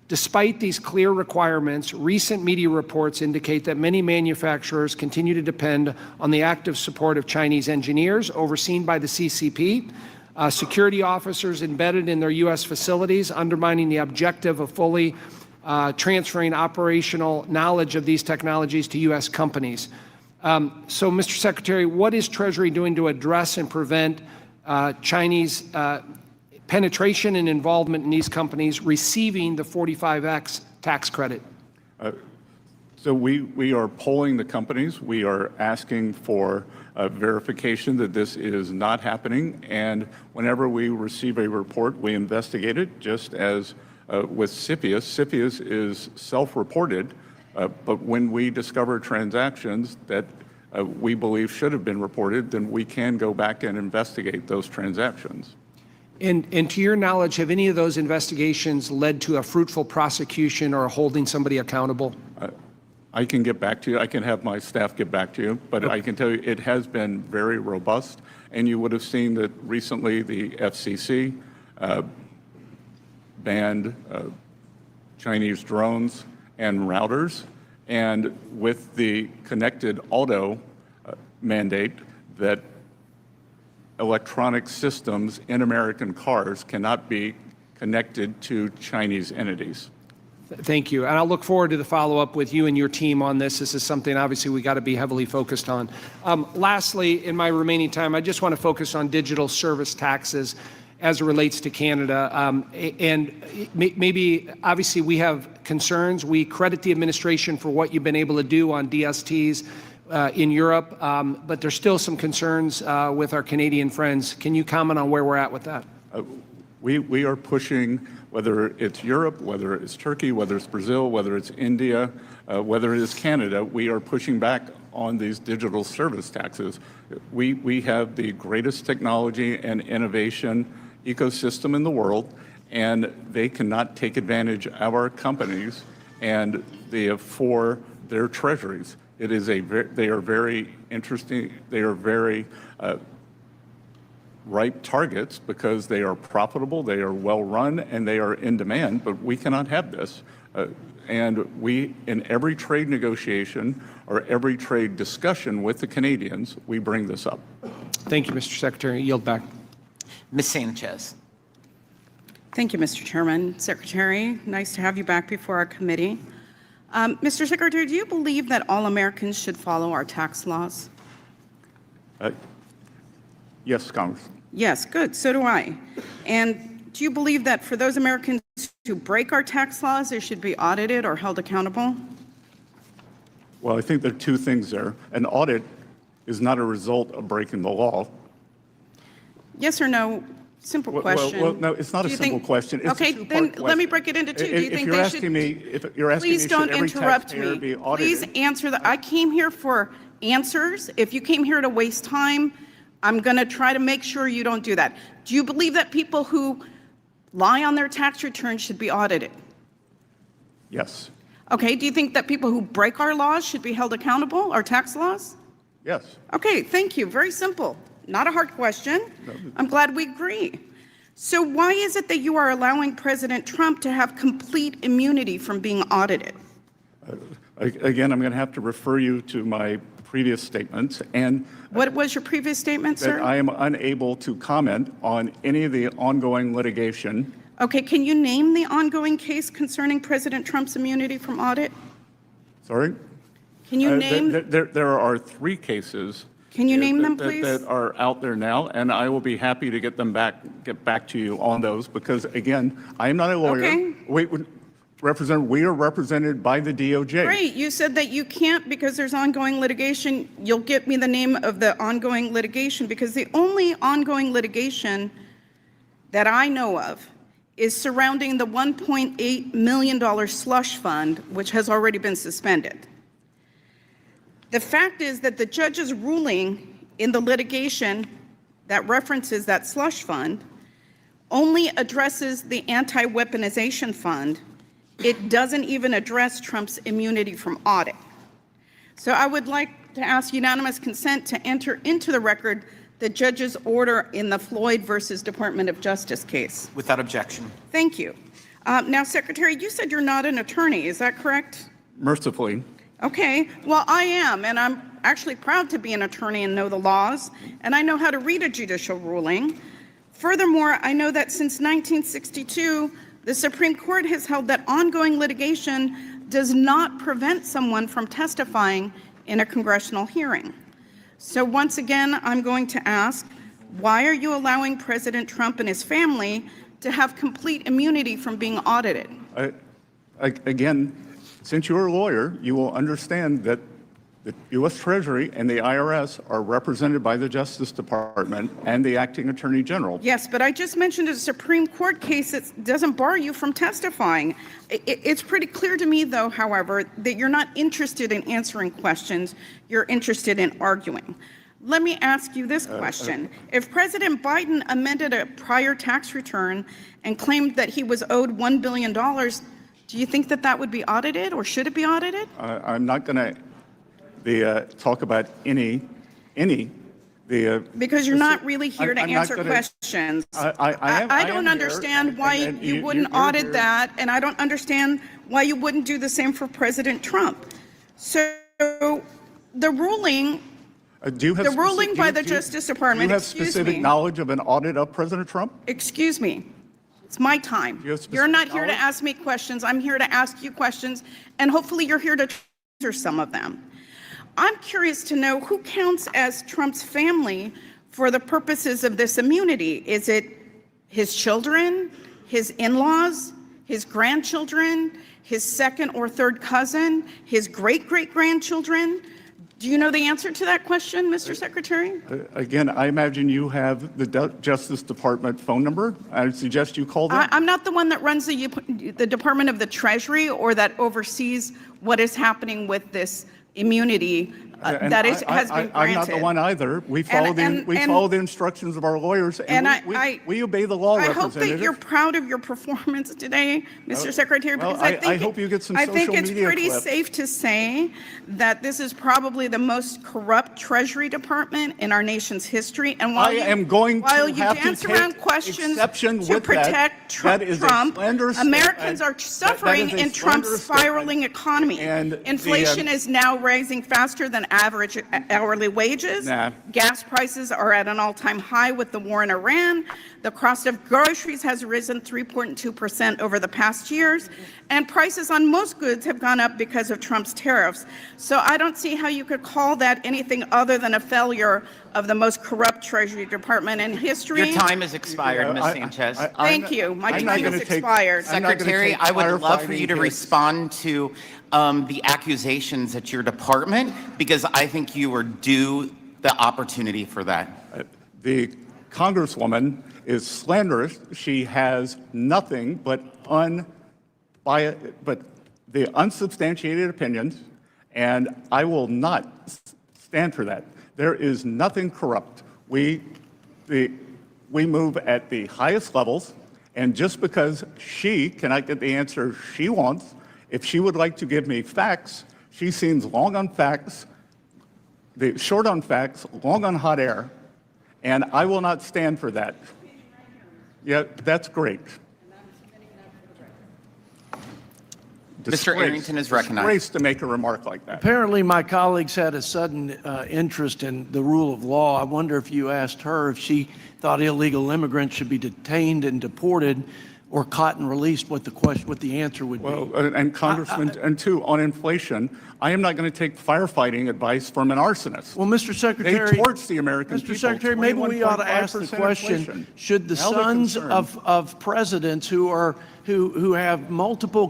Despite these clear requirements, recent media reports indicate that many manufacturers continue to depend on the active support of Chinese engineers overseen by the CCP, security officers embedded in their U.S. facilities, undermining the objective of fully transferring operational knowledge of these technologies to U.S. companies. So, Mr. Secretary, what is Treasury doing to address and prevent Chinese penetration and involvement in these companies receiving the 45X tax credit? So we are polling the companies. We are asking for verification that this is not happening. And whenever we receive a report, we investigate it, just as with CFIUS. CFIUS is self-reported, but when we discover transactions that we believe should have been reported, then we can go back and investigate those transactions. And to your knowledge, have any of those investigations led to a fruitful prosecution or holding somebody accountable? I can get back to you. I can have my staff get back to you, but I can tell you it has been very robust. And you would have seen that recently the FCC banned Chinese drones and routers. And with the connected auto mandate, that electronic systems in American cars cannot be connected to Chinese entities. Thank you. And I'll look forward to the follow-up with you and your team on this. This is something obviously we got to be heavily focused on. Lastly, in my remaining time, I just want to focus on digital service taxes as it relates to Canada. And maybe, obviously, we have concerns. We credit the administration for what you've been able to do on DSTs in Europe, but there's still some concerns with our Canadian friends. Can you comment on where we're at with that? We are pushing, whether it's Europe, whether it's Turkey, whether it's Brazil, whether it's India, whether it is Canada, we are pushing back on these digital service taxes. We have the greatest technology and innovation ecosystem in the world, and they cannot take advantage of our companies and for their treasuries. It is they are very interesting. They are very ripe targets because they are profitable, they are well run, and they are in demand. But we cannot have this. and we, in every trade negotiation or every trade discussion with the Canadians, we bring this up. Thank you, Mr. Secretary. Yield back. Ms. Sanchez. Thank you, Mr. Chairman. Secretary, nice to have you back before our committee. Mr. Secretary, do you believe that all Americans should follow our tax laws? Yes, Congress. Yes, good. So do I. And do you believe that for those Americans who break our tax laws, they should be audited or held accountable? Well, I think there are two things there. An audit is not a result of breaking the law. Yes or no? Simple question. Well, no, it's not a simple question. It's okay, a two-part then question. let me break it into two. Do you think they should? If you're asking me, Please don't should every interrupt taxpayer me. be audited? Please answer that. I came here for answers. If you came here to waste time, I'm going to try to make sure you don't do that. Do you believe that people who lie on their tax returns should be audited? Yes. Okay. Do you think that people who break our laws should be held accountable, our tax laws? Yes. Okay. Thank you. Very simple. Not a hard question. I'm glad we agree. So why is it that you are allowing President Trump to have complete immunity from being audited? Again, I'm going to have to refer you to my previous statements. And what was your previous statement, sir? That I am unable to comment on any of the ongoing litigation. Okay, can you name the ongoing case concerning President Trump's immunity from audit? Sorry? Can you name? There are three cases. Can you name them, please? That are out there now, and I will be happy to get back to you on those, because again, I am not a lawyer. Okay. We are represented by the DOJ. Great. You said that you can't because there's ongoing litigation. You'll get me the name of the ongoing litigation, because the only ongoing litigation that I know of is surrounding the $1.8 million slush fund, which has already been suspended. The fact is that the judge's ruling in the litigation that references that slush fund only addresses the anti-weaponization fund. It doesn't even address Trump's immunity from audit. So I would like to ask unanimous consent to enter into the record the judge's order in the Floyd versus Department of Justice case. Without objection. Thank you. Now, Secretary, you said you're not an attorney. Is that correct? Mercifully. Okay, well, I am, and I'm actually proud to be an attorney and know the laws, and I know how to read a judicial ruling. Furthermore, I know that since 1962, the Supreme Court has held that ongoing litigation does not prevent someone from testifying in a congressional hearing. So once again, I'm going to ask, why are you allowing President Trump and his family to have complete immunity from being audited? Again, since you're a lawyer, you will understand that the U.S. Treasury and the IRS are represented by the Justice Department and the Acting Attorney General. Yes, but I just mentioned a Supreme Court case that doesn't bar you from testifying. It's pretty clear to me, though, however, that you're not interested in answering questions. You're interested in arguing. Let me ask you this question. If President Biden amended a prior tax return and claimed that he was owed $1 billion, do you think that that would be audited, or should it be audited? I'm not going to talk about any because you're not really here to answer questions. I don't understand why you wouldn't audit that, and I don't understand why you wouldn't do the same for President Trump. So the ruling, by the Justice Department. Do you have specific knowledge of an audit of President Trump? Excuse me. It's my time. You're not here to ask me questions. I'm here to ask you questions, and hopefully you're here to answer some of them. I'm curious to know who counts as Trump's family for the purposes of this immunity. Is it his children, his in-laws, his grandchildren, his second or third cousin, his great-great-grandchildren? Do you know the answer to that question, Mr. Secretary? Again, I imagine you have the Justice Department phone number. I suggest you call them. I'm not the one that runs the Department of the Treasury or that oversees what is happening with this immunity And That is, has been I'm not the granted. one either. We follow the instructions of our lawyers, and we obey the law, I hope Representative. that you're proud of your performance today, Mr. Secretary, because I hope you get some I social think it's media pretty clips. safe to say that this is probably the most corrupt Treasury Department in our nation's history. And while I am going while to you have to dance take around questions exception to with protect that is a Trump, slanderous Americans are suffering in Trump's slanderous spiraling economy. And Inflation is now rising faster than average hourly wages. Nah. Gas prices are at an all-time high with the war in Iran. The cost of groceries has risen 3.2% over the past years, and prices on most goods have gone up because of Trump's tariffs. So I don't see how you could call that anything other than a failure of the most corrupt Treasury Department in history. Your time has expired, Ms. Sanchez. Thank you. My I'm not time has gonna take- expired. I'm not gonna Secretary, take I would love for firefighting you to hits. respond to the accusations at your department, because I think you are due the opportunity for that. The Congresswoman is slanderous. She has nothing but the unsubstantiated opinions, and I will not stand for that. There is nothing corrupt. We move at the highest levels, and just because she cannot get the answer she wants, if she would like to give me facts, she seems long on facts, short on facts, long on hot air, and I will not stand for that. Yeah, that's great. Mr. Arrington is recognized. Disgrace to make a remark like that. Apparently, my colleagues had a sudden interest in the rule of law. I wonder if you asked her if she thought illegal immigrants should be detained and deported or caught and released, what the answer would be. Well, and Congressman, and two, on inflation, I am not going to take firefighting advice from an arsonist. Well, Mr. Secretary, They torch the American people. Mr. Secretary, maybe we ought to ask the 21.5% question: inflation. should the Now they're sons concerned. of presidents who have multiple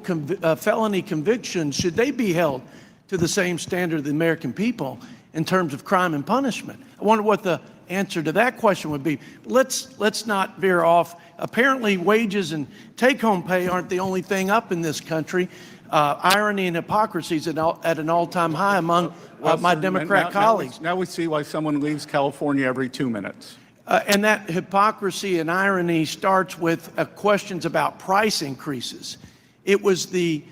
felony convictions, should they be held to the same standard of the American people in terms of crime and punishment? I wonder what the answer to that question would be. Let's not veer off. Apparently, wages and take-home pay aren't the only thing up in this country. Irony and hypocrisy is at an all-time high among my Sir, Democrat colleagues. Now we see why someone leaves California every 2 minutes. And that hypocrisy and irony starts with questions about price increases. It was the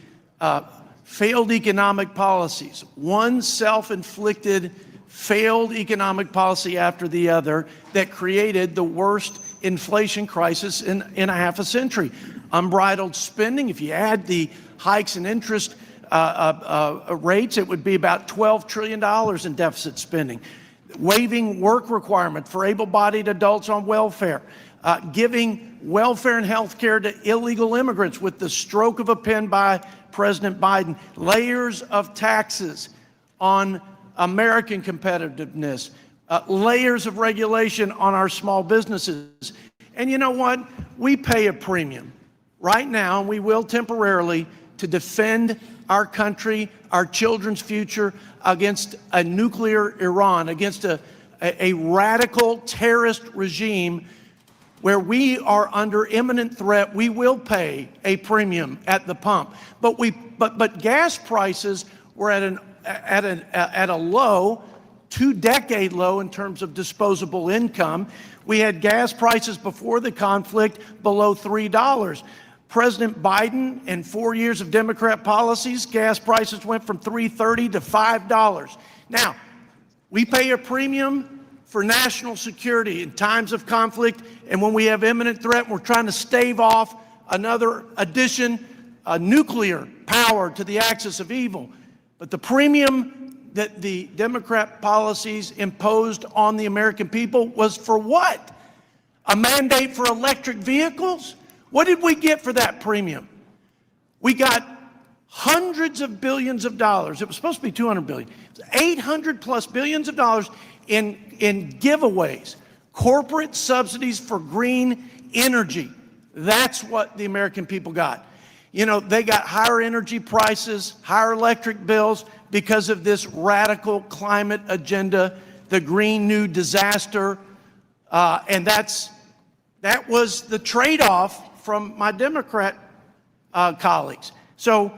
failed economic policies, one self-inflicted failed economic policy after the other, that created the worst inflation crisis in a half a century. Unbridled spending, if you add the hikes in interest rates, it would be about $12 trillion in deficit spending. Waiving work requirement for able-bodied adults on welfare, giving welfare and health care to illegal immigrants with the stroke of a pen by President Biden, layers of taxes on American competitiveness, layers of regulation on our small businesses. And you know what? We pay a premium right now, and we will temporarily, to defend our country, our children's future against a nuclear Iran, against a radical terrorist regime where we are under imminent threat. We will pay a premium at the pump. But gas prices were at a low, 2-decade low in terms of disposable income. We had gas prices before the conflict below $3. President Biden and 4 years of Democrat policies, gas prices went from $3.30 to $5. Now, we pay a premium for national security in times of conflict, and when we have imminent threat, we're trying to stave off another addition, nuclear power to the axis of evil. But the premium that the Democrat policies imposed on the American people was for what? A mandate for electric vehicles? What did we get for that premium? We got hundreds of billions of dollars. It was supposed to be 200 billion. 800 plus billions of dollars in giveaways, corporate subsidies for green energy. That's what the American people got. You know, they got higher energy prices, higher electric bills because of this radical climate agenda, the Green New Disaster, and that was the trade-off from my Democrat colleagues. So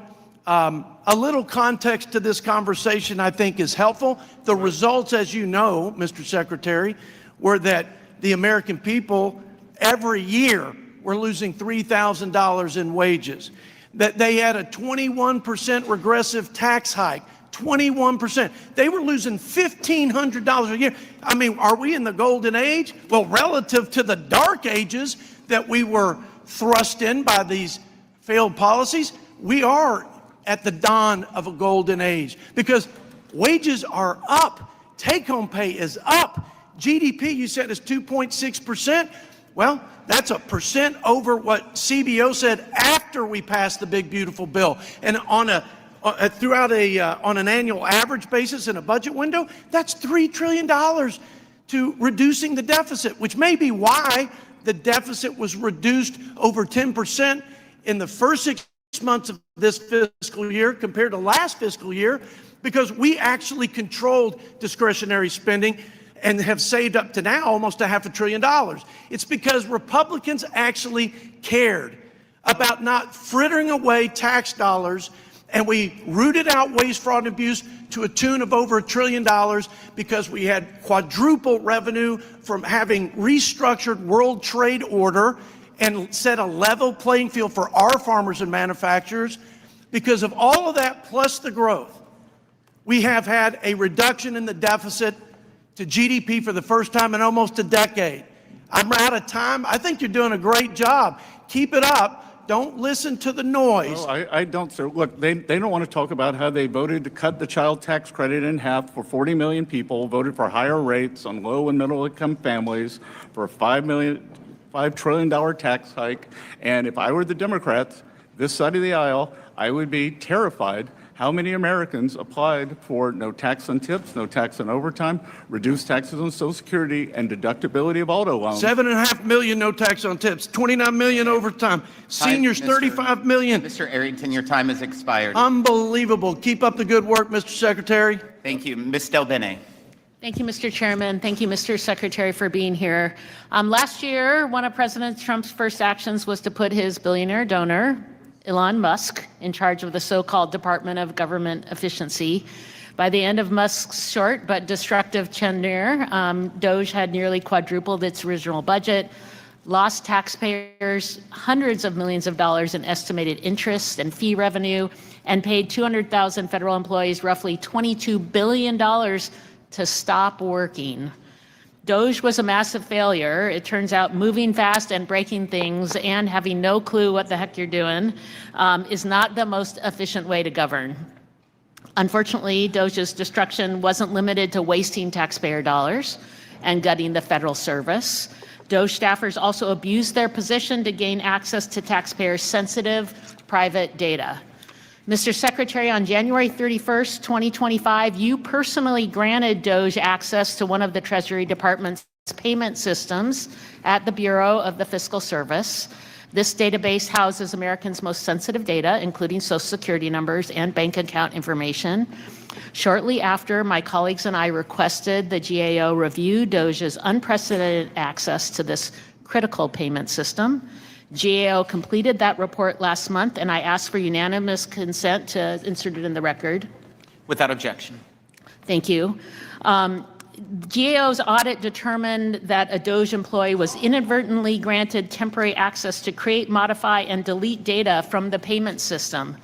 A little context to this conversation, I think, is helpful. The results, as you know, Mr. Secretary, were that the American people every year were losing $3,000 in wages, that they had a 21% regressive tax hike, 21%. They were losing $1,500 a year. I mean, are we in the golden age? Well, relative to the dark ages that we were thrust in by these failed policies, we are at the dawn of a golden age because wages are up. Take-home pay is up. GDP, you said, is 2.6%. Well, that's a percent over what CBO said after we passed the big, beautiful bill. And on on an annual average basis in a budget window, that's $3 trillion to reducing the deficit, which may be why the deficit was reduced over 10% in the first 6 months of this fiscal year compared to last fiscal year, because we actually controlled discretionary spending and have saved up to now almost $500 billion. It's because Republicans actually cared about not frittering away tax dollars, and we rooted out waste, fraud, and abuse to a tune of over $1 trillion because we had quadruple revenue from having restructured World Trade Order and set a level playing field for our farmers and manufacturers. Because of all of that plus the growth, we have had a reduction in the deficit to GDP for the first time in almost a decade. I'm out of time. I think you're doing a great job. Keep it up. Don't listen to the noise. No, I don't, sir. Look, they don't want to talk about how they voted to cut the child tax credit in half for 40 million people, voted for higher rates on low and middle income families, for a $5 trillion tax hike. And if I were the Democrats, this side of the aisle, I would be terrified how many Americans applied for no tax on tips, no tax on overtime, reduced taxes on Social Security, and deductibility of auto loans. 7.5 million no tax on tips, 29 million overtime, seniors 35 million. Mr. Arrington, your time has expired. Unbelievable. Keep up the good work, Mr. Secretary. Thank you. Ms. Del Bene. Thank you, Mr. Chairman. Thank you, Mr. Secretary, for being here. Last year, one of President Trump's first actions was to put his billionaire donor, Elon Musk, in charge of the so-called Department of Government Efficiency. By the end of Musk's short but destructive tenure, DOGE had nearly quadrupled its original budget, lost taxpayers hundreds of millions of dollars in estimated interest and fee revenue, and paid 200,000 federal employees roughly $22 billion to stop working. DOGE was a massive failure. It turns out moving fast and breaking things and having no clue what the heck you're doing is not the most efficient way to govern. Unfortunately, DOGE's destruction wasn't limited to wasting taxpayer dollars and gutting the federal service. DOGE staffers also abused their position to gain access to taxpayers' sensitive private data. Mr. Secretary, on January 31st, 2025, you personally granted DOGE access to one of the Treasury Department's payment systems at the Bureau of the Fiscal Service. This database houses Americans' most sensitive data, including Social Security numbers and bank account information. Shortly after, my colleagues and I requested the GAO review DOGE's unprecedented access to this critical payment system. GAO completed that report last month, and I asked for unanimous consent to insert it in the record. Without objection. Thank you. GAO's audit determined that a DOGE employee was inadvertently granted temporary access to create, modify, and delete data from the payment system.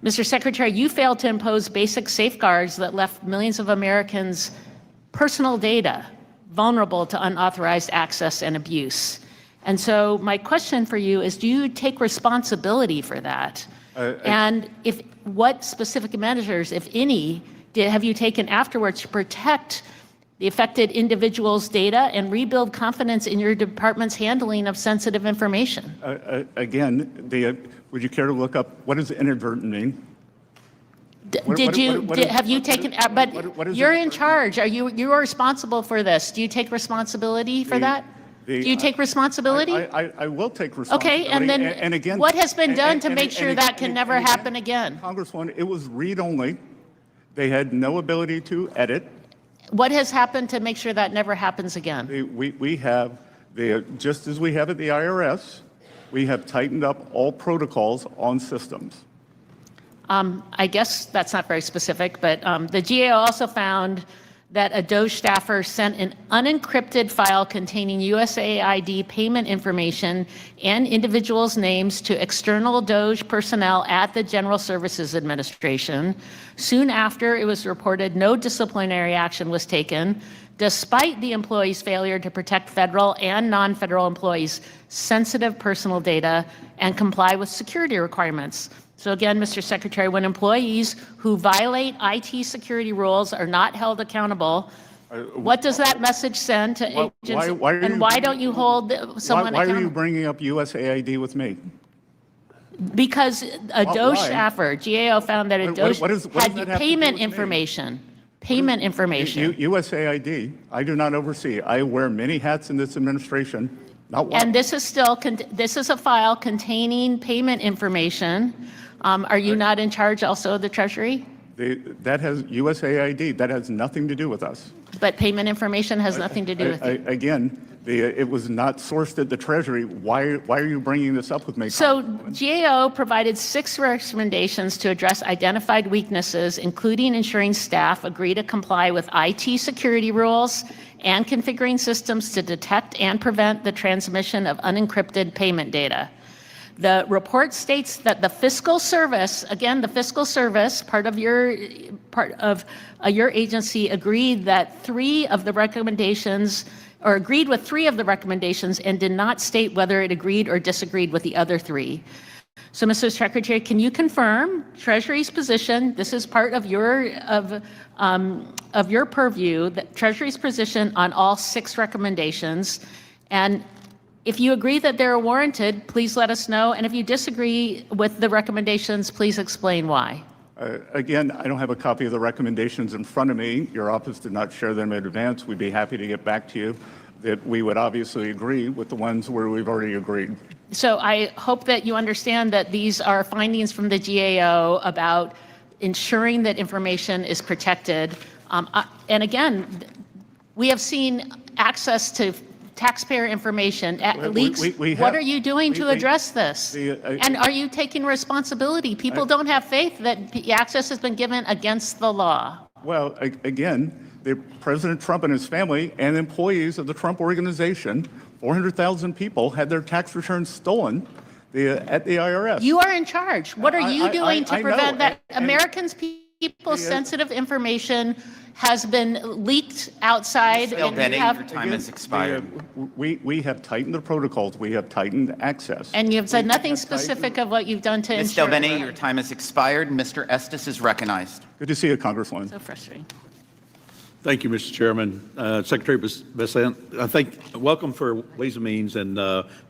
Mr. Secretary, you failed to impose basic safeguards that left millions of Americans' personal data vulnerable to unauthorized access and abuse. And so my question for you is, do you take responsibility for that? And what specific measures, if any, have you taken afterwards to protect the affected individuals' data and rebuild confidence in your department's handling of sensitive information? Again, would you care to look up what does inadvertent mean? Have you taken, but you're in charge. You are responsible for this. Do you take responsibility for that? Do you take responsibility? I will take responsibility. Okay, and then and again, what has been done to make sure that can never happen again? Congresswoman, it was read-only. They had no ability to edit. What has happened to make sure that never happens again? We have, just as we have at the IRS, we have tightened up all protocols on systems. I guess that's not very specific, but the GAO also found that a DOJ staffer sent an unencrypted file containing USAID payment information and individuals' names to external DOJ personnel at the General Services Administration. Soon after, it was reported no disciplinary action was taken, despite the employee's failure to protect federal and non-federal employees' sensitive personal data and comply with security requirements. So again, Mr. Secretary, when employees who violate IT security rules are not held accountable, what does that message send to agents? And why don't you hold someone accountable? Why are you bringing up USAID with me? Because a DOJ staffer, GAO found that a DOJ had payment information. Payment information. USAID, I do not oversee. I wear many hats in this administration, not one. And this is still, this is a file containing payment information. Are you not in charge also of the Treasury? That has USAID. That has nothing to do with us. But payment information has nothing to do with it. Again, it was not sourced at the Treasury. Why are you bringing this up with me? So GAO provided 6 recommendations to address identified weaknesses, including ensuring staff agree to comply with IT security rules and configuring systems to detect and prevent the transmission of unencrypted payment data. The report states that the fiscal service, again, the fiscal service, part of your agency agreed that 3 of the recommendations, or agreed with 3 of the recommendations and did not state whether it agreed or disagreed with the other 3. So, Mr. Secretary, can you confirm Treasury's position? This is part of your purview, that Treasury's position on all 6 recommendations. And if you agree that they're warranted, please let us know. And if you disagree with the recommendations, please explain why. Again, I don't have a copy of the recommendations in front of me. Your office did not share them in advance. We'd be happy to get back to you. That we would obviously agree with the ones where we've already agreed. So I hope that you understand that these are findings from the GAO about ensuring that information is protected. And again, we have seen access to taxpayer information leaks. What are you doing to address this? And are you taking responsibility? People don't have faith that access has been given against the law. Well, again, President Trump and his family and employees of the Trump Organization, 400,000 people, had their tax returns stolen at the IRS. You are in charge. What are you doing to prevent that? Americans' people's sensitive information has been leaked outside. Ms. Bennett, your time has expired. We have tightened the protocols. We have tightened access. And you've said nothing specific of what you've done to Ms. ensure. Bennett, your time has expired. Mr. Estes is recognized. Good to see you, Congresswoman. So frustrating. Thank you, Mr. Chairman. Secretary Bessent, welcome for Ways and Means, and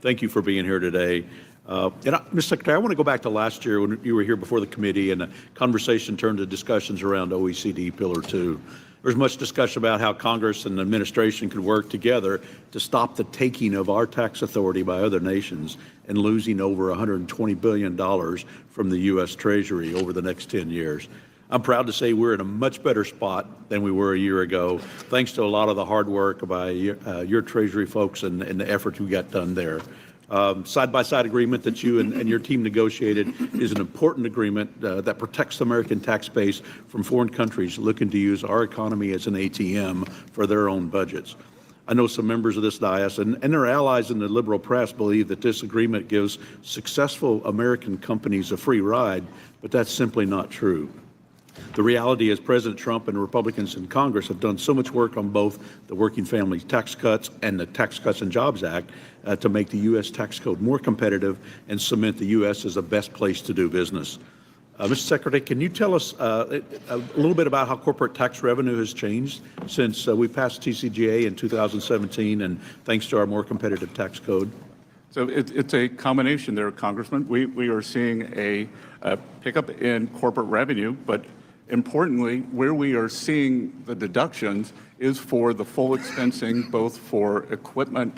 thank you for being here today. Mr. Secretary, I want to go back to last year when you were here before the committee and the conversation turned to discussions around OECD Pillar 2. There was much discussion about how Congress and the administration could work together to stop the taking of our tax authority by other nations and losing over $120 billion from the U.S. Treasury over the next 10 years. I'm proud to say we're in a much better spot than we were a year ago, thanks to a lot of the hard work by your Treasury folks and the effort we got done there. Side-by-side agreement that you and your team negotiated is an important agreement that protects the American tax base from foreign countries looking to use our economy as an ATM for their own budgets. I know some members of this dais and their allies in the liberal press believe that this agreement gives successful American companies a free ride, but that's simply not true. The reality is President Trump and Republicans in Congress have done so much work on both the Working Family Tax Cuts and the Tax Cuts and Jobs Act to make the U.S. tax code more competitive and cement the U.S. as the best place to do business. Mr. Secretary, can you tell us a little bit about how corporate tax revenue has changed since we passed TCJA in 2017 and thanks to our more competitive tax code? So it's a combination there, Congressman. We are seeing a pickup in corporate revenue, but importantly, where we are seeing the deductions is for the full expensing, both for equipment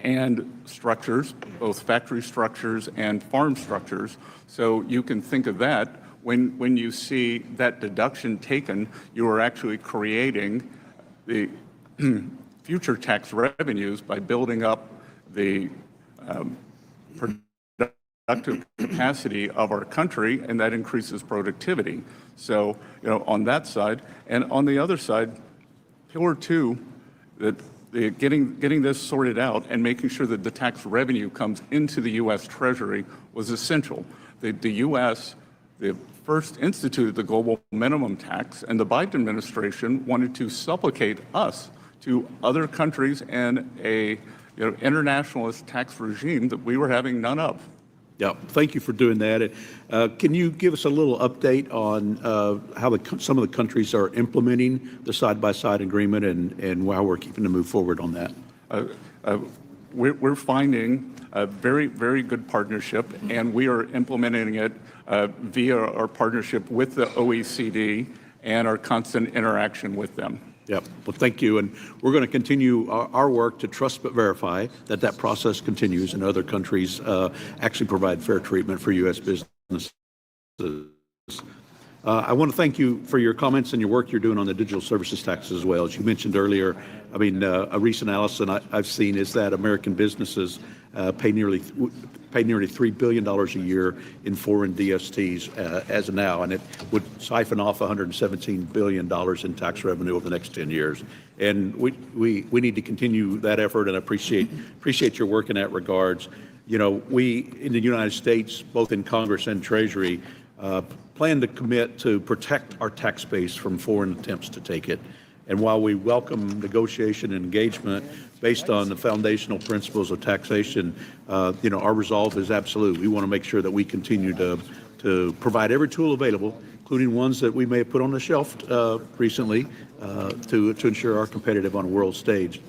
and structures, both factory structures and farm structures. So you can think of that. When you see that deduction taken, you are actually creating the future tax revenues by building up the productive capacity of our country, and that increases productivity. So, on that side, and on the other side, Pillar 2, that getting this sorted out and making sure that the tax revenue comes into the U.S. Treasury was essential. The U.S. first instituted the global minimum tax, and the Biden administration wanted to supplicate us to other countries and a internationalist tax regime that we were having none of. Yeah, thank you for doing that. Can you give us a little update on how some of the countries are implementing the side-by-side agreement and how we're keeping to move forward on that? We're finding a very, very good partnership, and we are implementing it via our partnership with the OECD and our constant interaction with them. Yep. Well, thank you. And we're going to continue our work to trust but verify that process continues and other countries actually provide fair treatment for U.S. businesses. I want to thank you for your comments and your work you're doing on the digital services tax as well. As you mentioned earlier, I mean, a recent analysis I've seen is that American businesses pay nearly $3 billion a year in foreign DSTs as of now, and it would siphon off $117 billion in tax revenue over the next 10 years. And we need to continue that effort, and I appreciate your work in that regards. We in the United States, both in Congress and Treasury, plan to commit to protect our tax base from foreign attempts to take it. And while we welcome negotiation and engagement based on the foundational principles of taxation, our resolve is absolute. We want to make sure that we continue to provide every tool available, including ones that we may have put on the shelf recently, to ensure our competitive on a world stage.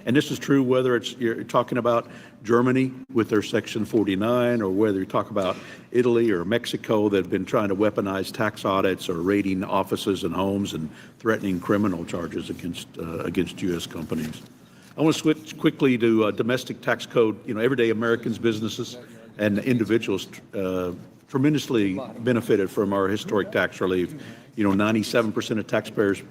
And this is true whether you're talking about Germany with their Section 49, or whether you talk about Italy or Mexico that have been trying to weaponize tax audits or raiding offices and homes and threatening criminal charges against U.S. companies. I want to switch quickly to domestic tax code. Everyday Americans, businesses, and individuals tremendously benefited from our historic tax relief. 97% of taxpayers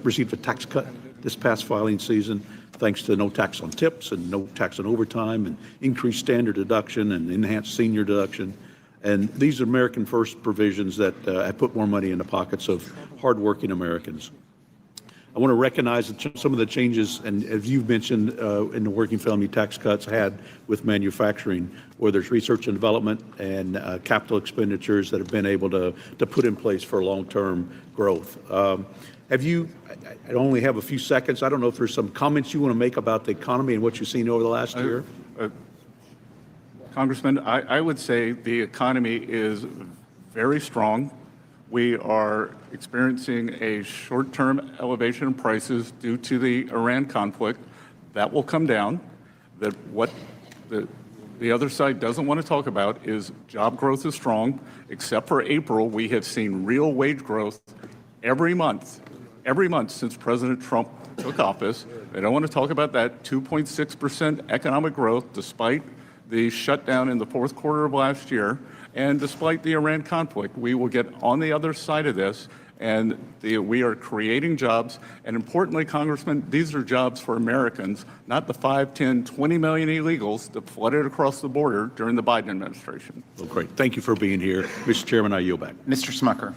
received a tax cut this past filing season, thanks to no tax on tips and no tax on overtime and increased standard deduction and enhanced senior deduction. And these are American First provisions that have put more money in the pockets of hardworking Americans. I want to recognize some of the changes, and as you've mentioned, in the working family tax cuts had with manufacturing, where there's research and development and capital expenditures that have been able to put in place for long-term growth. I only have a few seconds. I don't know if there's some comments you want to make about the economy and what you've seen over the last year. Congressman, I would say the economy is very strong. We are experiencing a short-term elevation in prices due to the Iran conflict. That will come down. That what the other side doesn't want to talk about is job growth is strong. Except for April, we have seen real wage growth every month since President Trump took office. They don't want to talk about that 2.6% economic growth despite the shutdown in the fourth quarter of last year. And despite the Iran conflict, we will get on the other side of this, and we are creating jobs. And importantly, Congressman, these are jobs for Americans, not the 5, 10, 20 million illegals that flooded across the border during the Biden administration. Well, great. Thank you for being here. Mr. Chairman, I yield back. Mr. Smucker.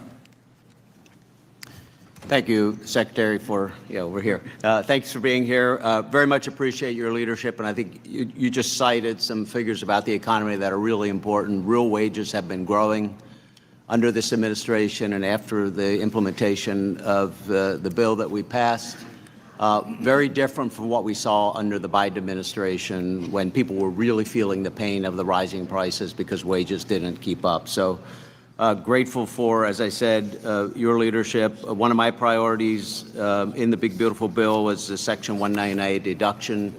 Thank you, Secretary, we're here. Thanks for being here. Very much appreciate your leadership, and I think you just cited some figures about the economy that are really important. Real wages have been growing under this administration and after the implementation of the bill that we passed. Very different from what we saw under the Biden administration, when people were really feeling the pain of the rising prices because wages didn't keep up. So grateful for, as I said, your leadership. One of my priorities in the big, beautiful bill was the Section 199 deduction,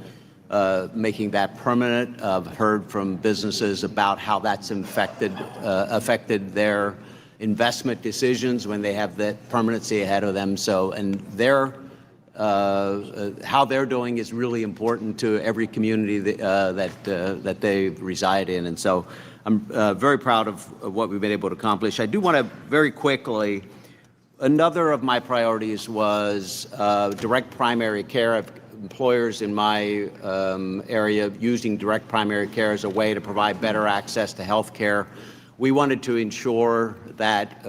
making that permanent. I've heard from businesses about how that's affected their investment decisions when they have that permanency ahead of them. So, and how they're doing is really important to every community that they reside in. And so I'm very proud of what we've been able to accomplish. I do want to very quickly, another of my priorities was direct primary care. I've employers in my area using direct primary care as a way to provide better access to health care. We wanted to ensure that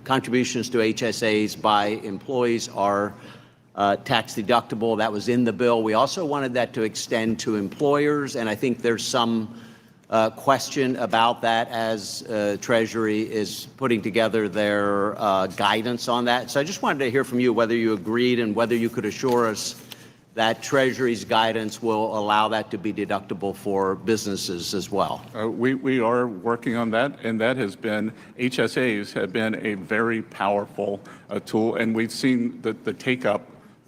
contributions to HSAs by employees are tax deductible. That was in the bill. We also wanted that to extend to employers, and I think there's some question about that as Treasury is putting together their guidance on that. So I just wanted to hear from you whether you agreed and whether you could assure us that Treasury's guidance will allow that to be deductible for businesses as well. We are working on that, and that has been, HSAs have been a very powerful tool, and we've seen the take-up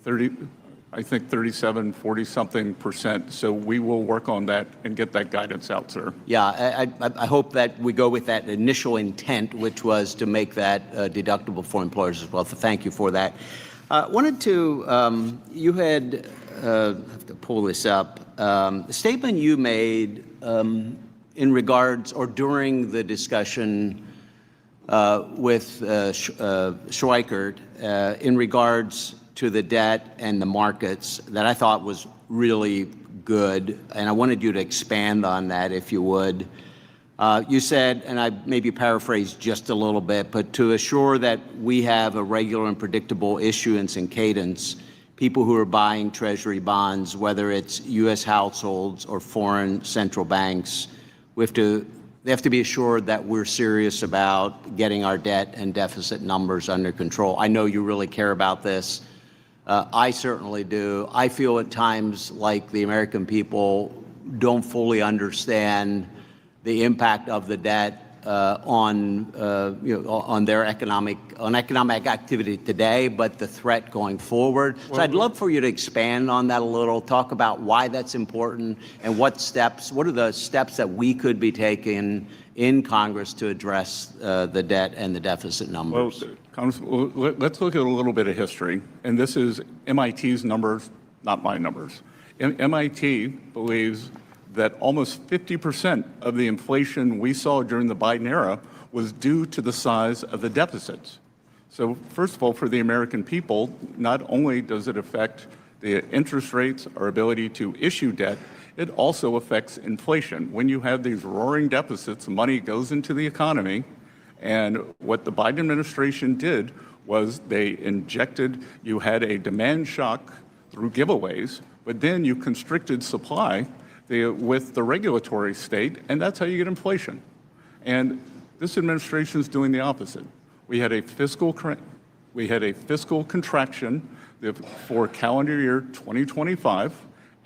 37, 40-something%. So we will work on that and get that guidance out, sir. Yeah, I hope that we go with that initial intent, which was to make that deductible for employers as well. So thank you for that. Wanted to, you had, I have to pull this up, the statement you made in regards or during the discussion with Schweikert in regards to the debt and the markets that I thought was really good, and I wanted you to expand on that if you would. You said, and I maybe paraphrased just a little bit, but to assure that we have a regular and predictable issuance and cadence, people who are buying Treasury bonds, whether it's U.S. households or foreign central banks, they have to be assured that we're serious about getting our debt and deficit numbers under control. I know you really care about this. I certainly do. I feel at times like the American people don't fully understand the impact of the debt on their economic activity today, but the threat going forward. So I'd love for you to expand on that a little, talk about why that's important and what are the steps that we could be taking in Congress to address the debt and the deficit numbers. Well, Congressman, let's look at a little bit of history. And this is MIT's numbers, not my numbers. MIT believes that almost 50% of the inflation we saw during the Biden era was due to the size of the deficits. So first of all, for the American people, not only does it affect the interest rates, our ability to issue debt, it also affects inflation. When you have these roaring deficits, money goes into the economy, and what the Biden administration did was they injected, you had a demand shock through giveaways, but then you constricted supply with the regulatory state, and that's how you get inflation. And this administration is doing the opposite. We had a fiscal contraction for calendar year 2025,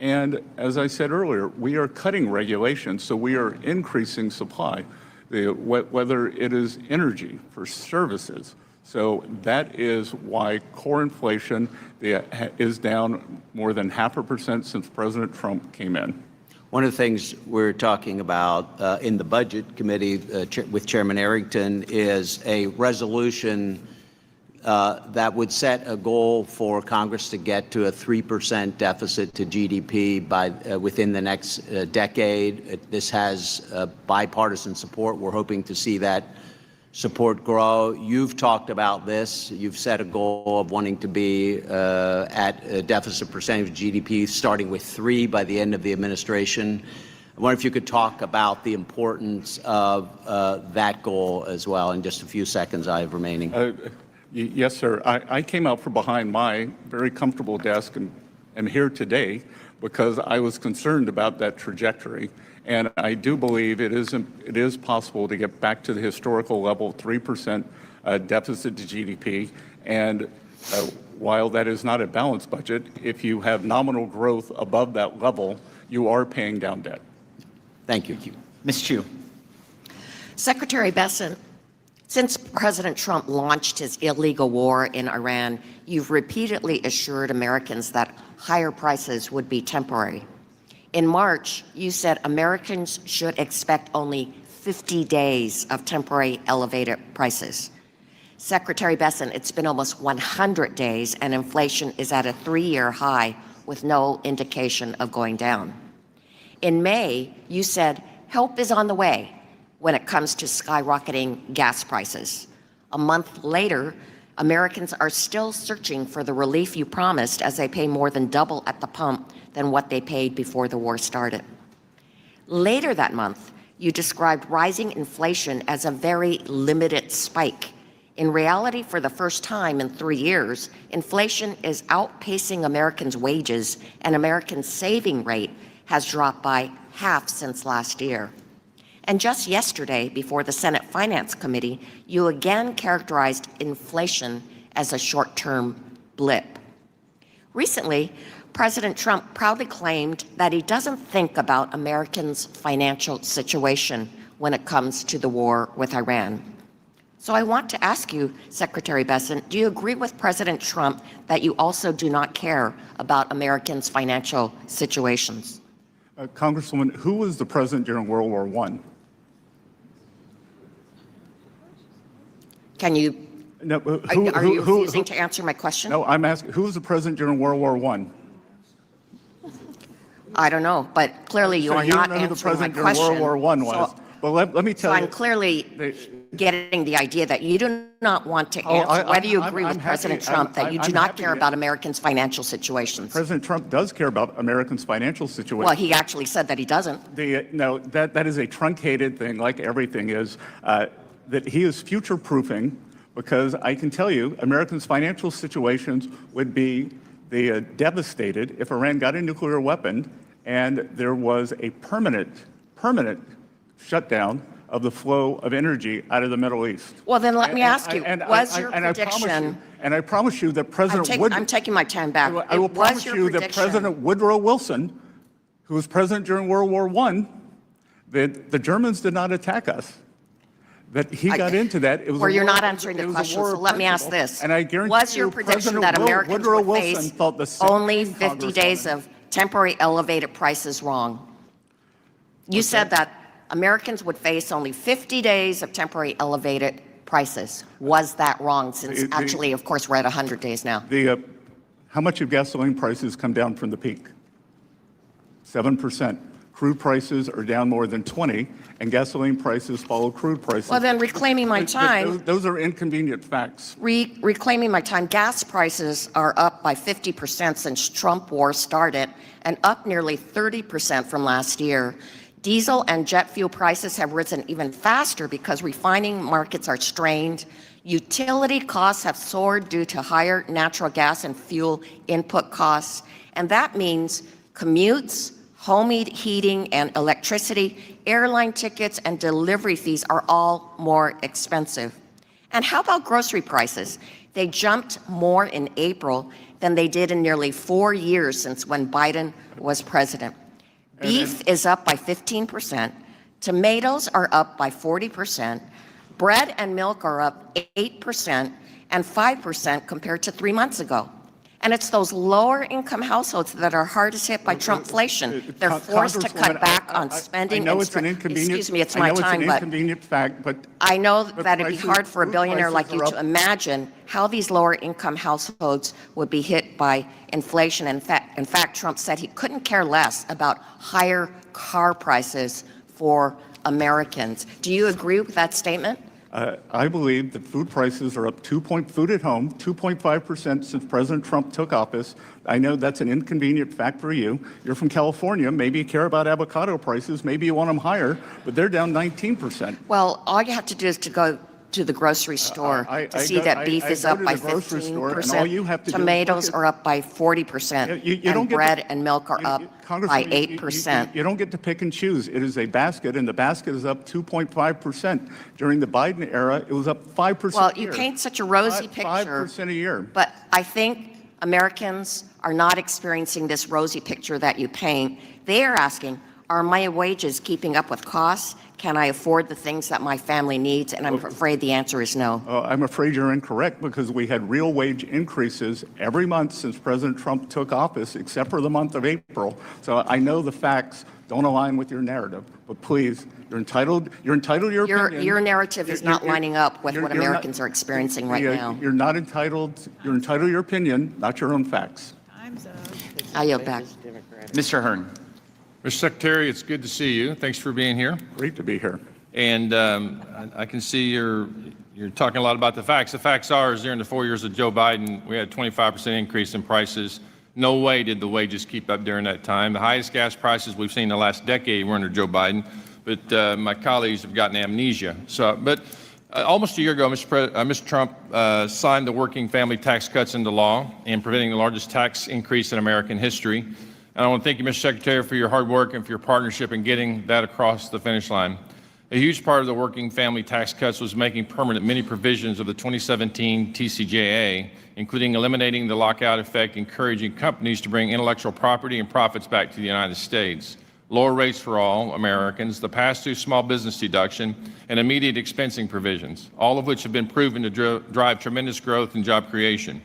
and as I said earlier, we are cutting regulations, so we are increasing supply, whether it is energy for services. So that is why core inflation is down more than 0.5% since President Trump came in. One of the things we're talking about in the Budget Committee with Chairman Arrington is a resolution that would set a goal for Congress to get to a 3% deficit to GDP within the next decade. This has bipartisan support. We're hoping to see that support grow. You've talked about this. You've set a goal of wanting to be at a deficit percentage of GDP starting with 3 by the end of the administration. I wonder if you could talk about the importance of that goal as well in just a few seconds I have remaining. Yes, sir. I came out from behind my very comfortable desk and am here today because I was concerned about that trajectory. And I do believe it is possible to get back to the historical level, 3% deficit to GDP. And while that is not a balanced budget, if you have nominal growth above that level, you are paying down debt. Thank you. Ms. Chu. Secretary Bessent, since President Trump launched his illegal war in Iran, you've repeatedly assured Americans that higher prices would be temporary. In March, you said Americans should expect only 50 days of temporary elevated prices. Secretary Bessent, it's been almost 100 days and inflation is at a 3-year high with no indication of going down. In May, you said help is on the way when it comes to skyrocketing gas prices. A month later, Americans are still searching for the relief you promised as they pay more than double at the pump than what they paid before the war started. Later that month, you described rising inflation as a very limited spike. In reality, for the first time in 3 years, inflation is outpacing Americans' wages, and Americans' saving rate has dropped by half since last year. And just yesterday, before the Senate Finance Committee, you again characterized inflation as a short-term blip. Recently, President Trump proudly claimed that he doesn't think about Americans' financial situation when it comes to the war with Iran. So I want to ask you, Secretary Bessent, do you agree with President Trump that you also do not care about Americans' financial situations? Congresswoman, who was the president during World War I? Can you, No, are you refusing to answer my question? No, I'm asking, who was the president during World War I? I don't know, but clearly you are not answering my question. You don't know who the president during World War I was. Well, let me tell you. So I'm clearly getting the idea that you do not want to answer whether you agree with President Trump that you do not care about Americans' financial situations. President Trump does care about Americans' financial situation. Well, he actually said that he doesn't. No, that is a truncated thing, like everything is, that he is future-proofing, because I can tell you, Americans' financial situations would be devastated if Iran got a nuclear weapon and there was a permanent shutdown of the flow of energy out of the Middle East. Well, then let me ask you, was your prediction... And I promise you that President I'm taking my time back. I will promise you that President Woodrow Wilson, who was president during World War I, that the Germans did not attack us. That he got into that. It was you're not answering the question, so let me ask this. And I guarantee was your prediction that Americans would face only 50 days of temporary elevated prices wrong? You said that Americans would face only 50 days of temporary elevated prices. Was that wrong, since actually, of course, we're at 100 days now? How much have gasoline prices come down from the peak? 7%. Crude prices are down more than 20, and gasoline prices follow crude prices. Well, then reclaiming my time. Those are inconvenient facts. Reclaiming my time, gas prices are up by 50% since Trump war started, and up nearly 30% from last year. Diesel and jet fuel prices have risen even faster because refining markets are strained. Utility costs have soared due to higher natural gas and fuel input costs, and that means commutes, home heating and electricity, airline tickets, and delivery fees are all more expensive. And how about grocery prices? They jumped more in April than they did in nearly 4 years since when Biden was president. Beef is up by 15%, tomatoes are up by 40%, bread and milk are up 8% and 5% compared to 3 months ago. And it's those lower income households that are hardest hit by Trumpflation. They're forced to cut back on spending. I know it's an inconvenient, excuse me, it's my time, but fact, but I know that it'd be hard for a billionaire like you to imagine how these lower income households would be hit by inflation. In fact, Trump said he couldn't care less about higher car prices for Americans. Do you agree with that statement? I believe that food prices are up food at home, 2.5% since President Trump took office. I know that's an inconvenient fact for you. You're from California. Maybe you care about avocado prices. Maybe you want them higher, but they're down 19%. Well, all you have to do is to go to the grocery store to see that beef is up by 15%, tomatoes are up by 40%, and bread and milk are up by 8%. You don't get to pick and choose. It is a basket, and the basket is up 2.5%. During the Biden era, it was up 5%. Well, you paint such a rosy picture. 5% a year. But I think Americans are not experiencing this rosy picture that you paint. They are asking, are my wages keeping up with costs? Can I afford the things that my family needs? And I'm afraid the answer is no. I'm afraid you're incorrect, because we had real wage increases every month since President Trump took office, except for the month of April. So I know the facts don't align with your narrative, but please, you're entitled to your opinion. Your narrative is not lining up with what Americans are experiencing right now. You're entitled to your opinion, not your own facts. I yield back. Mr. Hearn. Mr. Secretary, it's good to see you. Thanks for being here. Great to be here. And I can see your you're talking a lot about the facts. The facts are, is during the 4 years of Joe Biden, we had a 25% increase in prices. No way did the wages keep up during that time. The highest gas prices we've seen in the last decade were under Joe Biden, but my colleagues have gotten amnesia. Almost a year ago, Mr. Trump signed the working family tax cuts into law and preventing the largest tax increase in American history. And I want to thank you, Mr. Secretary, for your hard work and for your partnership in getting that across the finish line. A huge part of the working family tax cuts was making permanent many provisions of the 2017 TCJA, including eliminating the lockout effect, encouraging companies to bring intellectual property and profits back to the United States, lower rates for all Americans, the pass-through small business deduction, and immediate expensing provisions, all of which have been proven to drive tremendous growth and job creation.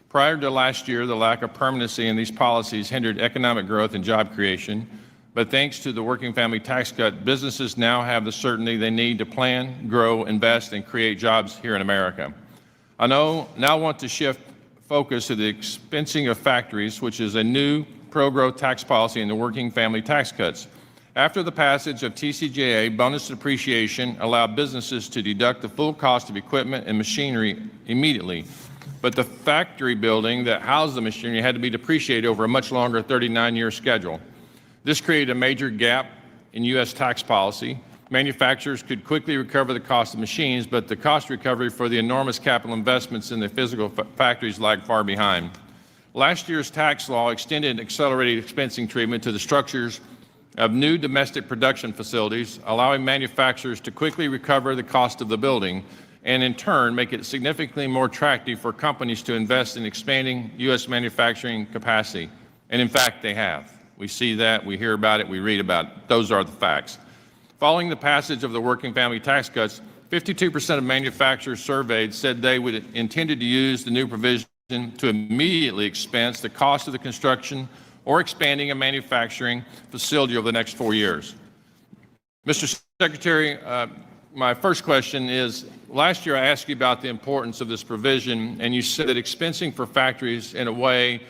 Prior to last year, the lack of permanency in these policies hindered economic growth and job creation. But thanks to the working family tax cut, businesses now have the certainty they need to plan, grow, invest, and create jobs here in America. I now want to shift focus to the expensing of factories, which is a new pro-growth tax policy in the working family tax cuts. After the passage of TCJA, bonus depreciation allowed businesses to deduct the full cost of equipment and machinery immediately. But the factory building that housed the machinery had to be depreciated over a much longer 39-year schedule. This created a major gap in U.S. tax policy. Manufacturers could quickly recover the cost of machines, but the cost recovery for the enormous capital investments in the physical factories lagged far behind. Last year's tax law extended accelerated expensing treatment to the structures of new domestic production facilities, allowing manufacturers to quickly recover the cost of the building and in turn make it significantly more attractive for companies to invest in expanding U.S. manufacturing capacity. And in fact, they have. We see that, we hear about it, we read about it. Those are the facts. Following the passage of the working family tax cuts, 52% of manufacturers surveyed said they would intended to use the new provision to immediately expense the cost of the construction or expanding a manufacturing facility over the next 4 years. Mr. Secretary, my first question is, last year I asked you about the importance of this provision, and you said that expensing for factories in a way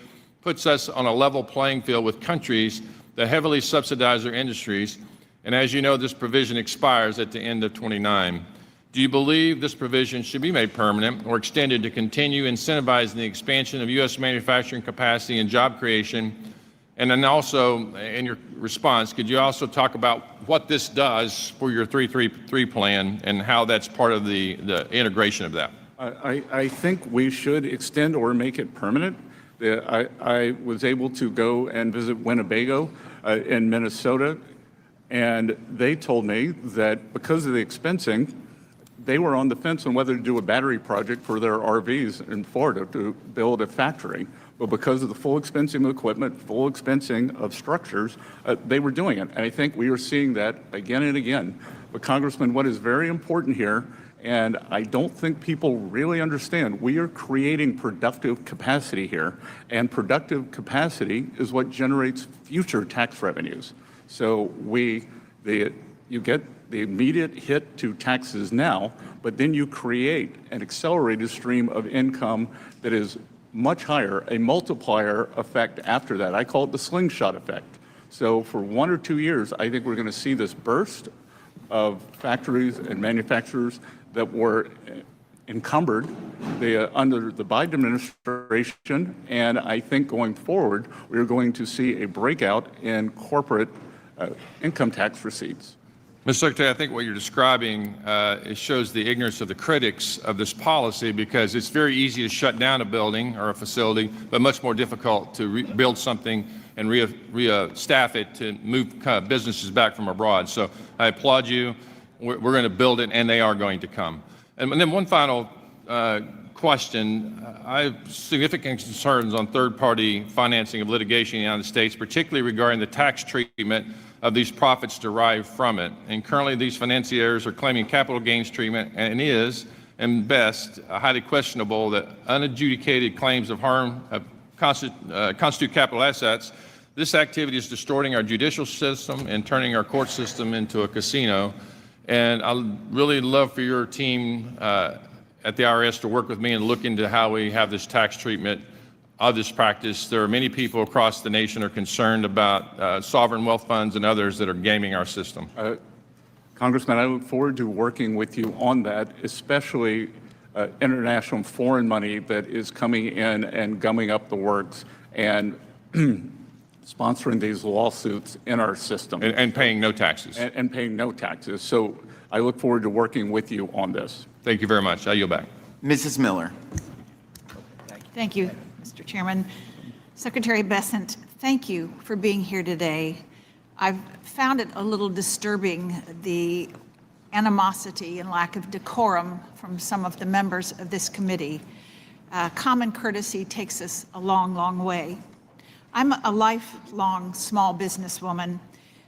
puts us on a level playing field with countries that heavily subsidize their industries. And as you know, this provision expires at the end of 29. Do you believe this provision should be made permanent or extended to continue incentivizing the expansion of U.S. manufacturing capacity and job creation? And then also, in your response, could you also talk about what this does for your 333 plan and how that's part of the integration of that? I think we should extend or make it permanent. I was able to go and visit Winnebago in Minnesota, and they told me that because of the expensing, they were on the fence on whether to do a battery project for their RVs in Florida to build a factory. But because of the full expensing of equipment, full expensing of structures, they were doing it. And I think we are seeing that again and again. But Congressman, what is very important here, and I don't think people really understand, we are creating productive capacity here, and productive capacity is what generates future tax revenues. So you get the immediate hit to taxes now, but then you create an accelerated stream of income that is much higher, a multiplier effect after that. I call it the slingshot effect. So for 1 or 2 years, I think we're going to see this burst of factories and manufacturers that were encumbered under the Biden administration, and I think going forward, we're going to see a breakout in corporate income tax receipts. Mr. Secretary, I think what you're describing it shows the ignorance of the critics of this policy, because it's very easy to shut down a building or a facility, but much more difficult to rebuild something and re-staff it to move businesses back from abroad. So I applaud you. We're going to build it, and they are going to come. And then one final question. I have significant concerns on third-party financing of litigation in the United States, particularly regarding the tax treatment of these profits derived from it. And currently, these financiers are claiming capital gains treatment, and it is, and best, highly questionable that unadjudicated claims of harm constitute capital assets. This activity is distorting our judicial system and turning our court system into a casino. And I'd really love for your team at the IRS to work with me and look into how we have this tax treatment of this practice. There are many people across the nation are concerned about sovereign wealth funds and others that are gaming our system. Congressman, I look forward to working with you on that, especially international foreign money that is coming in and gumming up the works and sponsoring these lawsuits in our system. And paying no taxes. And paying no taxes. So I look forward to working with you on this. Thank you very much. I yield back. Mrs. Miller. Thank you, Mr. Chairman. Secretary Bessent, thank you for being here today. I've found it a little disturbing, the animosity and lack of decorum from some of the members of this committee. Common courtesy takes us a long, long way. I'm a lifelong small businesswoman,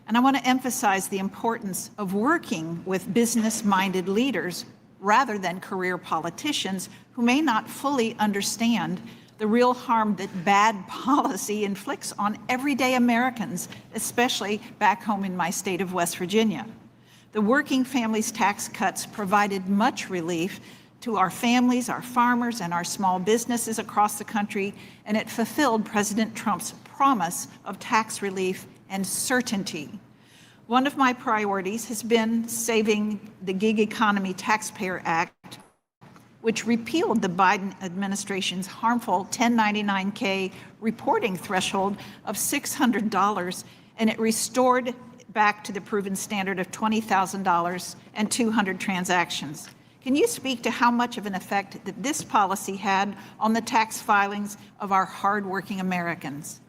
and I want to emphasize the importance of working with business-minded leaders rather than career politicians who may not fully understand the real harm that bad policy inflicts on everyday Americans, especially back home in my state of West Virginia. The Working Families Tax Cuts provided much relief to our families, our farmers, and our small businesses across the country, and it fulfilled President Trump's promise of tax relief and certainty. One of my priorities has been saving the Gig Economy Taxpayer Act, which repealed the Biden administration's harmful 1099-K reporting threshold of $600, and it restored back to the proven standard of $20,000 and 200 transactions. Can you speak to how much of an effect that this policy had on the tax filings of our hardworking Americans?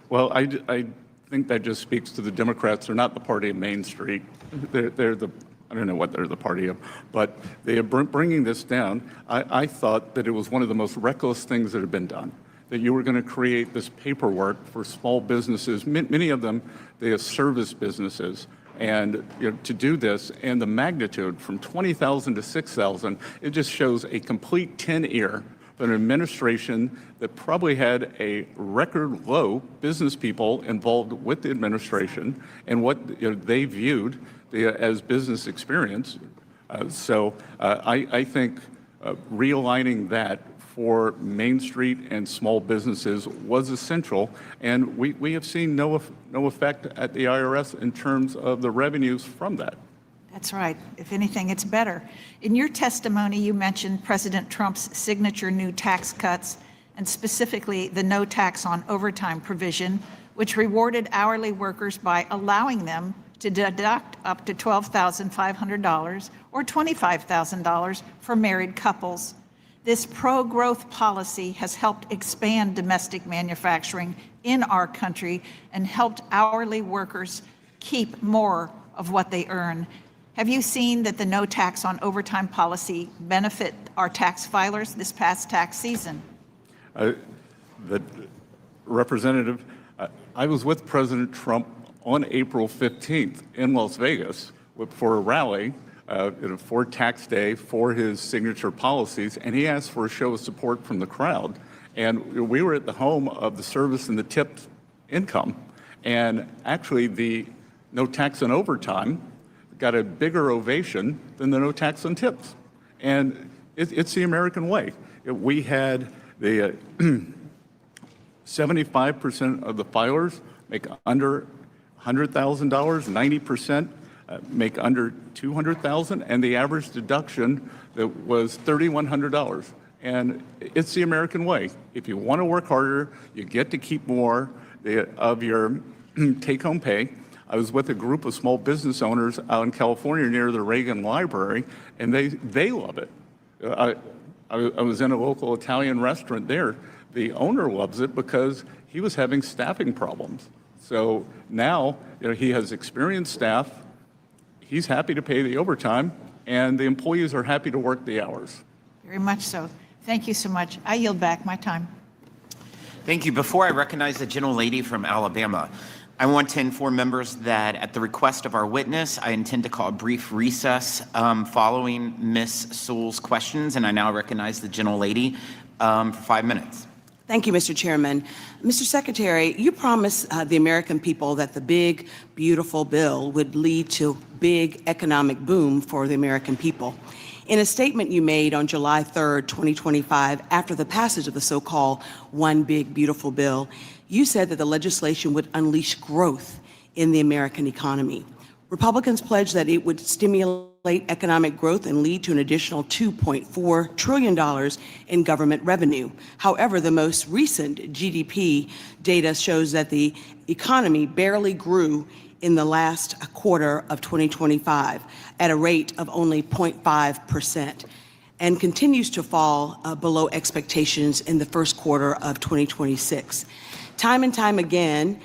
Well, I think that just speaks to the Democrats. They're not the party of Main Street. They're the, I don't know what they're the party of, but they are bringing this down. I thought that it was one of the most reckless things that had been done, that you were going to create this paperwork for small businesses. Many of them, they have service businesses. And to do this, and the magnitude from 20,000 to 6,000, it just shows a complete tin ear of an administration that probably had a record low business people involved with the administration and what they viewed as business experience. So I think realigning that for Main Street and small businesses was essential, and we have seen no effect at the IRS in terms of the revenues from that. That's right. If anything, it's better. In your testimony, you mentioned President Trump's signature new tax cuts, and specifically the no tax on overtime provision, which rewarded hourly workers by allowing them to deduct up to $12,500 or $25,000 for married couples. This pro-growth policy has helped expand domestic manufacturing in our country and helped hourly workers keep more of what they earn. Have you seen that the no tax on overtime policy benefit our tax filers this past tax season? Representative, I was with President Trump on April 15th in Las Vegas for a rally for tax day for his signature policies, and he asked for a show of support from the crowd. And we were at the home of the service and the tipped income. And actually, the no tax on overtime got a bigger ovation than the no tax on tips. And it's the American way. We had the 75% of the filers make under $100,000, 90% make under $200,000, and the average deduction that was $3,100. And it's the American way. If you want to work harder, you get to keep more of your take-home pay. I was with a group of small business owners out in California near the Reagan Library, and they love it. I was in a local Italian restaurant there. The owner loves it because he was having staffing problems. So now he has experienced staff. He's happy to pay the overtime, and the employees are happy to work the hours. Very much so. Thank you so much. I yield back my time. Thank you. Before I recognize the gentlelady from Alabama, I want to inform members that at the request of our witness, I intend to call a brief recess following Ms. Sewell's questions, and I now recognize the gentlelady for 5 minutes. Thank you, Mr. Chairman. Mr. Secretary, you promised the American people that the big, beautiful bill would lead to big economic boom for the American people. In a statement you made on July 3rd, 2025, after the passage of the so-called One Big Beautiful Bill, you said that the legislation would unleash growth in the American economy. Republicans pledged that it would stimulate economic growth and lead to an additional $2.4 trillion in government revenue. However, the most recent GDP data shows that the economy barely grew in the last quarter of 2025 at a rate of only 0.5% and continues to fall below expectations in the first quarter of 2026. Time and time again,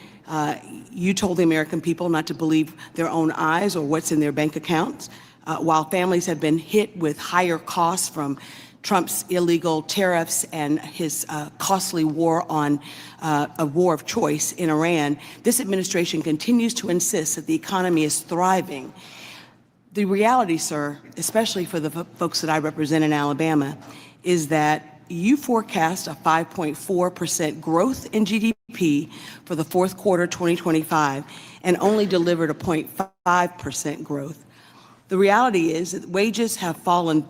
you told the American people not to believe their own eyes or what's in their bank accounts. While families have been hit with higher costs from Trump's illegal tariffs and his costly war on a war of choice in Iran, this administration continues to insist that the economy is thriving. The reality, sir, especially for the folks that I represent in Alabama, is that you forecast a 5.4% growth in GDP for the fourth quarter 2025 and only delivered a 0.5% growth. The reality is that wages have fallen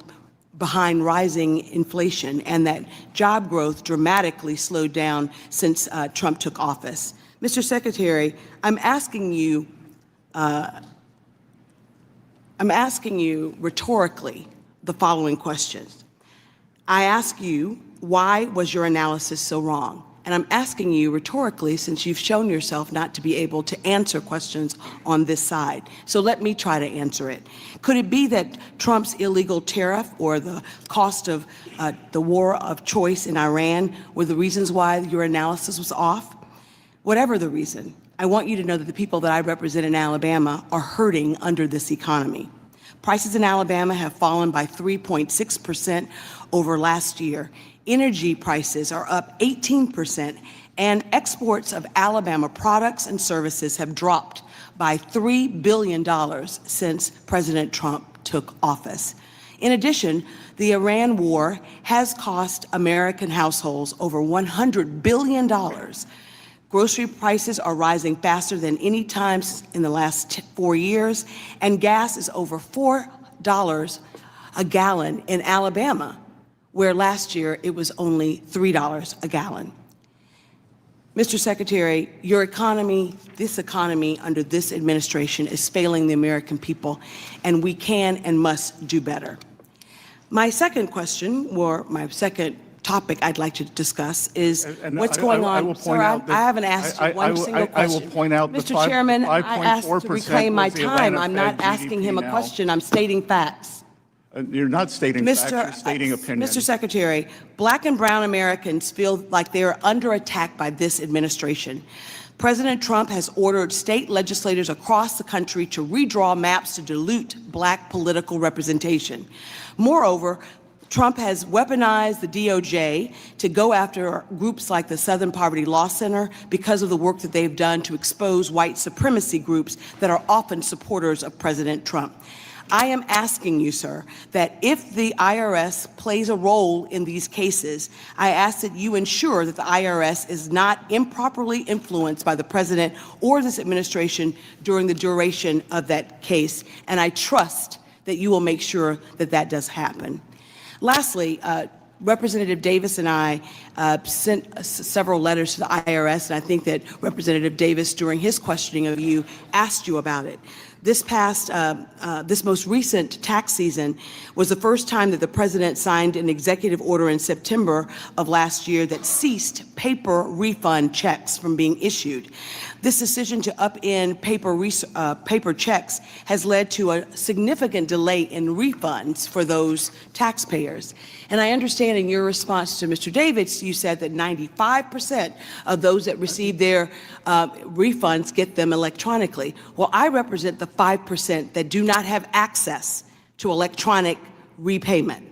behind rising inflation and that job growth dramatically slowed down since Trump took office. Mr. Secretary, I'm asking you rhetorically the following questions. I ask you, why was your analysis so wrong? And I'm asking you rhetorically, since you've shown yourself not to be able to answer questions on this side. So let me try to answer it. Could it be that Trump's illegal tariff or the cost of the war of choice in Iran were the reasons why your analysis was off? Whatever the reason, I want you to know that the people that I represent in Alabama are hurting under this economy. Prices in Alabama have fallen by 3.6% over last year. Energy prices are up 18%, and exports of Alabama products and services have dropped by $3 billion since President Trump took office. In addition, the Iran war has cost American households over $100 billion. Grocery prices are rising faster than any time in the last 4 years, and gas is over $4 a gallon in Alabama, where last year it was only $3 a gallon. Mr. Secretary, your economy, this economy under this administration is failing the American people, and we can and must do better. My second question, or my second topic I'd like to discuss is what's going on. Sir, I haven't asked you one single question. I will point out Mr. Chairman, I asked to reclaim my time. I'm not asking him a question. I'm stating facts. You're not stating facts, you're stating opinion. Mr. Secretary, Black and brown Americans feel like they are under attack by this administration. President Trump has ordered state legislators across the country to redraw maps to dilute Black political representation. Moreover, Trump has weaponized the DOJ to go after groups like the Southern Poverty Law Center because of the work that they've done to expose white supremacy groups that are often supporters of President Trump. I am asking you, sir, that if the IRS plays a role in these cases, I ask that you ensure that the IRS is not improperly influenced by the president or this administration during the duration of that case, and I trust that you will make sure that that does happen. Lastly, Representative Davis and I sent several letters to the IRS, and I think that Representative Davis, during his questioning of you, asked you about it. This most recent tax season was the first time that the president signed an executive order in September of last year that ceased paper refund checks from being issued. This decision to upend paper checks has led to a significant delay in refunds for those taxpayers. And I understand in your response to Mr. Davis, you said that 95% of those that receive their refunds get them electronically. Well, I represent the 5% that do not have access to electronic repayment.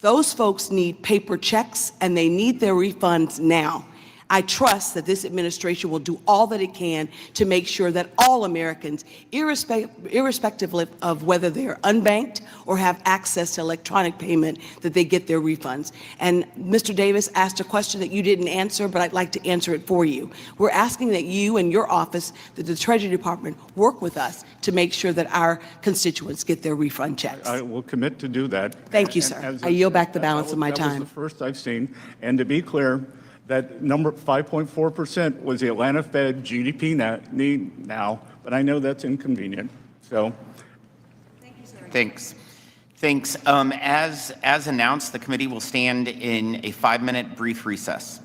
Those folks need paper checks, and they need their refunds now. I trust that this administration will do all that it can to make sure that all Americans, irrespective of whether they're unbanked or have access to electronic payment, that they get their refunds. And Mr. Davis asked a question that you didn't answer, but I'd like to answer it for you. We're asking that you and your office, that the Treasury Department, work with us to make sure that our constituents get their refund checks. I will commit to do that. Thank you, sir. I yield back the balance of my time. That was the first I've seen. And to be clear, That number 5.4% was the Atlanta Fed GDP need now, but I know that's inconvenient. So, Thanks. Thanks. As announced, the committee will stand in a 5-minute brief recess.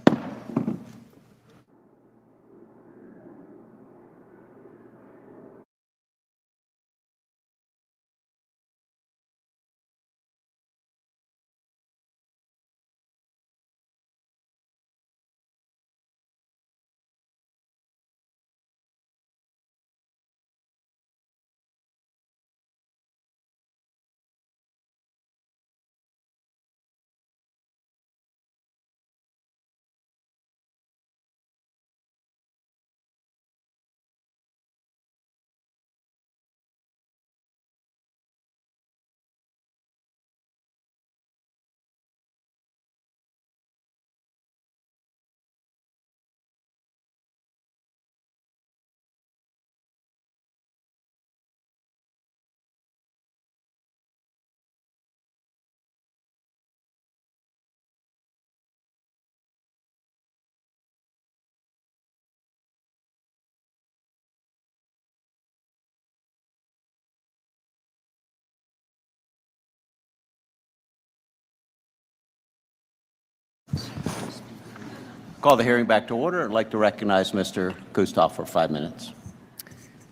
Call the hearing back to order. I'd like to recognize Mr. Kustoff for 5 minutes.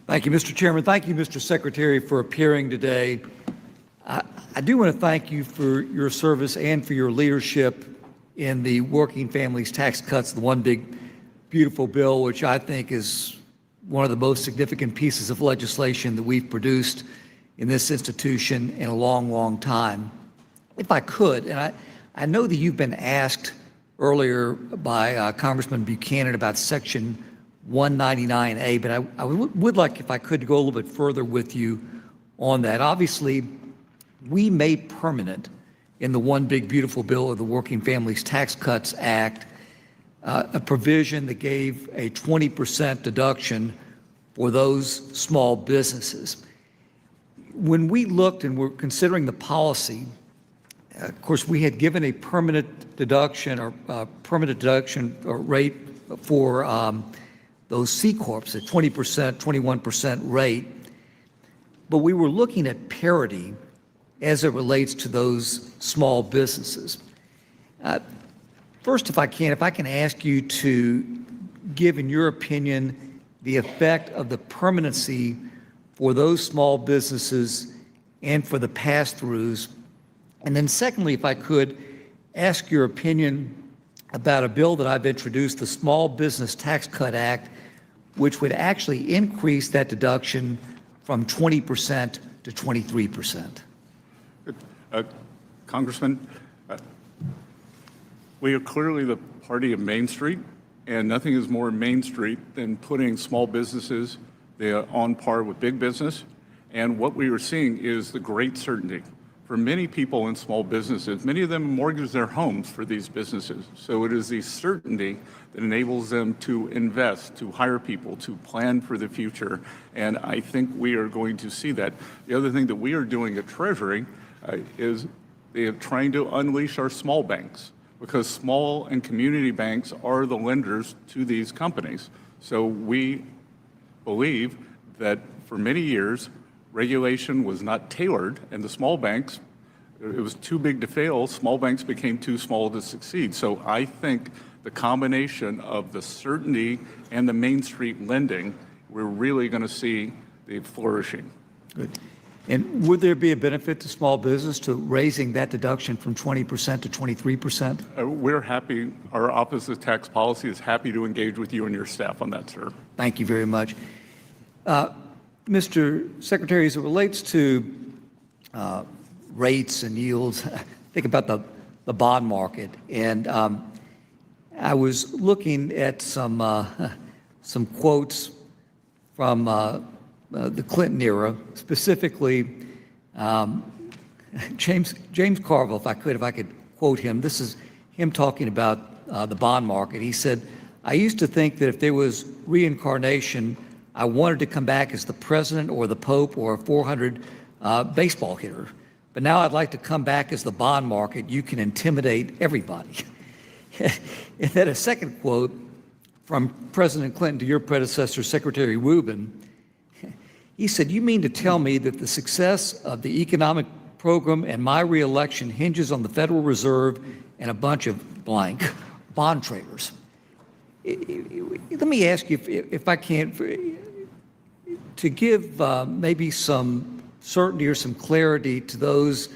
Thank you, Mr. Chairman. Thank you, Mr. Secretary, for appearing today. I do want to thank you for your service and for your leadership in the Working Families Tax Cuts, the One Big Beautiful Bill, which I think is one of the most significant pieces of legislation that we've produced in this institution in a long, long time. If I could, and I know that you've been asked earlier by Congressman Buchanan about Section 199A, but I would like, if I could, to go a little bit further with you on that. Obviously, we made permanent in the One Big Beautiful Bill of the Working Families Tax Cuts Act a provision that gave a 20% deduction for those small businesses. When we looked and were considering the policy, of course, we had given a permanent deduction or rate for those C Corps at 20%, 21% rate. But we were looking at parity as it relates to those small businesses. First, if I can ask you to give, in your opinion, the effect of the permanency for those small businesses and for the pass-throughs. And then secondly, if I could ask your opinion about a bill that I've introduced, the Small Business Tax Cut Act, which would actually increase that deduction from 20% to 23%. Congressman, we are clearly the party of Main Street, and nothing is more Main Street than putting small businesses on par with big business. And what we are seeing is the great certainty. For many people in small businesses, many of them mortgage their homes for these businesses. So it is the certainty that enables them to invest, to hire people, to plan for the future. And I think we are going to see that. The other thing that we are doing at Treasury is trying to unleash our small banks, because small and community banks are the lenders to these companies. So we believe that for many years, regulation was not tailored, and the small banks, it was too big to fail. Small banks became too small to succeed. So I think the combination of the certainty and the Main Street lending, we're really going to see the flourishing. Good. And would there be a benefit to small business to raising that deduction from 20% to 23%? We're happy. Our Office of Tax Policy is happy to engage with you and your staff on that, sir. Thank you very much. Mr. Secretary, as it relates to rates and yields, think about the bond market. And I was looking at some quotes from the Clinton era, specifically James Carville, if I could quote him. This is him talking about the bond market. He said, "I used to think that if there was reincarnation, I wanted to come back as the president or the Pope or a 400 baseball hitter. But now I'd like to come back as the bond market. You can intimidate everybody." And then a second quote from President Clinton to your predecessor, Secretary Rubin. He said, "You mean to tell me that the success of the economic program and my reelection hinges on the Federal Reserve and a bunch of blank bond traders?" Let me ask you, if I can, to give maybe some certainty or some clarity to those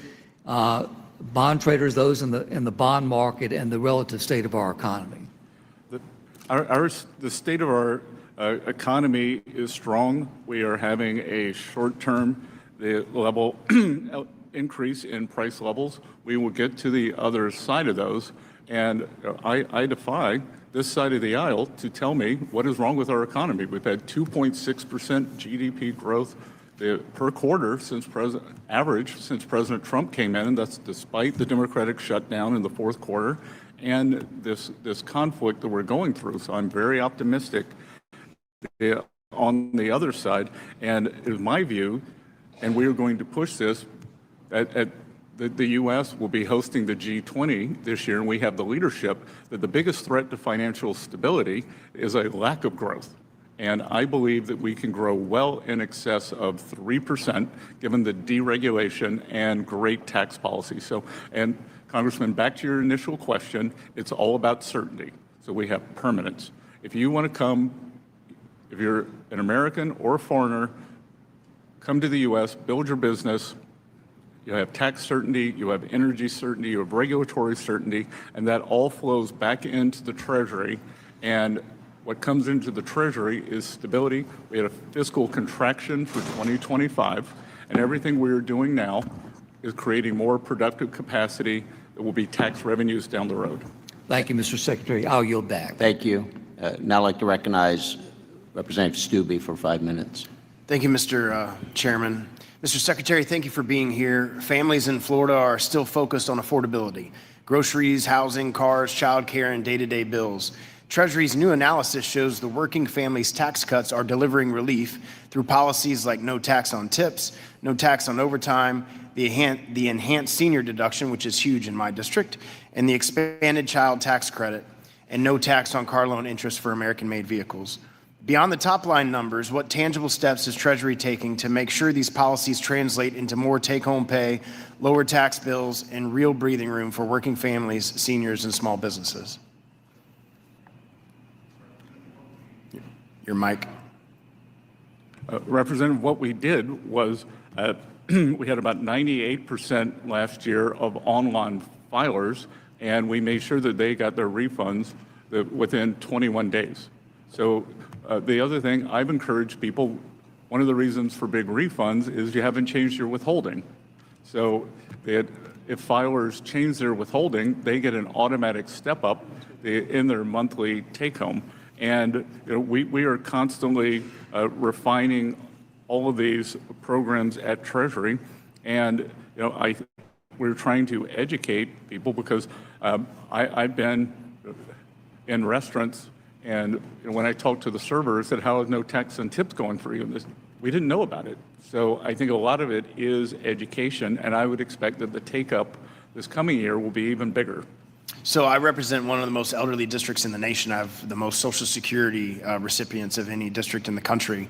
bond traders, those in the bond market, and the relative state of our economy. The state of our economy is strong. We are having a short-term level increase in price levels. We will get to the other side of those, and I defy this side of the aisle to tell me what is wrong with our economy. We've had 2.6% GDP growth per quarter since President Trump came in, and that's despite the Democratic shutdown in the fourth quarter and this conflict that we're going through. So I'm very optimistic on the other side, and it is my view, and we are going to push this the U.S. will be hosting the G20 this year, and we have the leadership that the biggest threat to financial stability is a lack of growth. And I believe that we can grow well in excess of 3%, given the deregulation and great tax policy. So, and Congressman, back to your initial question, it's all about certainty. So we have permanence. If you want to come, if you're an American or a foreigner, come to the U.S., build your business. You have tax certainty, you have energy certainty, you have regulatory certainty, and that all flows back into the Treasury. And what comes into the Treasury is stability. We had a fiscal contraction for 2025, and everything we are doing now is creating more productive capacity that will be tax revenues down the road. Thank you, Mr. Secretary. I'll yield back. Thank you. Now I'd like to recognize Representative Stubbe for 5 minutes. Thank you, Mr. Chairman. Mr. Secretary, thank you for being here. Families in Florida are still focused on affordability: groceries, housing, cars, childcare, and day-to-day bills. Treasury's new analysis shows the working families' tax cuts are delivering relief through policies like no tax on tips, no tax on overtime, the enhanced senior deduction, which is huge in my district, and the expanded child tax credit, and no tax on car loan interest for American-made vehicles. Beyond the top-line numbers, what tangible steps is Treasury taking to make sure these policies translate into more take-home pay, lower tax bills, and real breathing room for working families, seniors, and small businesses? Your mic. Representative, what we did was we had about 98% last year of online filers, and we made sure that they got their refunds within 21 days. So the other thing, I've encouraged people, one of the reasons for big refunds is you haven't changed your withholding. So if filers change their withholding, they get an automatic step up in their monthly take-home. And we are constantly refining all of these programs at Treasury, and we're trying to educate people because I've been in restaurants, and when I talked to the server, I said, "How is no tax and tips going for you?" And we didn't know about it. So I think a lot of it is education, and I would expect that the take-up this coming year will be even bigger. So I represent one of the most elderly districts in the nation. I have the most Social Security recipients of any district in the country.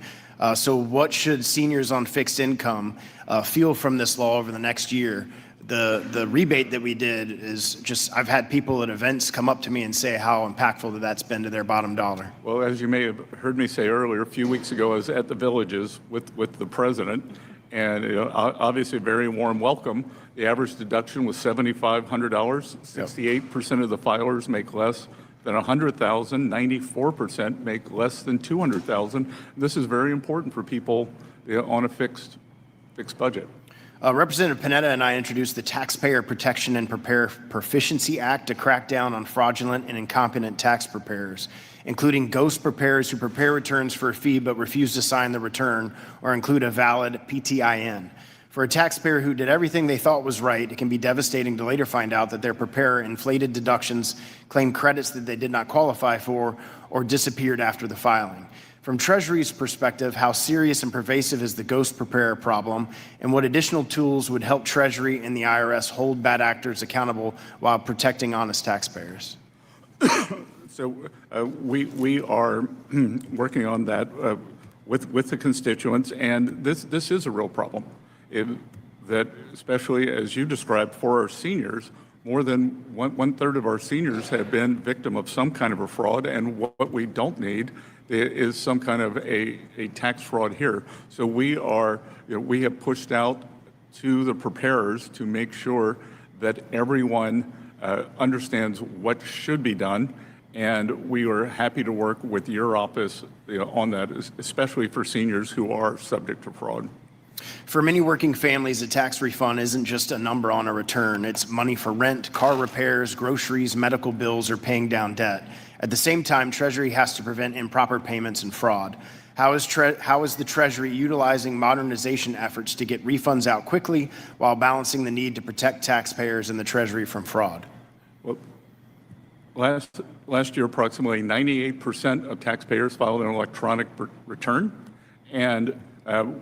So what should seniors on fixed income feel from this law over the next year? The rebate that we did is just, I've had people at events come up to me and say how impactful that's been to their bottom dollar. Well, as you may have heard me say earlier, a few weeks ago, I was at the Villages with the president, and obviously a very warm welcome. The average deduction was $7,500. 68% of the filers make less than $100,000. 94% make less than $200,000. This is very important for people on a fixed budget. Representative Panetta and I introduced the Taxpayer Protection and Proficiency Act to crack down on fraudulent and incompetent tax preparers, including ghost preparers who prepare returns for a fee but refuse to sign the return or include a valid PTIN. For a taxpayer who did everything they thought was right, it can be devastating to later find out that their preparer inflated deductions, claimed credits that they did not qualify for, or disappeared after the filing. From Treasury's perspective, how serious and pervasive is the ghost preparer problem, and what additional tools would help Treasury and the IRS hold bad actors accountable while protecting honest taxpayers? So we are working on that with the constituents, and this is a real problem. That especially as you described for our seniors, more than one third of our seniors have been victim of some kind of a fraud, and what we don't need is some kind of a tax fraud here. So we have pushed out to the preparers to make sure that everyone understands what should be done, and we are happy to work with your office on that, especially for seniors who are subject to fraud. For many working families, a tax refund isn't just a number on a return. It's money for rent, car repairs, groceries, medical bills, or paying down debt. At the same time, Treasury has to prevent improper payments and fraud. How is the Treasury utilizing modernization efforts to get refunds out quickly while balancing the need to protect taxpayers and the Treasury from fraud? Well, last year, approximately 98% of taxpayers filed an electronic return, and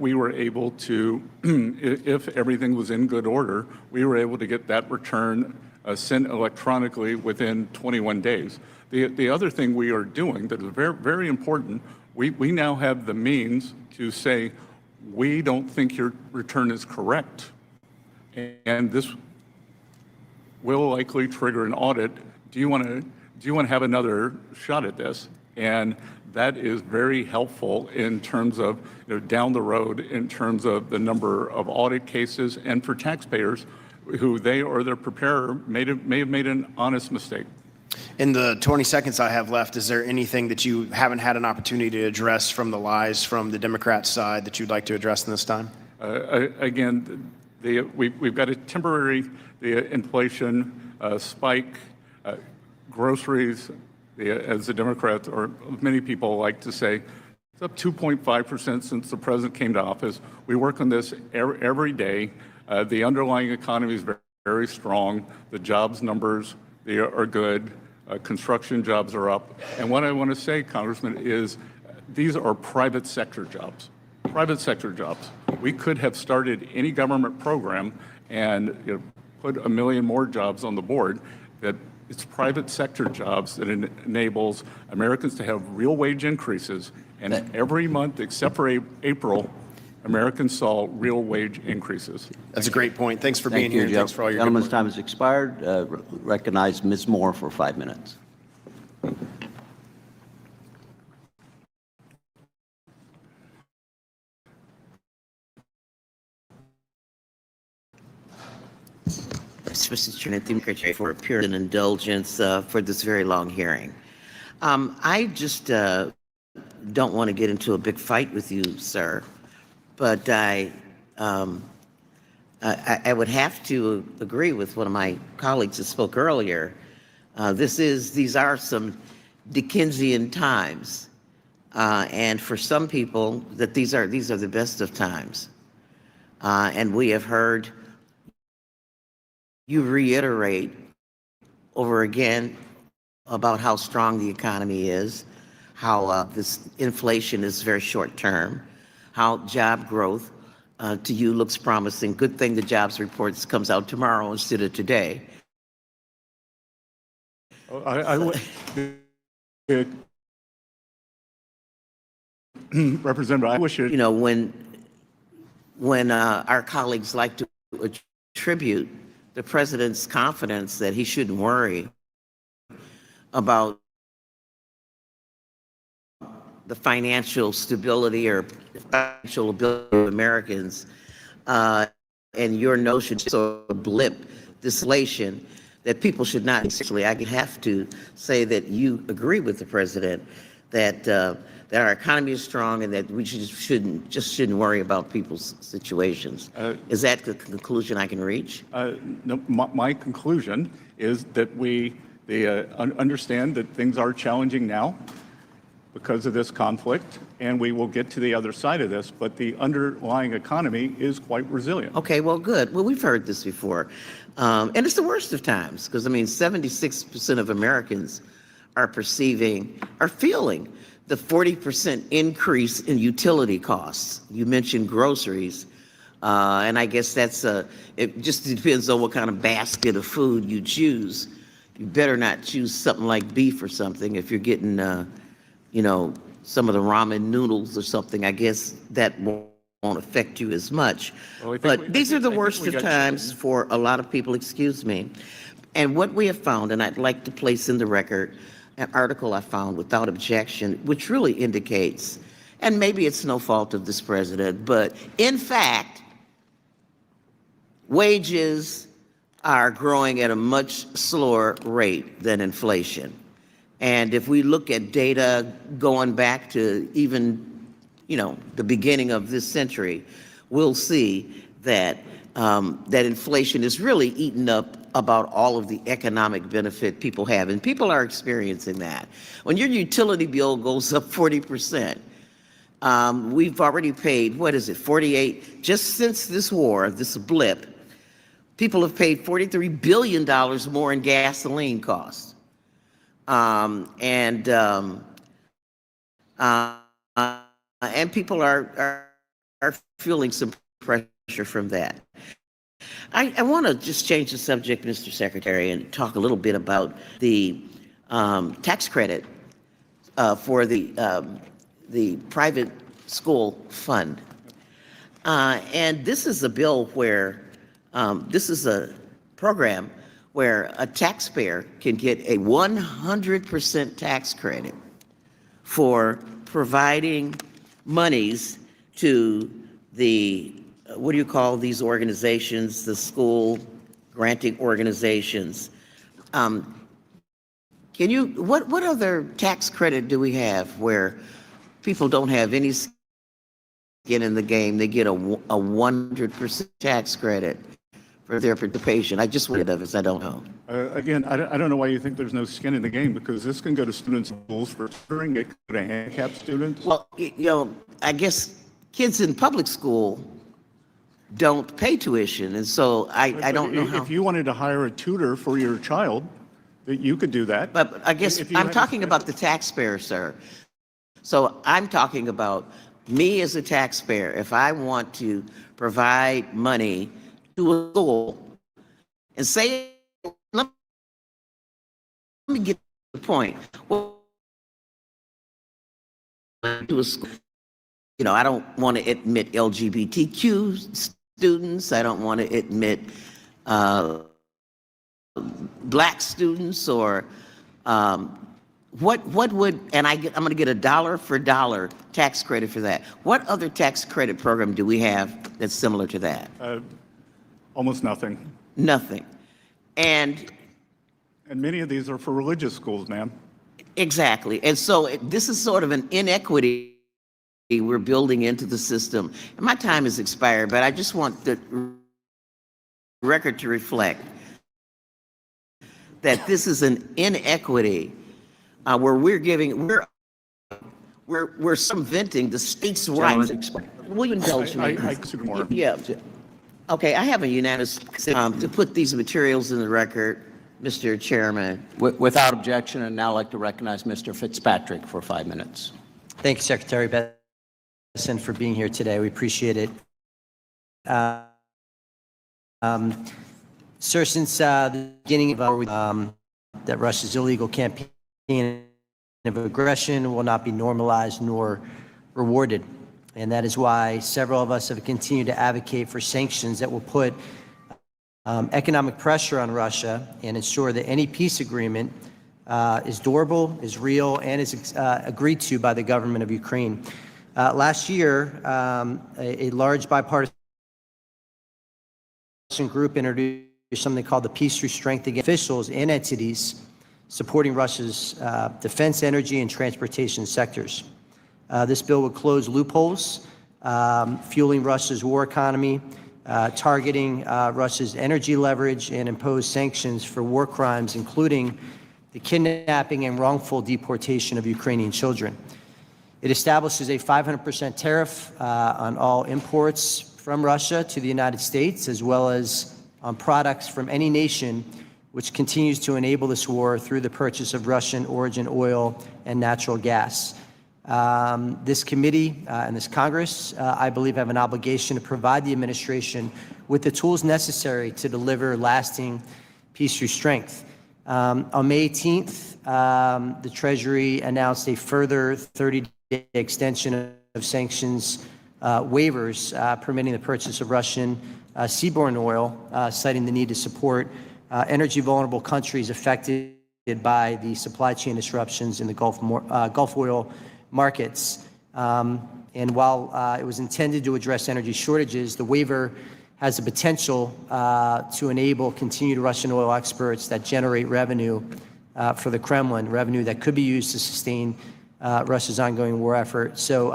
we were able to, if everything was in good order, we were able to get that return sent electronically within 21 days. The other thing we are doing that is very, very important, we now have the means to say, we don't think your return is correct, and this will likely trigger an audit. Do you want to have another shot at this? And that is very helpful in terms of down the road, in terms of the number of audit cases, and for taxpayers who they or their preparer may have made an honest mistake. In the 20 seconds I have left, is there anything that you haven't had an opportunity to address from the lies from the Democrat side that you'd like to address in this time? Again, we've got a temporary inflation spike, groceries, as the Democrats or many people like to say, it's up 2.5% since the president came to office. We work on this every day. The underlying economy is very, very strong. The jobs numbers, they are good. Construction jobs are up. And what I want to say, Congressman, is these are private sector jobs. Private sector jobs. We could have started any government program and put 1 million more jobs on the board. That it's private sector jobs that enables Americans to have real wage increases. And every month, except for April, Americans saw real wage increases. That's a great point. Thanks for being here. And thanks for all your good work. Gentleman's time has expired. Recognize Ms. Moore for 5 minutes. Mr. Chairman, thank you, Secretary, for appearing and indulgence for this very long hearing. I just don't want to get into a big fight with you, sir, but I would have to agree with one of my colleagues that spoke earlier. These are some Dickensian times, and for some people, that these are the best of times. And we have heard you reiterate over again about how strong the economy is, how this inflation is very short term, how job growth to you looks promising. Good thing the jobs reports comes out tomorrow instead of today. Representative, I wish it. When our colleagues like to attribute the president's confidence that he shouldn't worry about the financial stability or financial ability of Americans, and your notion of a blip, deflation, that people should not actually, I have to say that you agree with the president that that our economy is strong and that we shouldn't worry about people's situations. Is that the conclusion I can reach? No, my conclusion is that we understand that things are challenging now because of this conflict, and we will get to the other side of this, but the underlying economy is quite resilient. Okay, well, good. Well, we've heard this before. And it's the worst of times, because, 76% of Americans are feeling the 40% increase in utility costs. You mentioned groceries, and I guess it just depends on what kind of basket of food you choose. you better not choose something like beef or something. If you're getting, you know, some of the ramen noodles or something, I guess that won't affect you as much. Well, but these are the worst of times for a lot of people, excuse me. And what we have found, and I'd like to place in the record, an article I found without objection, which really indicates, and maybe it's no fault of this president, but in fact, wages are growing at a much slower rate than inflation. And if we look at data going back to even, you know, the beginning of this century, we'll see that that inflation is really eating up about all of the economic benefit people have, and people are experiencing that. When your utility bill goes up 40%, we've already paid, what is it, 48, just since this war, this blip, people have paid $43 billion more in gasoline costs. And people are feeling some pressure from that. I want to just change the subject, Mr. Secretary, and talk a little bit about the tax credit for the private school fund. And this is a bill where, this is a program where a taxpayer can get a 100% tax credit for providing monies to the, what do you call these organizations, the school granting organizations. Can you, what other tax credit do we have where people don't have any skin in the game? They get a 100% tax credit for their participation. I just wanted of us, I don't know. Again, I don't know why you think there's no skin in the game, because this can go to students in schools for tutoring, it can go to handicapped students. Well, you know, I guess kids in public school don't pay tuition, and so I don't know how. If you wanted to hire a tutor for your child, that you could do that. But I guess I'm talking about the taxpayer, sir. So I'm talking about me as a taxpayer. If I want to provide money to a school, and say, let me get to the point. Well, to a school, you know, I don't want to admit LGBTQ students. I don't want to admit black students, or what would, and I'm going to get a dollar for dollar tax credit for that. What other tax credit program do we have that's similar to that? Almost nothing. Nothing. And many of these are for religious schools, ma'am. Exactly. And so this is sort of an inequity we're building into the system. And my time has expired, but I just want the record to reflect that this is an inequity where we're giving, we're circumventing the state's rights. Will you indulge me? Yeah. Okay, I have a unanimous to put these materials in the record, Mr. Chairman. Without objection, and now I'd like to recognize Mr. Fitzpatrick for 5 minutes. Thank you, Secretary Bessent, for being here today. We appreciate it. Sir, since the beginning of that Russia's illegal campaign of aggression will not be normalized nor rewarded. And that is why several of us have continued to advocate for sanctions that will put economic pressure on Russia and ensure that any peace agreement is durable, is real, and is agreed to by the government of Ukraine. Last year, a large bipartisan group introduced something called the Peace Through Strength against officials and entities supporting Russia's defense, energy, and transportation sectors. This bill would close loopholes, fueling Russia's war economy, targeting Russia's energy leverage, and impose sanctions for war crimes, including the kidnapping and wrongful deportation of Ukrainian children. It establishes a 500% tariff on all imports from Russia to the United States, as well as on products from any nation which continues to enable this war through the purchase of Russian origin oil and natural gas. This committee and this Congress, I believe, have an obligation to provide the administration with the tools necessary to deliver lasting peace through strength. On May 18th, the Treasury announced a further 30-day extension of sanctions waivers permitting the purchase of Russian seaborne oil, citing the need to support energy vulnerable countries affected by the supply chain disruptions in the Gulf oil markets. And while it was intended to address energy shortages, the waiver has the potential to enable continued Russian oil exports that generate revenue for the Kremlin, revenue that could be used to sustain Russia's ongoing war effort. So,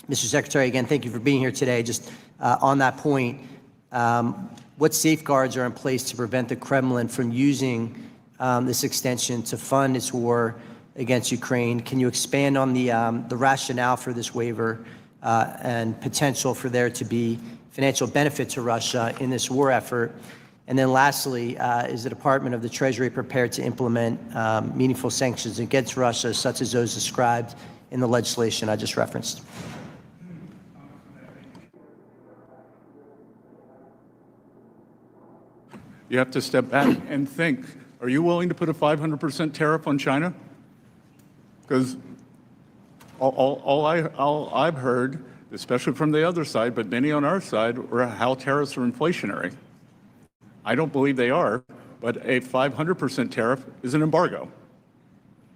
Mr. Secretary, again, thank you for being here today. Just on that point, what safeguards are in place to prevent the Kremlin from using this extension to fund its war against Ukraine? Can you expand on the rationale for this waiver and potential for there to be financial benefit to Russia in this war effort? And then lastly, is the Department of the Treasury prepared to implement meaningful sanctions against Russia, such as those described in the legislation I just referenced? You have to step back and think, are you willing to put a 500% tariff on China? Because all I've heard, especially from the other side, but many on our side, were how tariffs are inflationary. I don't believe they are, but a 500% tariff is an embargo.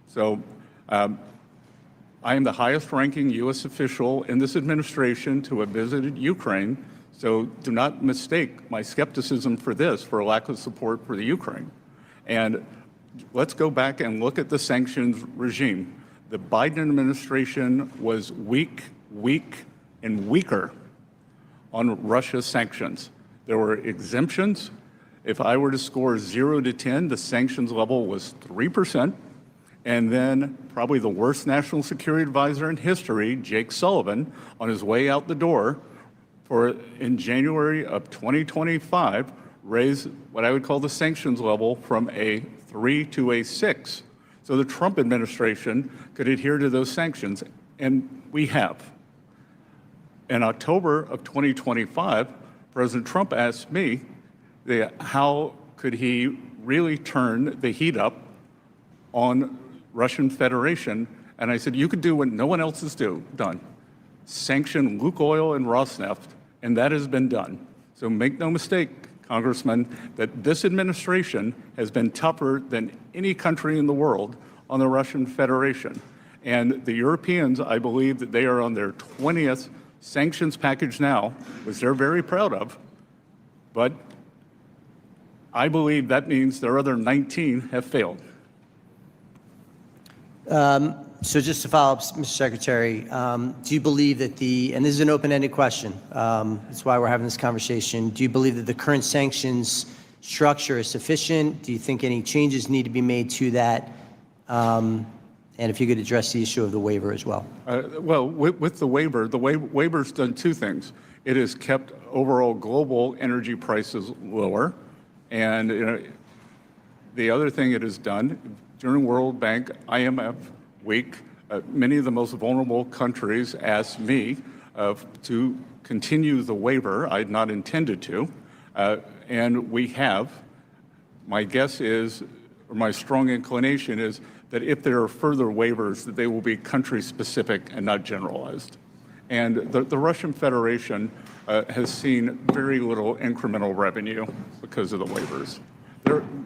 So I am the highest ranking U.S. official in this administration to have visited Ukraine, so do not mistake my skepticism for this for a lack of support for the Ukraine. And let's go back and look at the sanctions regime. The Biden administration was weak, and weaker on Russia's sanctions. There were exemptions. If I were to score 0 to 10, the sanctions level was 3%. And then probably the worst national security advisor in history, Jake Sullivan, on his way out the door in January of 2025, raised what I would call the sanctions level from a 3 to a 6. So the Trump administration could adhere to those sanctions, and we have. In October of 2025, President Trump asked me how could he really turn the heat up on Russian Federation, and I said, you could do what no one else has done, sanction Lukoil and Rosneft, and that has been done. So make no mistake, Congressman, that this administration has been tougher than any country in the world on the Russian Federation. And the Europeans, I believe that they are on their 20th sanctions package now, which they're very proud of, but I believe that means their other 19 have failed. So just to follow up, Mr. Secretary, do you believe that and this is an open-ended question, that's why we're having this conversation, do you believe that the current sanctions structure is sufficient? Do you think any changes need to be made to that? And if you could address the issue of the waiver as well. Well, with the waiver's done two things. It has kept overall global energy prices lower. And the other thing it has done, during World Bank, IMF week, many of the most vulnerable countries asked me to continue the waiver. I had not intended to. And we have. My guess is, or my strong inclination is, that if there are further waivers, that they will be country-specific and not generalized. And the Russian Federation has seen very little incremental revenue because of the waivers.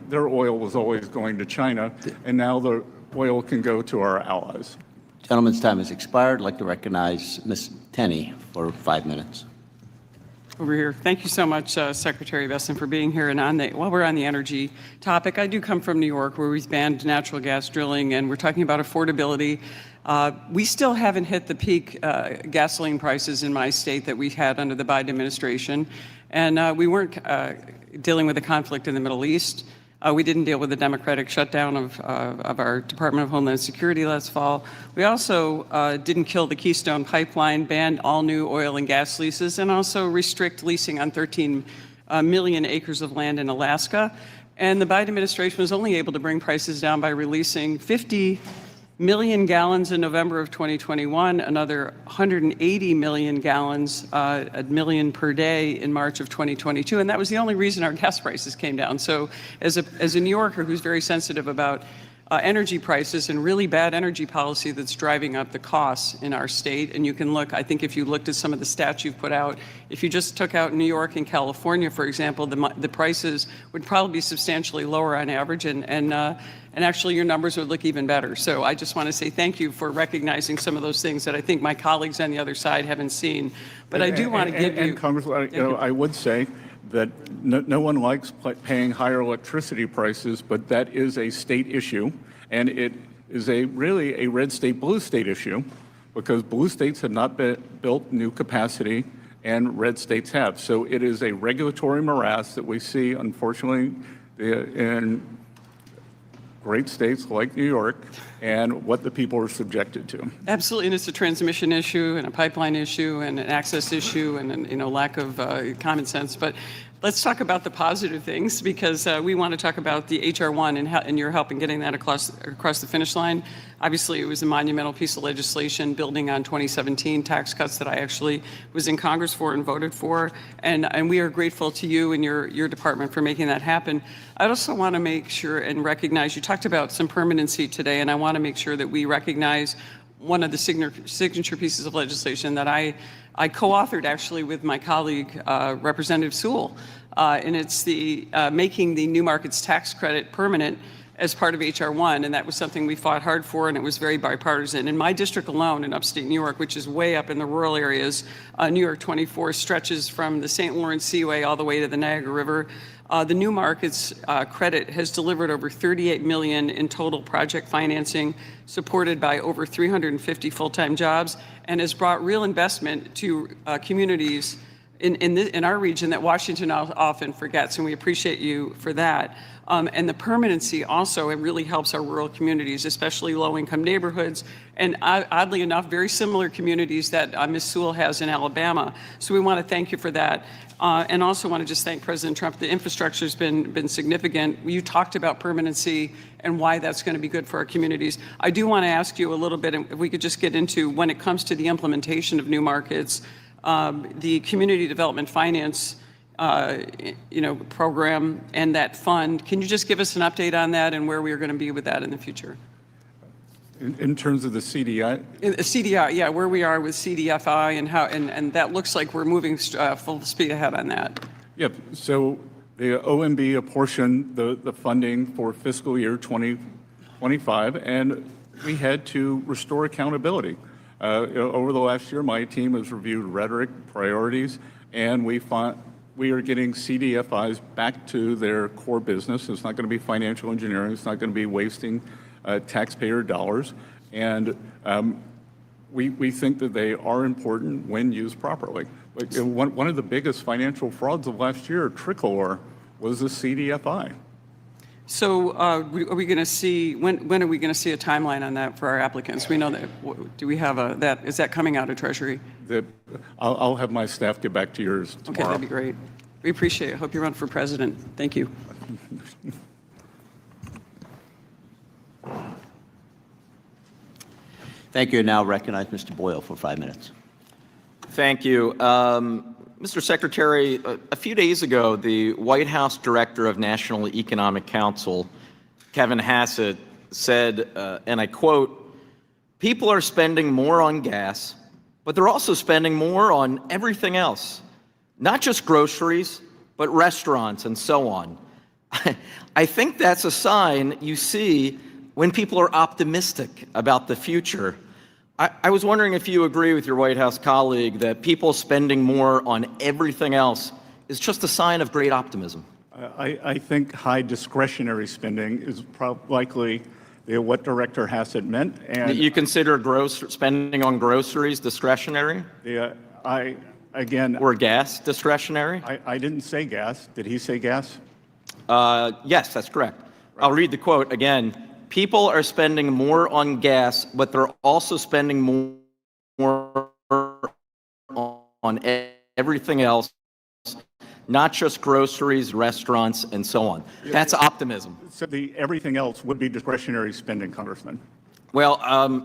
Their oil was always going to China, and now the oil can go to our allies. Gentleman's time has expired. I'd like to recognize Ms. Tenney for 5 minutes. Over here. Thank you so much, Secretary Bessent, for being here. And while we're on the energy topic, I do come from New York, where we've banned natural gas drilling, and we're talking about affordability. We still haven't hit the peak gasoline prices in my state that we had under the Biden administration, and we weren't dealing with a conflict in the Middle East. We didn't deal with the democratic shutdown of our Department of Homeland Security last fall. We also didn't kill the Keystone Pipeline, banned all new oil and gas leases, and also restrict leasing on 13 million acres of land in Alaska. And the Biden administration was only able to bring prices down by releasing 50 million gallons in November of 2021, another 180 million gallons, a million per day in March of 2022, and that was the only reason our gas prices came down. So as a New Yorker who's very sensitive about energy prices and really bad energy policy that's driving up the costs in our state. And you can look, I think if you looked at some of the stats you've put out, if you just took out New York and California, for example, the prices would probably be substantially lower on average, and actually your numbers would look even better. So I just want to say thank you for recognizing some of those things that I think my colleagues on the other side haven't seen. But I do want to give you... And Congressman, I would say that no one likes paying higher electricity prices, but that is a state issue, and it is really a red state, blue state issue, because blue states have not built new capacity, and red states have. So it is a regulatory morass that we see, unfortunately, in great states like New York, and what the people are subjected to. Absolutely, and it's a transmission issue and a pipeline issue and an access issue and lack of common sense. But let's talk about the positive things, because we want to talk about the HR1 and your help in getting that across the finish line. Obviously, it was a monumental piece of legislation building on 2017 tax cuts that I actually was in Congress for and voted for, and we are grateful to you and your department for making that happen. I also want to make sure and recognize, you talked about some permanency today, and I want to make sure that we recognize one of the signature pieces of legislation that I co-authored actually with my colleague, Representative Sewell, and it's the making the new markets tax credit permanent as part of HR1, and that was something we fought hard for, and it was very bipartisan. In my district alone, in upstate New York, which is way up in the rural areas, New York 24 stretches from the St. Lawrence Seaway all the way to the Niagara River. The new markets credit has delivered over $38 million in total project financing, supported by over 350 full-time jobs, and has brought real investment to communities in our region that Washington often forgets, and we appreciate you for that. And the permanency also, it really helps our rural communities, especially low-income neighborhoods, and oddly enough, very similar communities that Ms. Sewell has in Alabama. So we want to thank you for that. And also want to just thank President Trump. The infrastructure has been significant. You talked about permanency and why that's going to be good for our communities. I do want to ask you a little bit, if we could just get into, when it comes to the implementation of new markets, the community development finance program and that fund. Can you just give us an update on that and where we are going to be with that in the future? In terms of the CDI? CDI, yeah, where we are with CDFI and how, and that looks like we're moving full speed ahead on that. Yep. So the OMB apportioned the funding for fiscal year 2025, and we had to restore accountability. Over the last year, my team has reviewed rhetoric, priorities, and we are getting CDFIs back to their core business. It's not going to be financial engineering. It's not going to be wasting taxpayer dollars. And we think that they are important when used properly. Like, one of the biggest financial frauds of last year, Tricolor, was the CDFI. So are we going to see, when are we going to see a timeline on that for our applicants? We know that, do we have is that coming out of Treasury? I'll have my staff get back to yours tomorrow. Okay, that'd be great. We appreciate it. Hope you run for president. Thank you. Thank you. Now recognize Mr. Boyle for 5 minutes. Thank you. Mr. Secretary, a few days ago, the White House Director of National Economic Council, Kevin Hassett, said, and I quote, "People are spending more on gas, but they're also spending more on everything else, not just groceries, but restaurants and so on." I think that's a sign you see when people are optimistic about the future. I was wondering if you agree with your White House colleague that people spending more on everything else is just a sign of great optimism. I think high discretionary spending is likely what Director Hassett meant. And you consider spending on groceries discretionary? Or gas discretionary? I didn't say gas. Did he say gas? Yes, that's correct. Right. I'll read the quote again. "People are spending more on gas, but they're also spending more on everything else, not just groceries, restaurants, and so on." That's optimism. So everything else would be discretionary spending, Congressman. Well,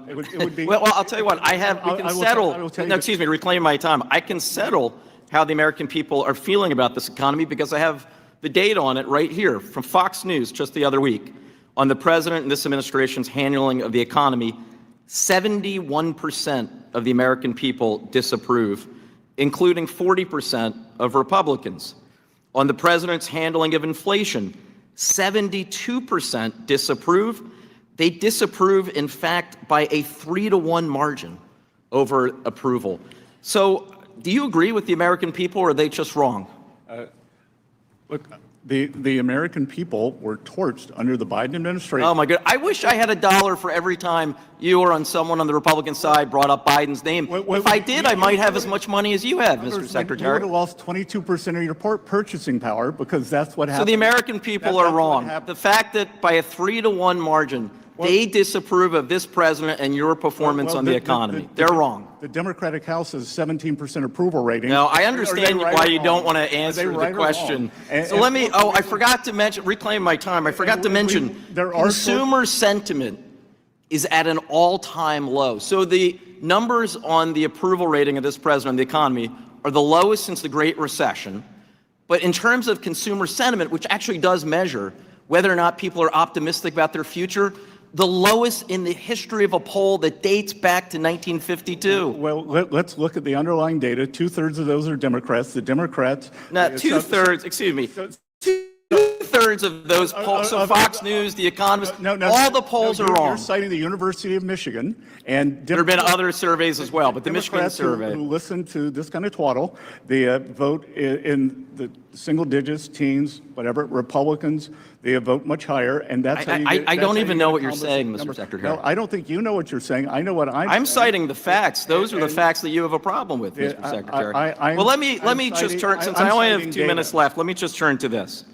It would be. well, I'll tell you what, we can I will settle, tell you no, that- excuse me, reclaim my time. I can settle how the American people are feeling about this economy because I have the data on it right here from Fox News just the other week on the president and this administration's handling of the economy. 71% of the American people disapprove, including 40% of Republicans. On the president's handling of inflation, 72% disapprove. They disapprove, in fact, by a 3-to-1 margin over approval. So do you agree with the American people, or are they just wrong? Look, the American people were torched under the Biden administration. Oh, my God. I wish I had $1 for every time you or someone on the Republican side brought up Biden's name. If I did, I might have as much money as you have, Mr. You Secretary. would have lost 22% of your purchasing power because that's what happened. So the American people are wrong. The fact that by a 3-to-1 margin, they disapprove of this president and your performance on the economy. They're wrong. The Democratic House has 17% approval rating. No, I understand why you don't want to answer the question. So let me, I forgot to mention, reclaim my time. I forgot to mention, consumer sentiment is at an all-time low. So the numbers on the approval rating of this president of the economy are the lowest since the Great Recession. But in terms of consumer sentiment, which actually does measure whether or not people are optimistic about their future, the lowest in the history of a poll that dates back to 1952. Well, let's look at the underlying data. 2/3 of those are Democrats. The Democrats... Now, 2/3, excuse me, 2/3 of those polls, so Fox News, The Economist, all the polls are wrong. You're citing the University of Michigan, and there have been other surveys as well, but the Michigan survey. Who listen to this kind of twaddle, they vote in the single digits, teens, whatever. Republicans, they vote much higher, and that's how you get, I don't even know what you're saying, Mr. Secretary. No, I don't think you know what you're saying. I know what I'm citing the facts. Those are the facts that you have a problem with, Mr. Secretary. Well, let me just turn, since I only have 2 minutes left, let me just turn to this.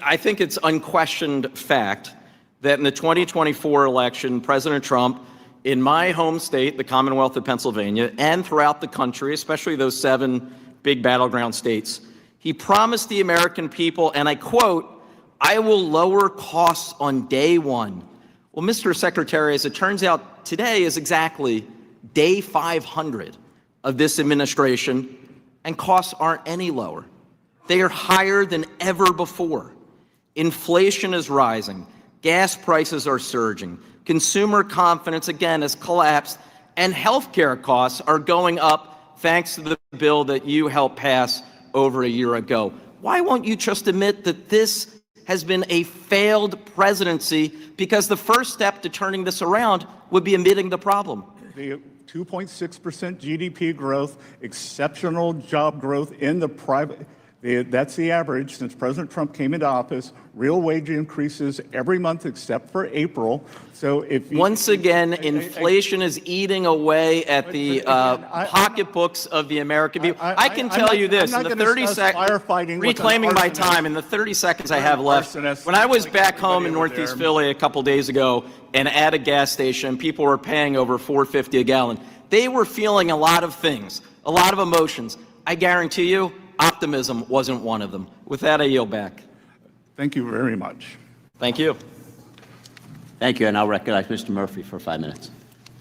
I think it's unquestioned fact that in the 2024 election, President Trump, in my home state, the Commonwealth of Pennsylvania, and throughout the country, especially those 7 big battleground states, he promised the American people, and I quote, "I will lower costs on day one." Well, Mr. Secretary, as it turns out, today is exactly day 500 of this administration, and costs aren't any lower. They are higher than ever before. Inflation is rising. Gas prices are surging. Consumer confidence, again, has collapsed. And healthcare costs are going up thanks to the bill that you helped pass over a year ago. Why won't you just admit that this has been a failed presidency? Because the first step to turning this around would be admitting the problem. The 2.6% GDP growth, exceptional job growth in the private. That's the average since President Trump came into office. Real wage increases every month except for April. So if you, once again, inflation is eating away at the pocketbooks of the American people. I can tell you this: in the 30 seconds, reclaiming my time, in the 30 seconds I have left, when I was back home in Northeast Philly a couple days ago, and at a gas station, people were paying over $4.50 a gallon. They were feeling a lot of things, a lot of emotions. I guarantee you, optimism wasn't one of them. With that, I yield back. Thank you very much. Thank you. Thank you, and I'll recognize Mr. Murphy for 5 minutes.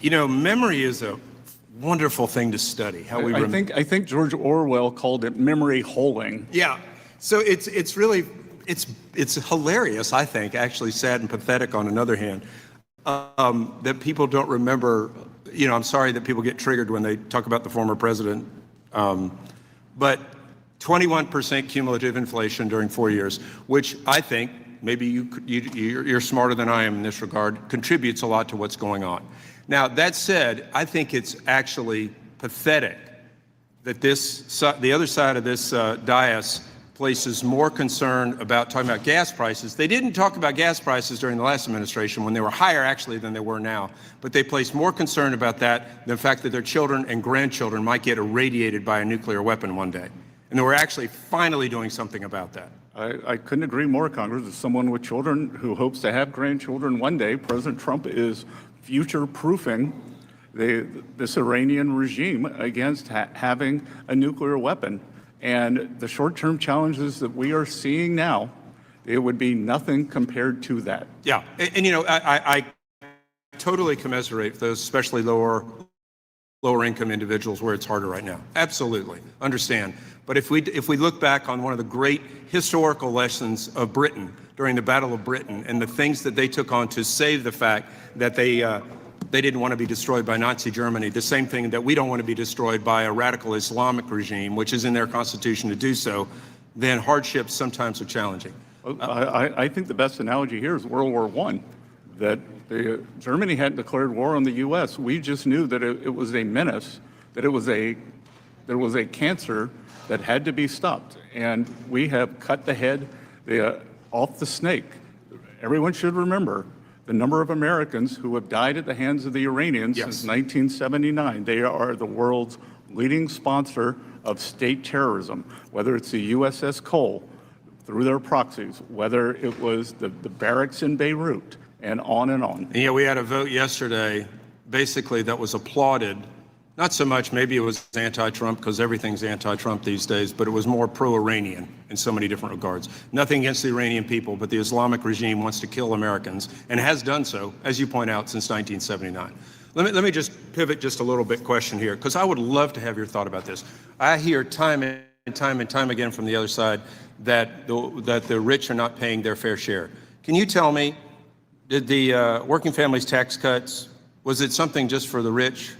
You know, memory is a wonderful thing to study. How we I think George Orwell called it memory holing. Yeah. So it's really hilarious, I think, actually sad and pathetic on another hand, that people don't remember. You know, I'm sorry that people get triggered when they talk about the former president, but 21% cumulative inflation during 4 years, which I think, maybe you're smarter than I am in this regard, contributes a lot to what's going on. Now, that said, I think it's actually pathetic that the other side of this dais places more concern about talking about gas prices. They didn't talk about gas prices during the last administration when they were higher actually than they were now, but they placed more concern about that than the fact that their children and grandchildren might get irradiated by a nuclear weapon one day. And we're actually finally doing something about that. I couldn't agree more, Congress. As someone with children who hopes to have grandchildren one day, President Trump is future-proofing this Iranian regime against having a nuclear weapon. And the short-term challenges that we are seeing now, it would be nothing compared to that. Yeah, and you know, I totally commiserate those, especially lower income individuals where it's harder right now. Absolutely, understand. But if we look back on one of the great historical lessons of Britain during the Battle of Britain and the things that they took on to save the fact that they didn't want to be destroyed by Nazi Germany, the same thing that we don't want to be destroyed by a radical Islamic regime, which is in their constitution to do so, then hardships sometimes are challenging. I think the best analogy here is World War I, that Germany hadn't declared war on the U.S. We just knew that it was a menace, that there was a cancer that had to be stopped. And we have cut the head off the snake. Everyone should remember the number of Americans who have died at the hands of the Iranians since 1979. They are the world's leading sponsor of state terrorism, whether it's the USS Cole through their proxies, whether it was the barracks in Beirut, and on and on. And yeah, we had a vote yesterday, basically, that was applauded. Not so much, maybe it was anti-Trump, because everything's anti-Trump these days, but it was more pro-Iranian in so many different regards. Nothing against the Iranian people, but the Islamic regime wants to kill Americans, and has done so, as you point out, since 1979. Let me just pivot just a little bit question here, because I would love to have your thought about this. I hear time and time again from the other side that the rich are not paying their fair share. Can you tell me, did the working families tax cuts, was it something just for the rich?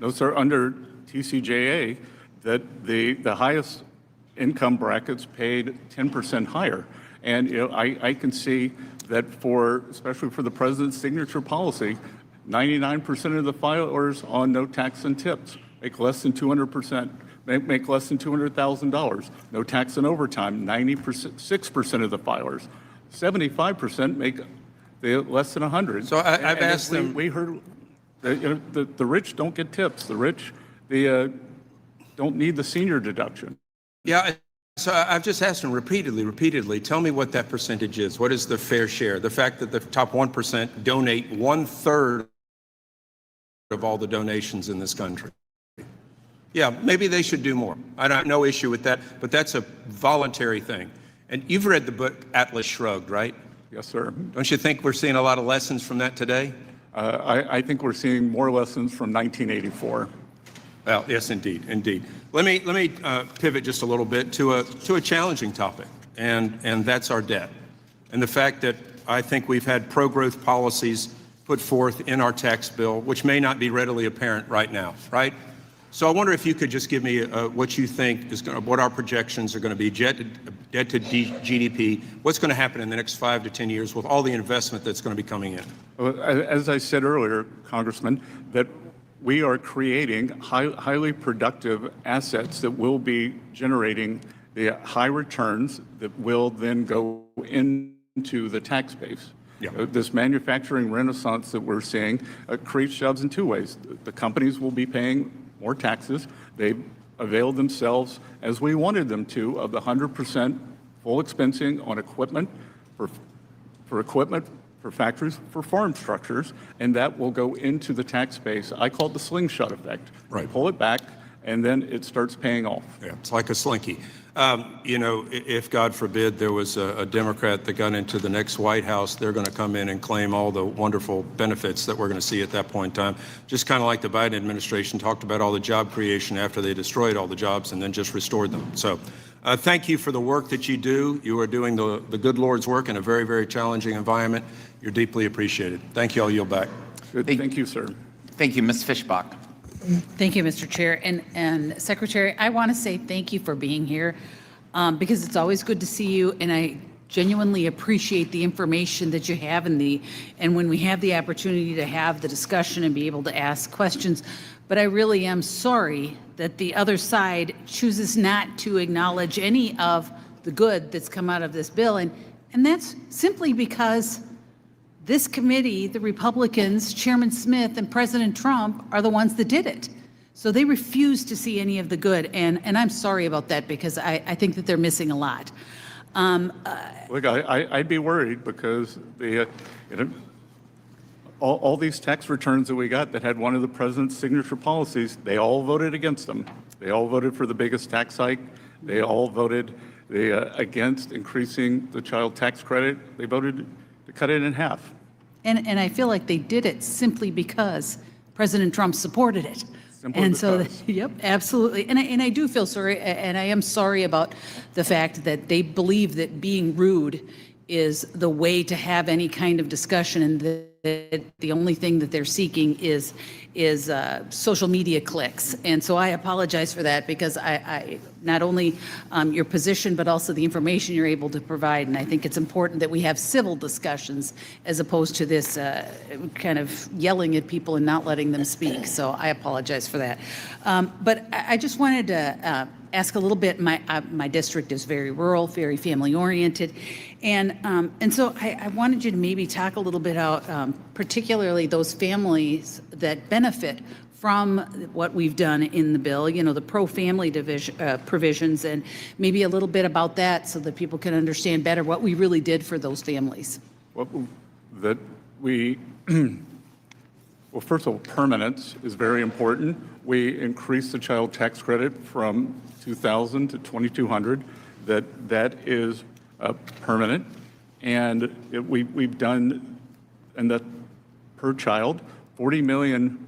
No, sir. Under TCJA, that the highest income brackets paid 10% higher. And I can see that especially for the president's signature policy, 99% of the filers on no tax and tips make less than 200%, make less than $200,000. No tax and overtime, 6% of the filers. 75% make less than 100. So I've asked them. We heard the rich don't get tips. The rich don't need the senior deduction. Yeah. So I've just asked them repeatedly, tell me what that percentage is. What is the fair share? The fact that the top 1% donate 1/3 of all the donations in this country. Yeah, maybe they should do more. I have no issue with that, but that's a voluntary thing. And you've read the book Atlas Shrugged, right? Yes, sir. Don't you think we're seeing a lot of lessons from that today? I think we're seeing more lessons from 1984. Well, yes, indeed. Let me pivot just a little bit to a challenging topic, and that's our debt, and the fact that I think we've had pro-growth policies put forth in our tax bill, which may not be readily apparent right now, right? So I wonder if you could just give me what you think what our projections are going to be, debt to GDP, what's going to happen in the next 5 to 10 years with all the investment that's going to be coming in. As I said earlier, Congressman, that we are creating highly productive assets that will be generating the high returns that will then go into the tax base. Yeah. This manufacturing renaissance that we're seeing creates jobs in two ways. The companies will be paying more taxes. They availed themselves, as we wanted them to, of the 100% full expensing on equipment for factories, for farm structures, and that will go into the tax base. I call it the slingshot effect. Right. You pull it back, and then it starts paying off. Yeah, it's like a slinky. If God forbid there was a Democrat that got into the next White House, they're going to come in and claim all the wonderful benefits that we're going to see at that point in time. Just kind of like the Biden administration talked about all the job creation after they destroyed all the jobs and then just restored them. So thank you for the work that you do. You are doing the good Lord's work in a very, very challenging environment. You're deeply appreciated. Thank you. I'll yield back. Thank you, sir. Thank you, Ms. Fishbach. Thank you, Mr. Chair. And Secretary, I want to say thank you for being here because it's always good to see you, and I genuinely appreciate the information that you have and when we have the opportunity to have the discussion and be able to ask questions. But I really am sorry that the other side chooses not to acknowledge any of the good that's come out of this bill, and that's simply because this committee, the Republicans, Chairman Smith and President Trump are the ones that did it. So they refuse to see any of the good, and I'm sorry about that because I think that they're missing a lot. Look, I'd be worried because all these tax returns that we got that had one of the president's signature policies, they all voted against them. They all voted for the biggest tax hike. They all voted against increasing the child tax credit. They voted to cut it in half. And I feel like they did it simply because President Trump supported it. Simply And so, because. yep, absolutely. And I do feel sorry, and I am sorry about the fact that they believe that being rude is the way to have any kind of discussion, and that the only thing that they're seeking is social media clicks. And so I apologize for that, because I not only your position, but also the information you're able to provide. And I think it's important that we have civil discussions as opposed to this kind of yelling at people and not letting them speak. So I apologize for that. But I just wanted to ask a little bit. My district is very rural, very family oriented. And so I wanted you to maybe talk a little bit about particularly those families that benefit from what we've done in the bill, you know, the pro-family provisions, and maybe a little bit about that so that people can understand better what we really did for those families. Well, first of all, permanence is very important. We increased the child tax credit from $2,000 to $2,200. That is permanent, and we've done, and that per child, 40 million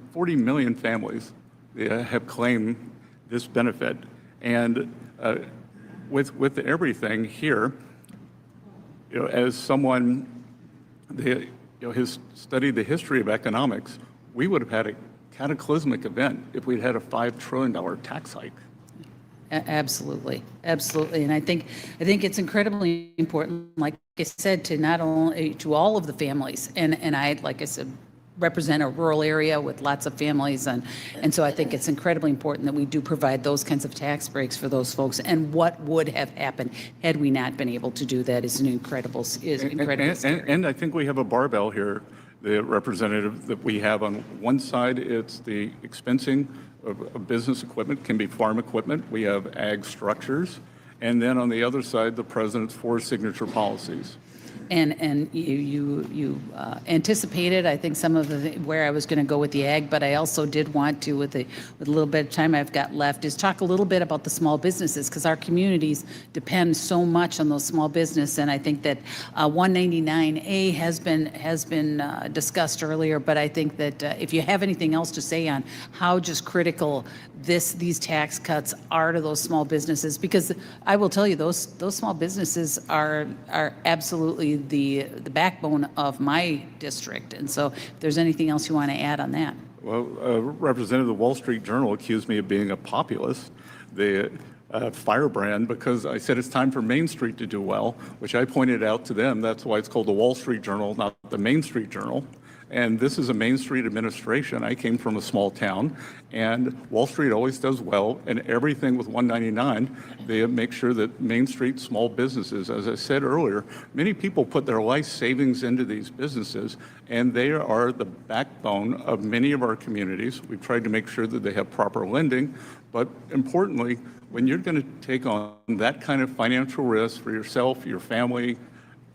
families have claimed this benefit. And with everything here, you know, as someone has studied the history of economics, we would have had a cataclysmic event if we'd had a $5 trillion tax hike. Absolutely, absolutely, and I think it's incredibly important, like I said, to not only to all of the families, and I, like I said, represent a rural area with lots of families, and so I think it's incredibly important that we do provide those kinds of tax breaks for those folks. And what would have happened had we not been able to do that is incredible. And I think we have a barbell here. The representative that we have on one side, it's the expensing of business equipment, can be farm equipment. We have ag structures. And then on the other side, the president's 4 signature policies. And you anticipated, I think, some of where I was going to go with the ag, but I also did want to, with a little bit of time I've got left, is talk a little bit about the small businesses, because our communities depend so much on those small business. And I think that 199A has been discussed earlier, but I think that if you have anything else to say on how just critical these tax cuts are to those small businesses, because I will tell you, those small businesses are absolutely the backbone of my district. And so if there's anything else you want to add on that. Well, Representative of the Wall Street Journal accused me of being a populist, the firebrand, because I said it's time for Main Street to do well, which I pointed out to them. That's why it's called the Wall Street Journal, not the Main Street Journal. And this is a Main Street administration. I came from a small town, and Wall Street always does well, and everything with 199, they make sure that Main Street small businesses, as I said earlier, many people put their life savings into these businesses, and they are the backbone of many of our communities. We've tried to make sure that they have proper lending, but importantly, when you're going to take on that kind of financial risk for yourself, your family,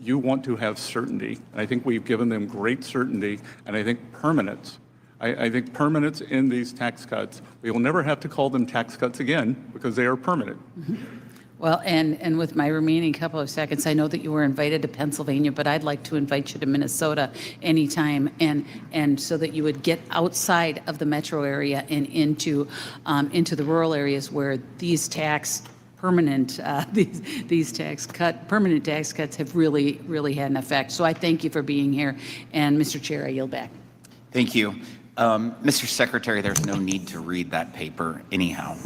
you want to have certainty. And I think we've given them great certainty, and I think permanence. I think permanence in these tax cuts, we will never have to call them tax cuts again because they are permanent. Well, and with my remaining couple of seconds, I know that you were invited to Pennsylvania, but I'd like to invite you to Minnesota anytime, and so that you would get outside of the metro area and into the rural areas where these permanent tax cuts have really had an effect. So I thank you for being here, and Mr. Chair, I yield back. Thank you. Mr. Secretary, there's no need to read that paper anyhow.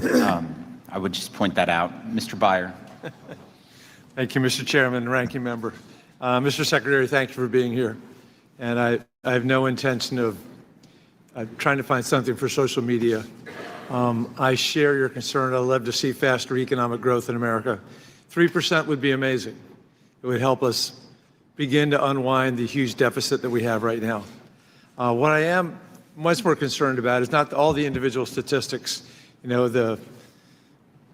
I would just point that out. Mr. Byer. Thank you, Mr. Chairman, ranking member. Mr. Secretary, thank you for being here. And I have no intention of trying to find something for social media. I share your concern. I'd love to see faster economic growth in America. 3% would be amazing. It would help us begin to unwind the huge deficit that we have right now. What I am much more concerned about is not all the individual statistics. You know,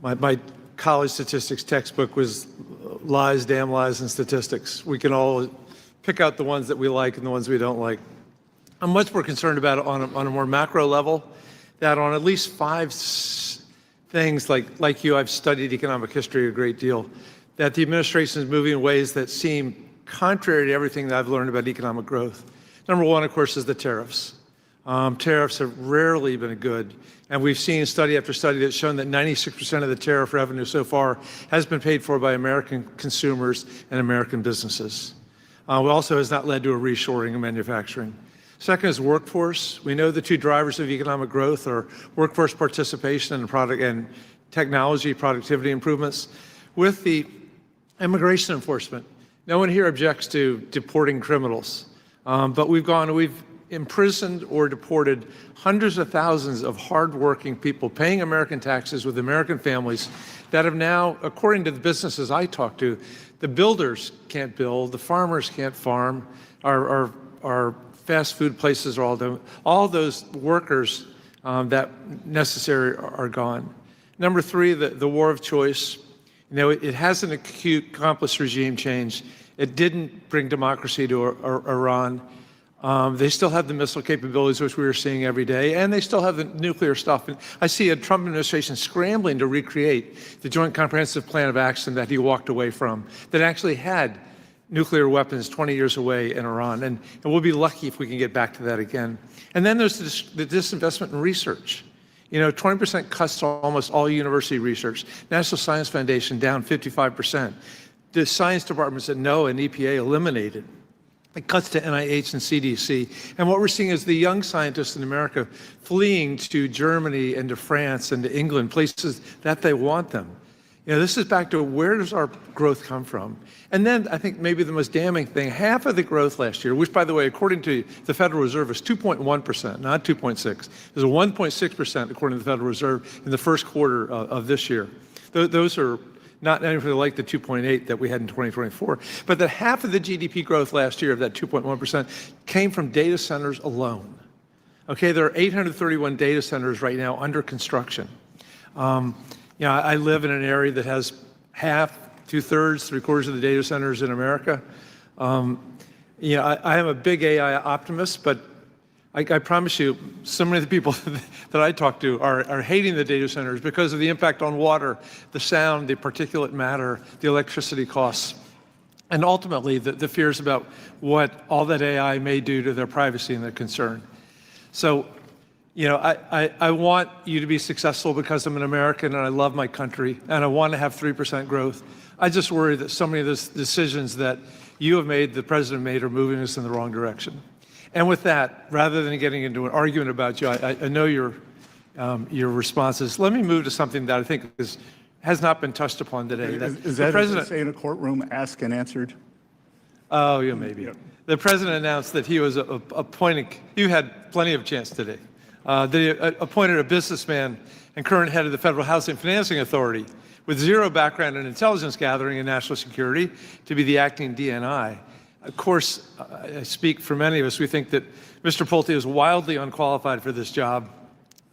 my college statistics textbook was lies, damn lies, and statistics. We can all pick out the ones that we like and the ones we don't like. I'm much more concerned about it on a more macro level, that on at least 5 things, like you, I've studied economic history a great deal, that the administration is moving in ways that seem contrary to everything that I've learned about economic growth. Number one, of course, is the tariffs. Tariffs have rarely been good, and we've seen study after study that's shown that 96% of the tariff revenue so far has been paid for by American consumers and American businesses. It also has not led to a reshoring of manufacturing. Second is workforce. We know the two drivers of economic growth are workforce participation and product and technology productivity improvements. With the immigration enforcement, no one here objects to deporting criminals, but we've imprisoned or deported hundreds of thousands of hardworking people paying American taxes with American families that have now, according to the businesses I talk to, the builders can't build, the farmers can't farm, our fast food places are all done. All those workers that necessary are gone. Number three, the war of choice. You know, it has an accomplished regime change. It didn't bring democracy to Iran. They still have the missile capabilities, which we are seeing every day, and they still have the nuclear stuff. And I see a Trump administration scrambling to recreate the Joint Comprehensive Plan of Action that he walked away from, that actually had nuclear weapons 20 years away in Iran. And we'll be lucky if we can get back to that again. And then there's the disinvestment in research. You know, 20% cuts to almost all university research. National Science Foundation down 55%. The science departments at NOAA and EPA eliminated. It cuts to NIH and CDC. And what we're seeing is the young scientists in America fleeing to Germany and to France and to England, places that they want them. You know, this is back to where does our growth come from? And then I think maybe the most damning thing, half of the growth last year, which by the way, according to the Federal Reserve is 2.1%, not 2.6. It was 1.6% according to the Federal Reserve in the first quarter of this year. Those are not anything like the 2.8 that we had in 2024, but that half of the GDP growth last year of that 2.1% came from data centers alone. Okay, there are 831 data centers right now under construction. You know, I live in an area that has half, two-thirds, three-quarters of the data centers in America. You know, I am a big AI optimist, but I promise you, so many of the people that I talk to are hating the data centers because of the impact on water, the sound, the particulate matter, the electricity costs, and ultimately the fears about what all that AI may do to their privacy and their concern. So, you know, I want you to be successful because I'm an American and I love my country and I want to have 3% growth. I just worry that so many of the decisions that you have made, the president made, are moving us in the wrong direction. And with that, rather than getting into an argument about you, I know your responses. Let me move to something that I think has not been touched upon today. Is that president say in a courtroom, asked and answered? Oh, yeah, maybe. Yep. The president announced that he was appointing. You had plenty of chance today. That he appointed a businessman and current head of the Federal Housing Financing Authority with zero background in intelligence gathering and national security to be the acting DNI. Of course, I speak for many of us. We think that Mr. Pulte is wildly unqualified for this job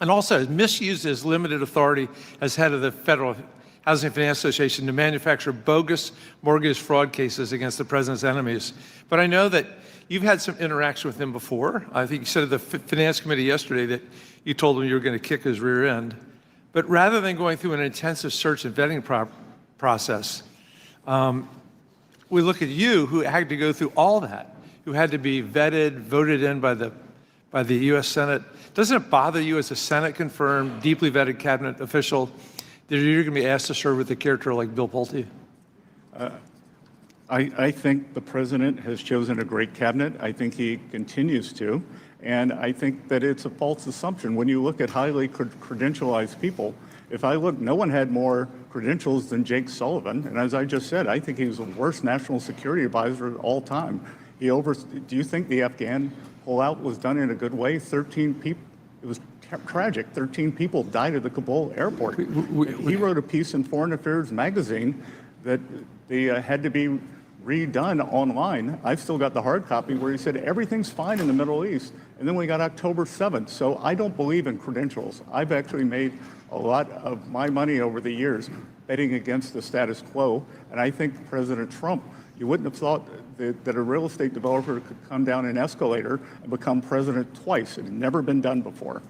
and also has misused his limited authority as head of the Federal Housing Finance Association to manufacture bogus mortgage fraud cases against the president's enemies. But I know that you've had some interaction with him before. I think you said at the Finance Committee yesterday that you told him you were going to kick his rear end. But rather than going through an intensive search and vetting process, we look at you, who had to go through all that, who had to be vetted, voted in by the U.S. Senate. Doesn't it bother you as a Senate-confirmed, deeply vetted cabinet official that you're going to be asked to serve with a character like Bill Pulte? I think the president has chosen a great cabinet. I think he continues to. And I think that it's a false assumption. When you look at highly credentialized people, if I look, no one had more credentials than Jake Sullivan. And as I just said, I think he was the worst national security advisor of all time. Do you think the Afghan pullout was done in a good way? 13 people, it was tragic. 13 people died at the Kabul airport. He wrote a piece in Foreign Affairs magazine that they had to be redone online. I've still got the hard copy where he said everything's fine in the Middle East. And then we got October 7th. So I don't believe in credentials. I've actually made a lot of my money over the years betting against the status quo. And I think President Trump, you wouldn't have thought that a real estate developer could come down an escalator and become president twice. It had never been done before.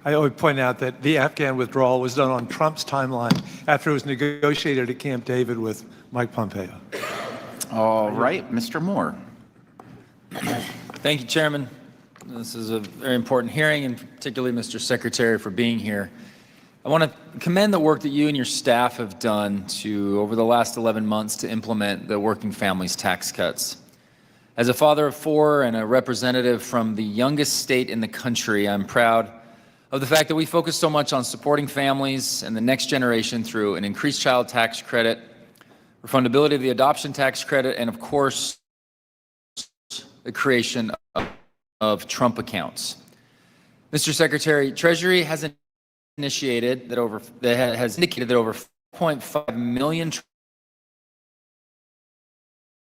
I always point out that the Afghan withdrawal was done on Trump's timeline after it was negotiated at Camp David with Mike Pompeo. All right, Mr. Moore. Thank you, Chairman. This is a very important hearing, and particularly Mr. Secretary for being here. I want to commend the work that you and your staff have done over the last 11 months to implement the working families tax cuts. As a father of 4 and a representative from the youngest state in the country, I'm proud of the fact that we focus so much on supporting families and the next generation through an increased child tax credit, refundability of the adoption tax credit, and of course, the creation of Trump accounts. Mr. Secretary, Treasury has indicated that over 4.5 million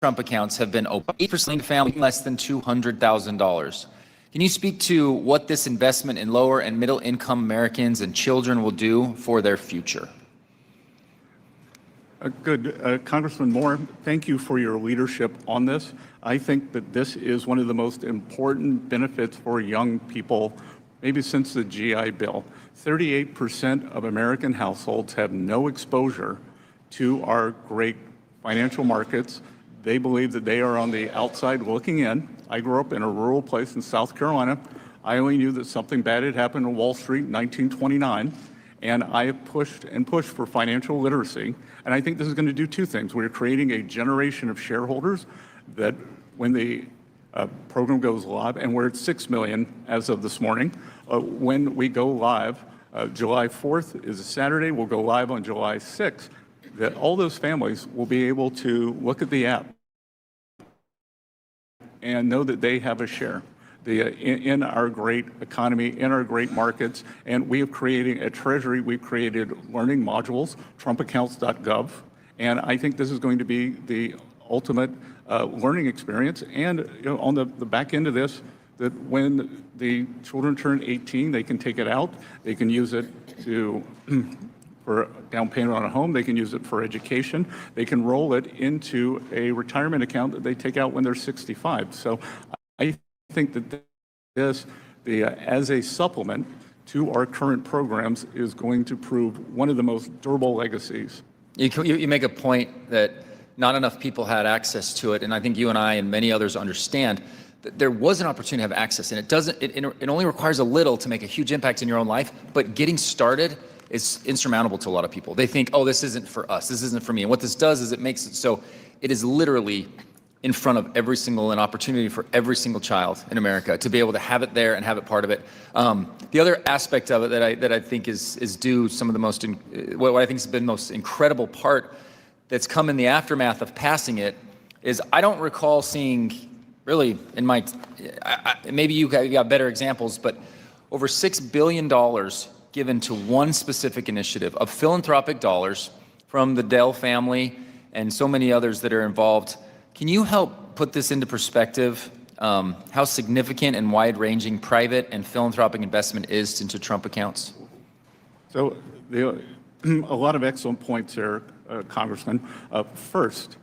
Trump accounts have been opened, 8% of families less than $200,000. Can you speak to what this investment in lower and middle income Americans and children will do for their future? Good. Congressman Moore, thank you for your leadership on this. I think that this is one of the most important benefits for young people, maybe since the GI Bill. 38% of American households have no exposure to our great financial markets. They believe that they are on the outside looking in. I grew up in a rural place in South Carolina. I only knew that something bad had happened on Wall Street in 1929. And I have pushed and pushed for financial literacy. And I think this is going to do two things. We're creating a generation of shareholders that when the program goes live, and we're at 6 million as of this morning, when we go live, July 4th is a Saturday, we'll go live on July 6th, that all those families will be able to look at the app and know that they have a share in our great economy, in our great markets. And we have created at Treasury, we've created learning modules, trumpaccounts.gov. And I think this is going to be the ultimate learning experience. And on the back end of this, that when the children turn 18, they can take it out. They can use it for down payment on a home. They can use it for education. They can roll it into a retirement account that they take out when they're 65. So I think that this, as a supplement to our current programs, is going to prove one of the most durable legacies. You make a point that not enough people had access to it, and I think you and I and many others understand that there was an opportunity to have access, and it only requires a little to make a huge impact in your own life, but getting started is insurmountable to a lot of people. They think, oh, this isn't for us, this isn't for me, and what this does is it makes it so it is literally in front of an opportunity for every single child in America to be able to have it there and have it part of it. The other aspect of it that I think is due some of the most, what I think has been the most incredible part that's come in the aftermath of passing it is I don't recall seeing really in my, maybe you got better examples, but over $6 billion given to one specific initiative of philanthropic dollars from the Dell family and so many others that are involved. Can you help put this into perspective, how significant and wide-ranging private and philanthropic investment is into Trump accounts? So a lot of excellent points there, Congressman. First,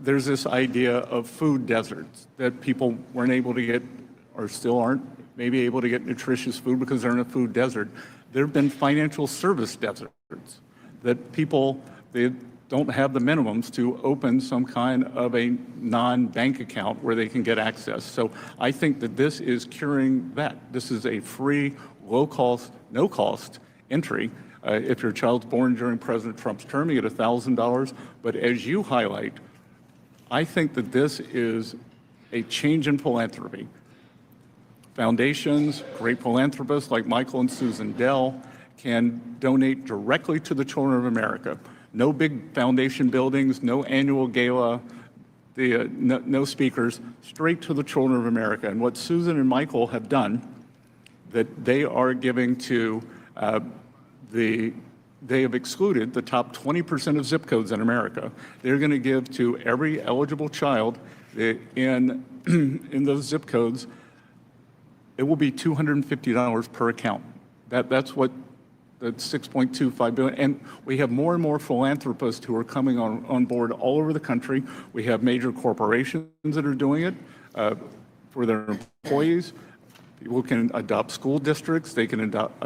there's this idea of food deserts, that people weren't able to get, or still aren't maybe able to get nutritious food because they're in a food desert. There have been financial service deserts, that people, they don't have the minimums to open some kind of a non-bank account where they can get access. So I think that this is curing that. This is a free, low-cost, no-cost entry. If your child's born during President Trump's term, you get $1,000. But as you highlight, I think that this is a change in philanthropy. Foundations, great philanthropists like Michael and Susan Dell can donate directly to the children of America. No big foundation buildings, no annual gala, no speakers, straight to the children of America. And what Susan and Michael have done, that they are giving to they have excluded the top 20% of zip codes in America. They're going to give to every eligible child in those zip codes. It will be $250 per account. That's what the $6.25 billion, and we have more and more philanthropists who are coming on board all over the country. We have major corporations that are doing it for their employees. People can adopt school districts. They can adopt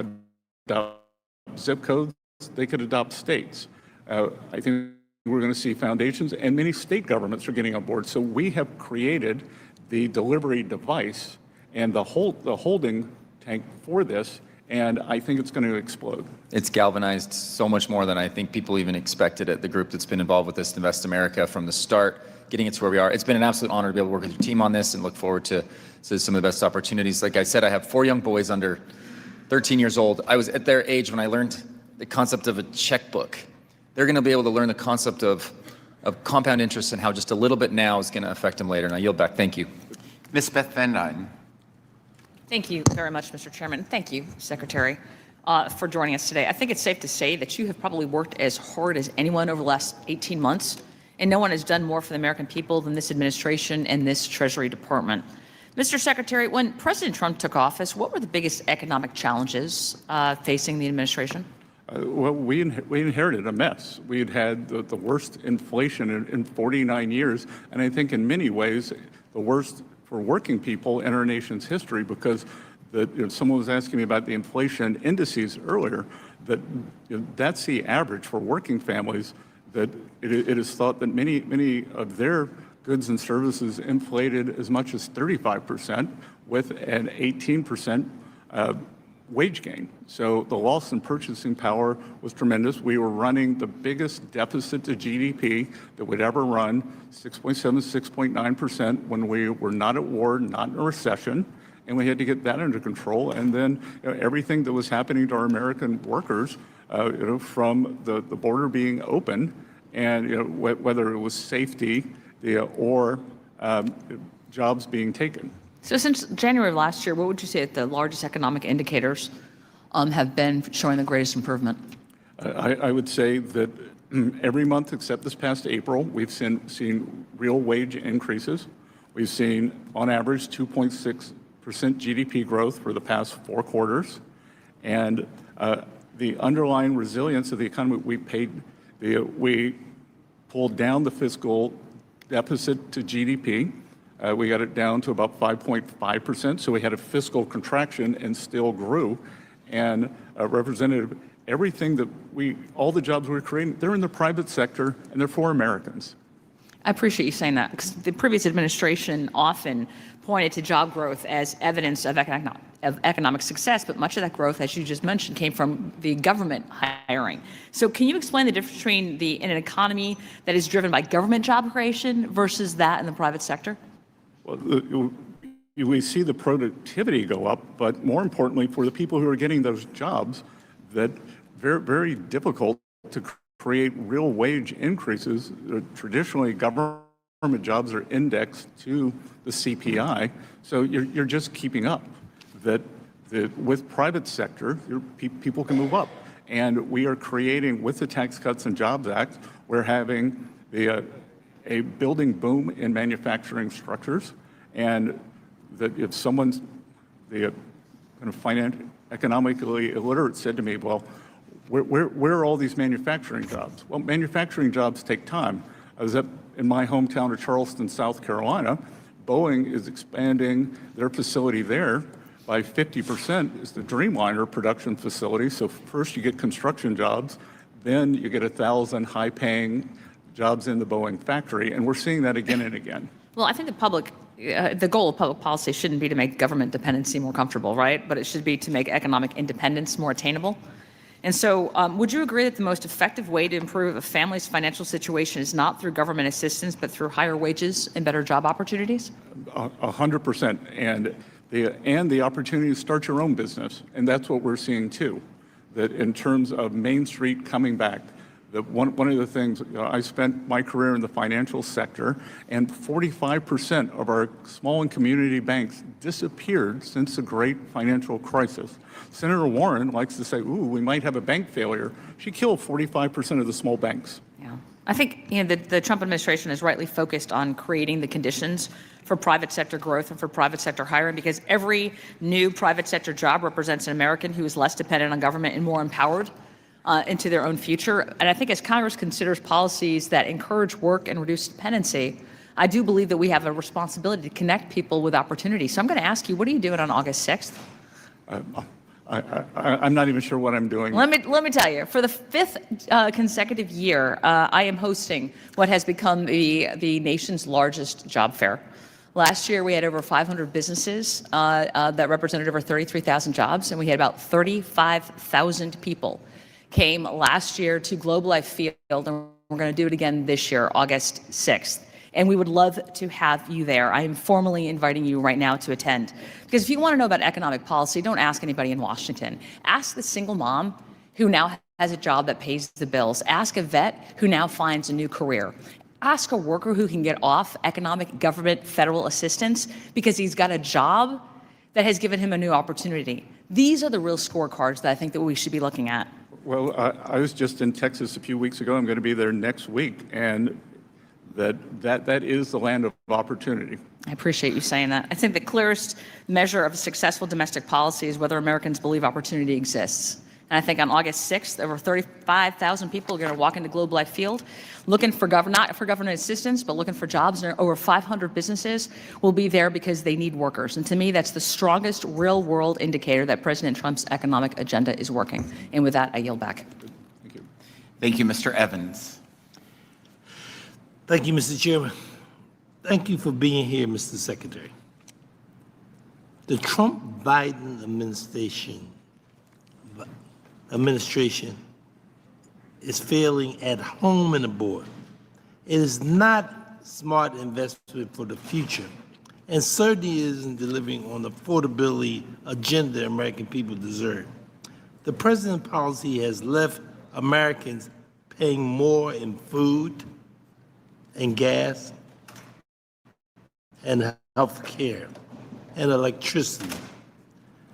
zip codes. They could adopt states. I think we're going to see foundations, and many state governments are getting on board. So we have created the delivery device and the holding tank for this, and I think it's going to explode. It's galvanized so much more than I think people even expected it. The group that's been involved with this, Invest America, from the start, getting it to where we are. It's been an absolute honor to be able to work with your team on this and look forward to some of the best opportunities. Like I said, I have 4 young boys under 13 years old. I was at their age when I learned the concept of a checkbook. They're going to be able to learn the concept of compound interest and how just a little bit now is going to affect them later. And I yield back. Thank you. Ms. Beth Van Dyne. Thank you very much, Mr. Chairman. Thank you, Secretary, for joining us today. I think it's safe to say that you have probably worked as hard as anyone over the last 18 months, and no one has done more for the American people than this administration and this Treasury Department. Mr. Secretary, when President Trump took office, what were the biggest economic challenges facing the administration? Well, we inherited a mess. We had the worst inflation in 49 years, and I think in many ways the worst for working people in our nation's history, because someone was asking me about the inflation indices earlier, that's the average for working families, that it is thought that many of their goods and services inflated as much as 35% with an 18% wage gain. So the loss in purchasing power was tremendous. We were running the biggest deficit to GDP that would ever run, 6.7, 6.9%, when we were not at war, not in a recession, and we had to get that under control. And then everything that was happening to our American workers, from the border being open, and whether it was safety or jobs being taken. So since January of last year, what would you say that the largest economic indicators have been showing the greatest improvement? I would say that every month except this past April, we've seen real wage increases. We've seen, on average, 2.6% GDP growth for the past 4 quarters. And the underlying resilience of the economy, we pulled down the fiscal deficit to GDP. We got it down to about 5.5%, so we had a fiscal contraction and still grew. And Representative, everything all the jobs we're creating, they're in the private sector and they're for Americans. I appreciate you saying that, because the previous administration often pointed to job growth as evidence of economic success, but much of that growth, as you just mentioned, came from the government hiring. So can you explain the difference between in an economy that is driven by government job creation versus that in the private sector? Well, we see the productivity go up, but more importantly, for the people who are getting those jobs, that very, very difficult to create real wage increases. Traditionally, government jobs are indexed to the CPI, so you're just keeping up. That with private sector, people can move up, and we are creating, with the Tax Cuts and Jobs Act, we're having a building boom in manufacturing structures, and that if someone's economically illiterate said to me, well, where are all these manufacturing jobs? Well, manufacturing jobs take time. I was up in my hometown of Charleston, South Carolina. Boeing is expanding their facility there by 50%. It's the Dreamliner production facility. So first you get construction jobs, then you get 1,000 high-paying jobs in the Boeing factory, and we're seeing that again and again. Well, I think the goal of public policy shouldn't be to make government dependency more comfortable, right? But it should be to make economic independence more attainable. And so would you agree that the most effective way to improve a family's financial situation is not through government assistance, but through higher wages and better job opportunities? 100%. And the opportunity to start your own business. And that's what we're seeing too, that in terms of Main Street coming back, that one of the things, I spent my career in the financial sector, and 45% of our small and community banks disappeared since the great financial crisis. Senator Warren likes to say, ooh, we might have a bank failure. She killed 45% of the small banks. Yeah. I think the Trump administration is rightly focused on creating the conditions for private sector growth and for private sector hiring, because every new private sector job represents an American who is less dependent on government and more empowered into their own future. And I think as Congress considers policies that encourage work and reduce dependency, I do believe that we have a responsibility to connect people with opportunity. So I'm going to ask you, what are you doing on August 6th? I'm not even sure what I'm doing. Let me tell you, for the 5th consecutive year, I am hosting what has become the nation's largest job fair. Last year, we had over 500 businesses that represented over 33,000 jobs, and we had about 35,000 people came last year to Globe Life Field, and we're going to do it again this year, August 6th. And we would love to have you there. I am formally inviting you right now to attend. Because if you want to know about economic policy, don't ask anybody in Washington. Ask the single mom who now has a job that pays the bills. Ask a vet who now finds a new career. Ask a worker who can get off economic, government, federal assistance because he's got a job that has given him a new opportunity. These are the real scorecards that I think that we should be looking at. Well, I was just in Texas a few weeks ago. I'm going to be there next week, and that is the land of opportunity. I appreciate you saying that. I think the clearest measure of a successful domestic policy is whether Americans believe opportunity exists. And I think on August 6th, over 35,000 people are going to walk into Globe Life Field looking for not for government assistance, but looking for jobs. And over 500 businesses will be there because they need workers. And to me, that's the strongest real-world indicator that President Trump's economic agenda is working. And with that, I yield back. Thank you. Thank you, Mr. Evans. Thank you, Mr. Chairman. Thank you for being here, Mr. Secretary. The Trump-Biden administration is failing at home and abroad. It is not smart investment for the future, and certainly isn't delivering on the affordability agenda American people deserve. The president's policy has left Americans paying more in food and gas and health care and electricity.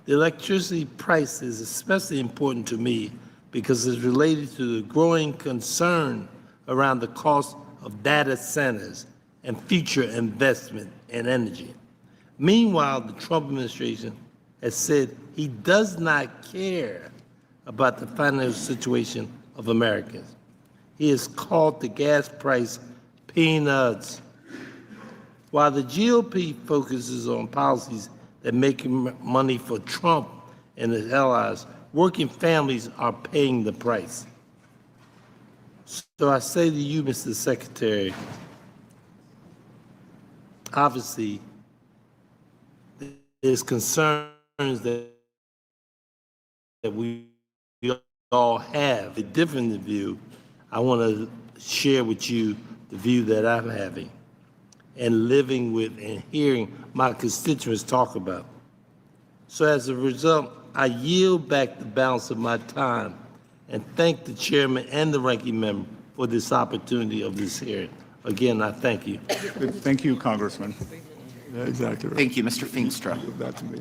The electricity price is especially important to me because it's related to the growing concern around the cost of data centers and future investment in energy. Meanwhile, the Trump administration has said he does not care about the financial situation of Americans. He has called the gas price peanuts. While the GOP focuses on policies that make money for Trump and his allies, working families are paying the price. So I say to you, Mr. Secretary, obviously, there's concerns that we all have. A different view, I want to share with you the view that I'm having and living with and hearing my constituents talk about. So as a result, I yield back the balance of my time and thank the chairman and the ranking member for this opportunity of this hearing. Again, I thank you. Thank you, Congressman. Yeah, exactly right. Thank you, Mr. Feenstra. Give that to me.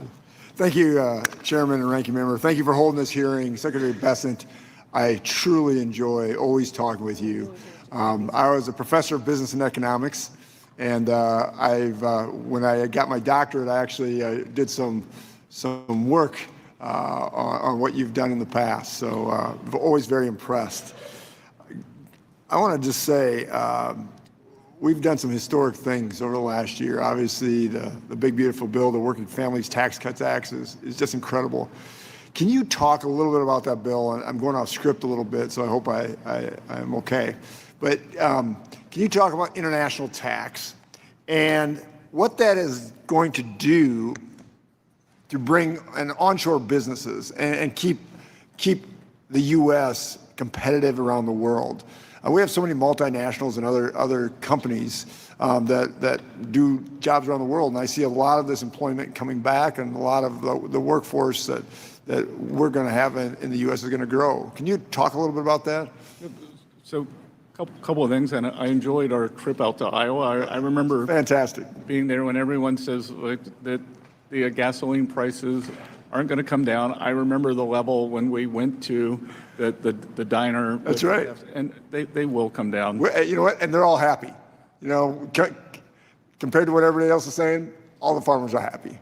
Thank you, Chairman and Ranking Member. Thank you for holding this hearing. Secretary Bessent, I truly enjoy always talking with you. I was a professor of business and economics, and when I got my doctorate, I actually did some work on what you've done in the past. So I'm always very impressed. I want to just say we've done some historic things over the last year. Obviously, the big, beautiful bill, the Working Families Tax Cuts Act is just incredible. Can you talk a little bit about that bill? And I'm going off script a little bit, so I hope I'm okay. But can you talk about international tax and what that is going to do to bring an onshore businesses and keep the U.S. competitive around the world? We have so many multinationals and other companies that do jobs around the world, and I see a lot of this employment coming back, and a lot of the workforce that we're going to have in the U.S. is going to grow. Can you talk a little bit about that? So, couple of things, and I enjoyed our trip out to Iowa. I remember fantastic being there when everyone says that the gasoline prices aren't going to come down. I remember the level when we went to the diner. That's right. And they will come down. You know what? And they're all happy. You know, compared to what everybody else is saying, all the farmers are happy.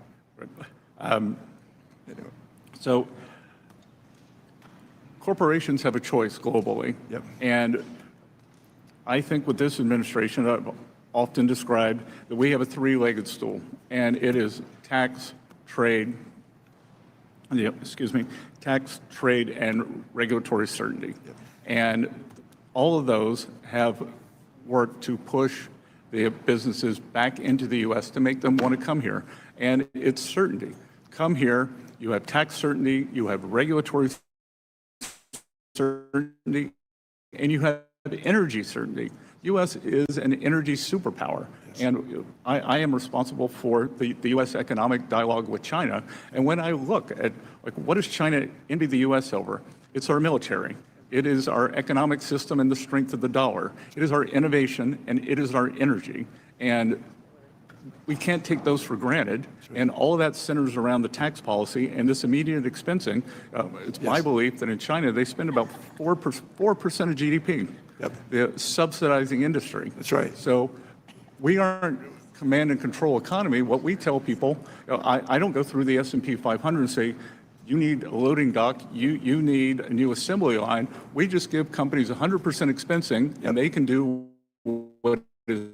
So corporations have a choice globally. Yep. And I think with this administration, I've often described that we have a three-legged stool, and it is tax, trade, tax, trade, and regulatory certainty. Yep. And all of those have worked to push the businesses back into the U.S. to make them want to come here. And it's certainty. Come here, you have tax certainty, you have regulatory certainty, and you have energy certainty. U.S. is an energy superpower, and I am responsible for the U.S. economic dialogue with China. And when I look at what does China envy the U.S. over, it's our military. It is our economic system and the strength of the dollar. It is our innovation, and it is our energy. And we can't take those for granted. And all of that centers around the tax policy and this immediate expensing. It's my belief that in China, they spend about 4% of GDP. They're subsidizing industry. That's right. So we aren't command and control economy. What we tell people, I don't go through the S&P 500 and say, you need a loading dock, you need a new assembly line. We just give companies 100% expensing, and they can do what is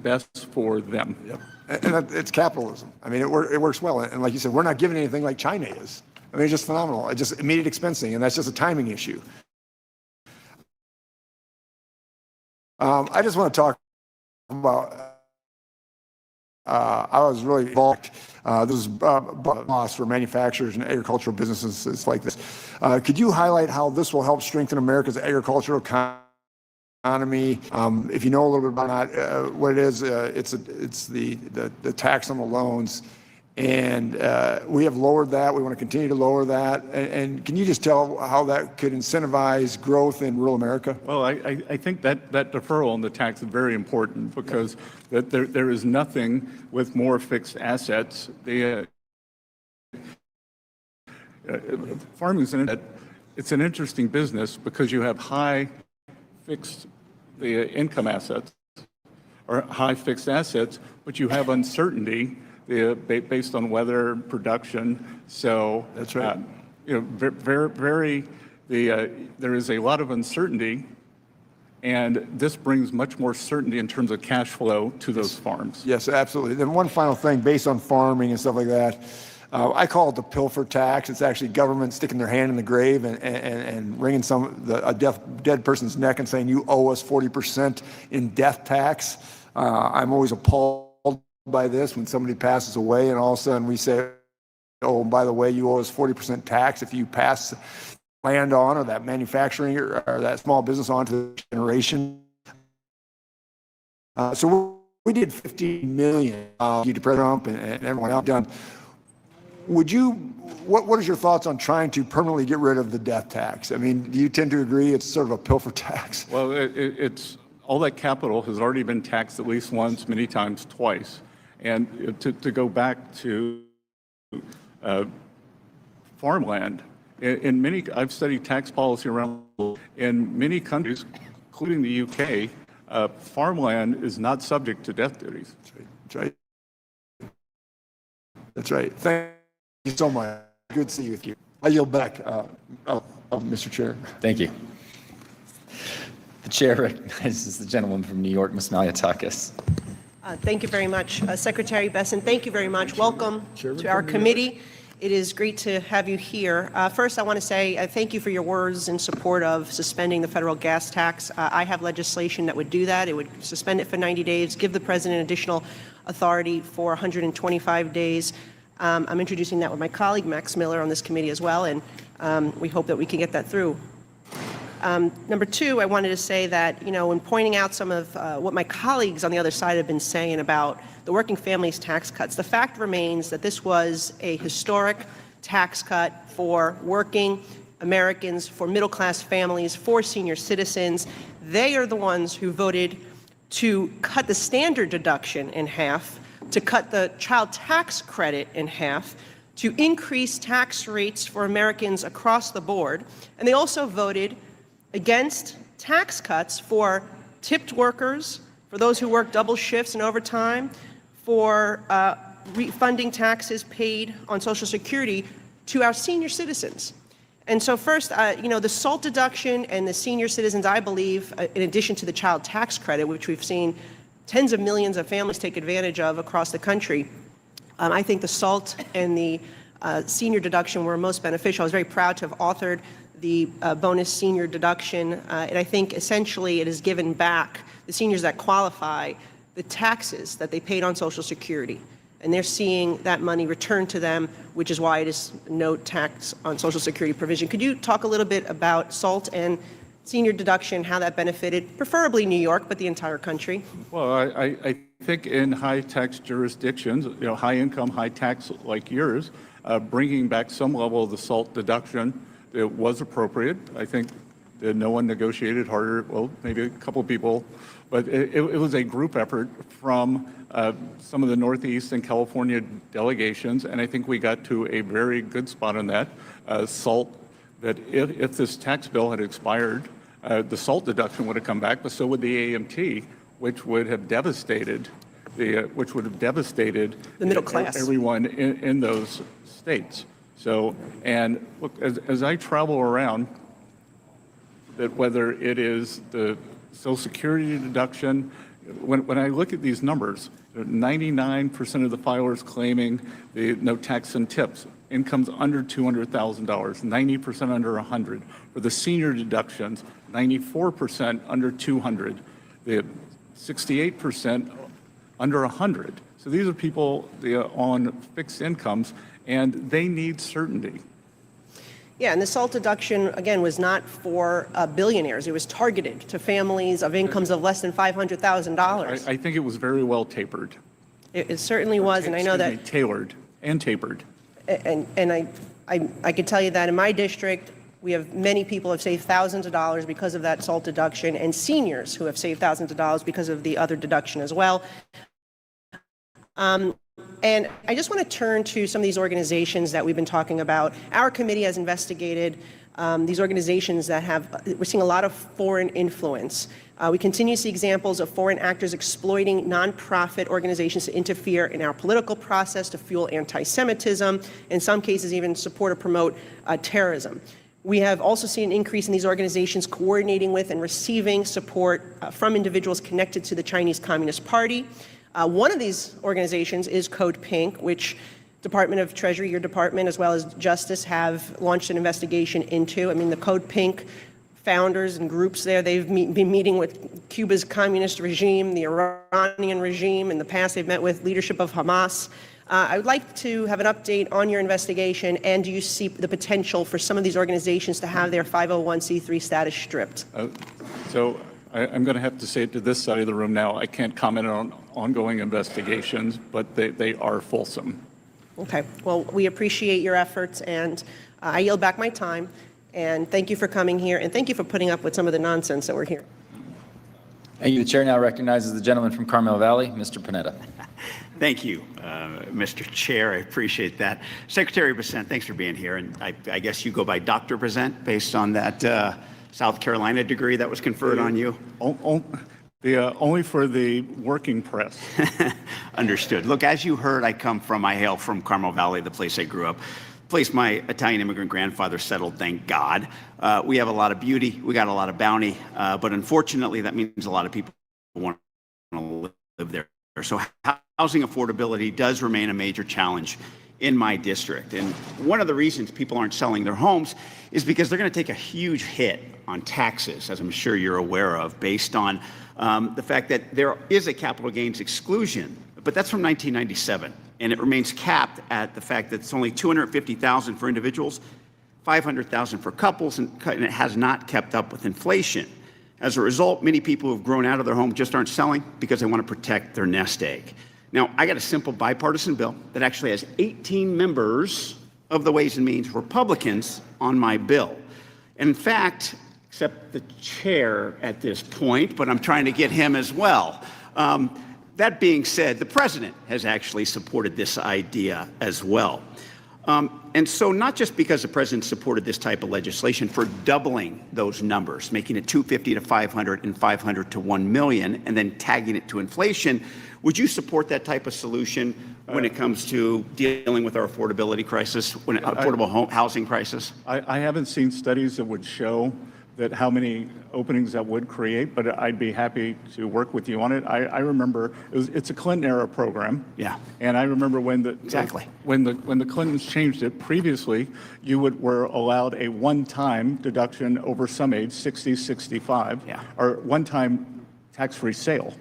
best for them. And it's capitalism. I mean, it works well. And like you said, we're not giving anything like China is. I mean, it's just phenomenal. It's just immediate expensing, and that's just a timing issue. I just want to talk about, I was really involved. This is boss for manufacturers and agricultural businesses like this. Could you highlight how this will help strengthen America's agricultural economy? If you know a little bit about what it is, it's the tax on the loans. And we have lowered that. We want to continue to lower that. And can you just tell how that could incentivize growth in rural America? Well, I think that deferral on the tax is very important because there is nothing with more fixed assets. Farming it's an interesting business because you have high fixed income assets or high fixed assets, but you have uncertainty based on weather, production. So that's right. There is a lot of uncertainty, and this brings much more certainty in terms of cash flow to those farms. Yes, absolutely. Then one final thing, based on farming and stuff like that, I call it the pilfer tax. It's actually government sticking their hand in the grave and wringing a dead person's neck and saying, you owe us 40% in death tax. I'm always appalled by this when somebody passes away and all of a sudden we say, oh, by the way, you owe us 40% tax if you pass land on or that manufacturing or that small business on to the generation. So we did $50 million to President Trump and everyone else done. What is your thoughts on trying to permanently get rid of the death tax? I mean, do you tend to agree it's sort of a pilfer tax? Well, it's all that capital has already been taxed at least once, many times, twice. And to go back to farmland, I've studied tax policy around in many countries, including the UK, farmland is not subject to death duties. That's right. That's right. Thank you so much. Good to see you with you. I yield back, Mr. Chair. Thank you. The chair recognizes the gentleman from New York, Ms. Malliotakis. Thank you very much. Secretary Bessent, thank you very much. Welcome to our committee. It is great to have you here. First, I want to say thank you for your words in support of suspending the federal gas tax. I have legislation that would do that. It would suspend it for 90 days, give the president additional authority for 125 days. I'm introducing that with my colleague, Max Miller, on this committee as well, and we hope that we can get that through. Number two, I wanted to say that, in pointing out some of what my colleagues on the other side have been saying about the working families tax cuts, the fact remains that this was a historic tax cut for working Americans, for middle-class families, for senior citizens. They are the ones who voted to cut the standard deduction in half, to cut the child tax credit in half, to increase tax rates for Americans across the board. And they also voted against tax cuts for tipped workers, for those who work double shifts and overtime, for refunding taxes paid on Social Security to our senior citizens. And so first, the SALT deduction and the senior citizens, I believe, in addition to the child tax credit, which we've seen tens of millions of families take advantage of across the country, I think the SALT and the senior deduction were most beneficial. I was very proud to have authored the bonus senior deduction, and I think essentially it has given back the seniors that qualify, the taxes that they paid on Social Security. And they're seeing that money returned to them, which is why it is no tax on Social Security provision. Could you talk a little bit about SALT and senior deduction, how that benefited, preferably New York, but the entire country? Well, I think in high-tax jurisdictions, high-income, high-tax like yours, bringing back some level of the SALT deduction, it was appropriate. I think that no one negotiated harder, well, maybe a couple people, but it was a group effort from some of the Northeast and California delegations, and I think we got to a very good spot on that. SALT, that if this tax bill had expired, the SALT deduction would have come back, but so would the AMT, which would have devastated the middle class, everyone in those states. So, and look, as I travel around, that whether it is the Social Security deduction, when I look at these numbers, 99% of the filers claiming no tax and tips, incomes under $200,000, 90% under 100. For the senior deductions, 94% under 200, the 68% under 100. So these are people on fixed incomes, and they need certainty. Yeah, and the SALT deduction, again, was not for billionaires. It was targeted to families of incomes of less than $500,000. I think it was very well tapered. It certainly was, and I know that. Tailored and tapered. And I can tell you that in my district, we have many people who have saved thousands of dollars because of that SALT deduction, and seniors who have saved thousands of dollars because of the other deduction as well. And I just want to turn to some of these organizations that we've been talking about. Our committee has investigated these organizations that we're seeing a lot of foreign influence. We continue to see examples of foreign actors exploiting nonprofit organizations to interfere in our political process, to fuel anti-Semitism, in some cases even support or promote terrorism. We have also seen an increase in these organizations coordinating with and receiving support from individuals connected to the Chinese Communist Party. One of these organizations is Code Pink, which Department of Treasury, your department, as well as Justice, have launched an investigation into. I mean, the Code Pink founders and groups there, they've been meeting with Cuba's communist regime, the Iranian regime. In the past, they've met with leadership of Hamas. I would like to have an update on your investigation, and do you see the potential for some of these organizations to have their 501c3 status stripped? So I'm going to have to say it to this side of the room now. I can't comment on ongoing investigations, but they are fulsome. Okay. Well, we appreciate your efforts, and I yield back my time. And thank you for coming here, and thank you for putting up with some of the nonsense that we're hearing. Thank you. The chair now recognizes the gentleman from Carmel Valley, Mr. Panetta. Thank you, Mr. Chair. I appreciate that. Secretary Bessent, thanks for being here. And I guess you go by Dr. Bessent based on that South Carolina degree that was conferred on you? Only for the working press. Understood. Look, as you heard, I hail from Carmel Valley, the place I grew up. Place my Italian immigrant grandfather settled, thank God. We have a lot of beauty, we got a lot of bounty, but unfortunately that means a lot of people want to live there. So housing affordability does remain a major challenge in my district. And one of the reasons people aren't selling their homes is because they're going to take a huge hit on taxes, as I'm sure you're aware of, based on the fact that there is a capital gains exclusion, but that's from 1997. And it remains capped at the fact that it's only $250,000 for individuals, $500,000 for couples, and it has not kept up with inflation. As a result, many people who have grown out of their home just aren't selling because they want to protect their nest egg. Now, I got a simple bipartisan bill that actually has 18 members of the Ways and Means Republicans on my bill. And in fact, except the chair at this point, but I'm trying to get him as well. That being said, the president has actually supported this idea as well. And so not just because the president supported this type of legislation for doubling those numbers, making it 250 to 500 and 500 to 1 million, and then tagging it to inflation, would you support that type of solution when it comes to dealing with our affordability crisis, affordable housing crisis? I haven't seen studies that would show that how many openings that would create, but I'd be happy to work with you on it. I remember it's a Clinton era program. Yeah. And I remember when the Clintons changed it previously, you were allowed a one-time deduction over some age, 60, 65, or one-time tax-free sale.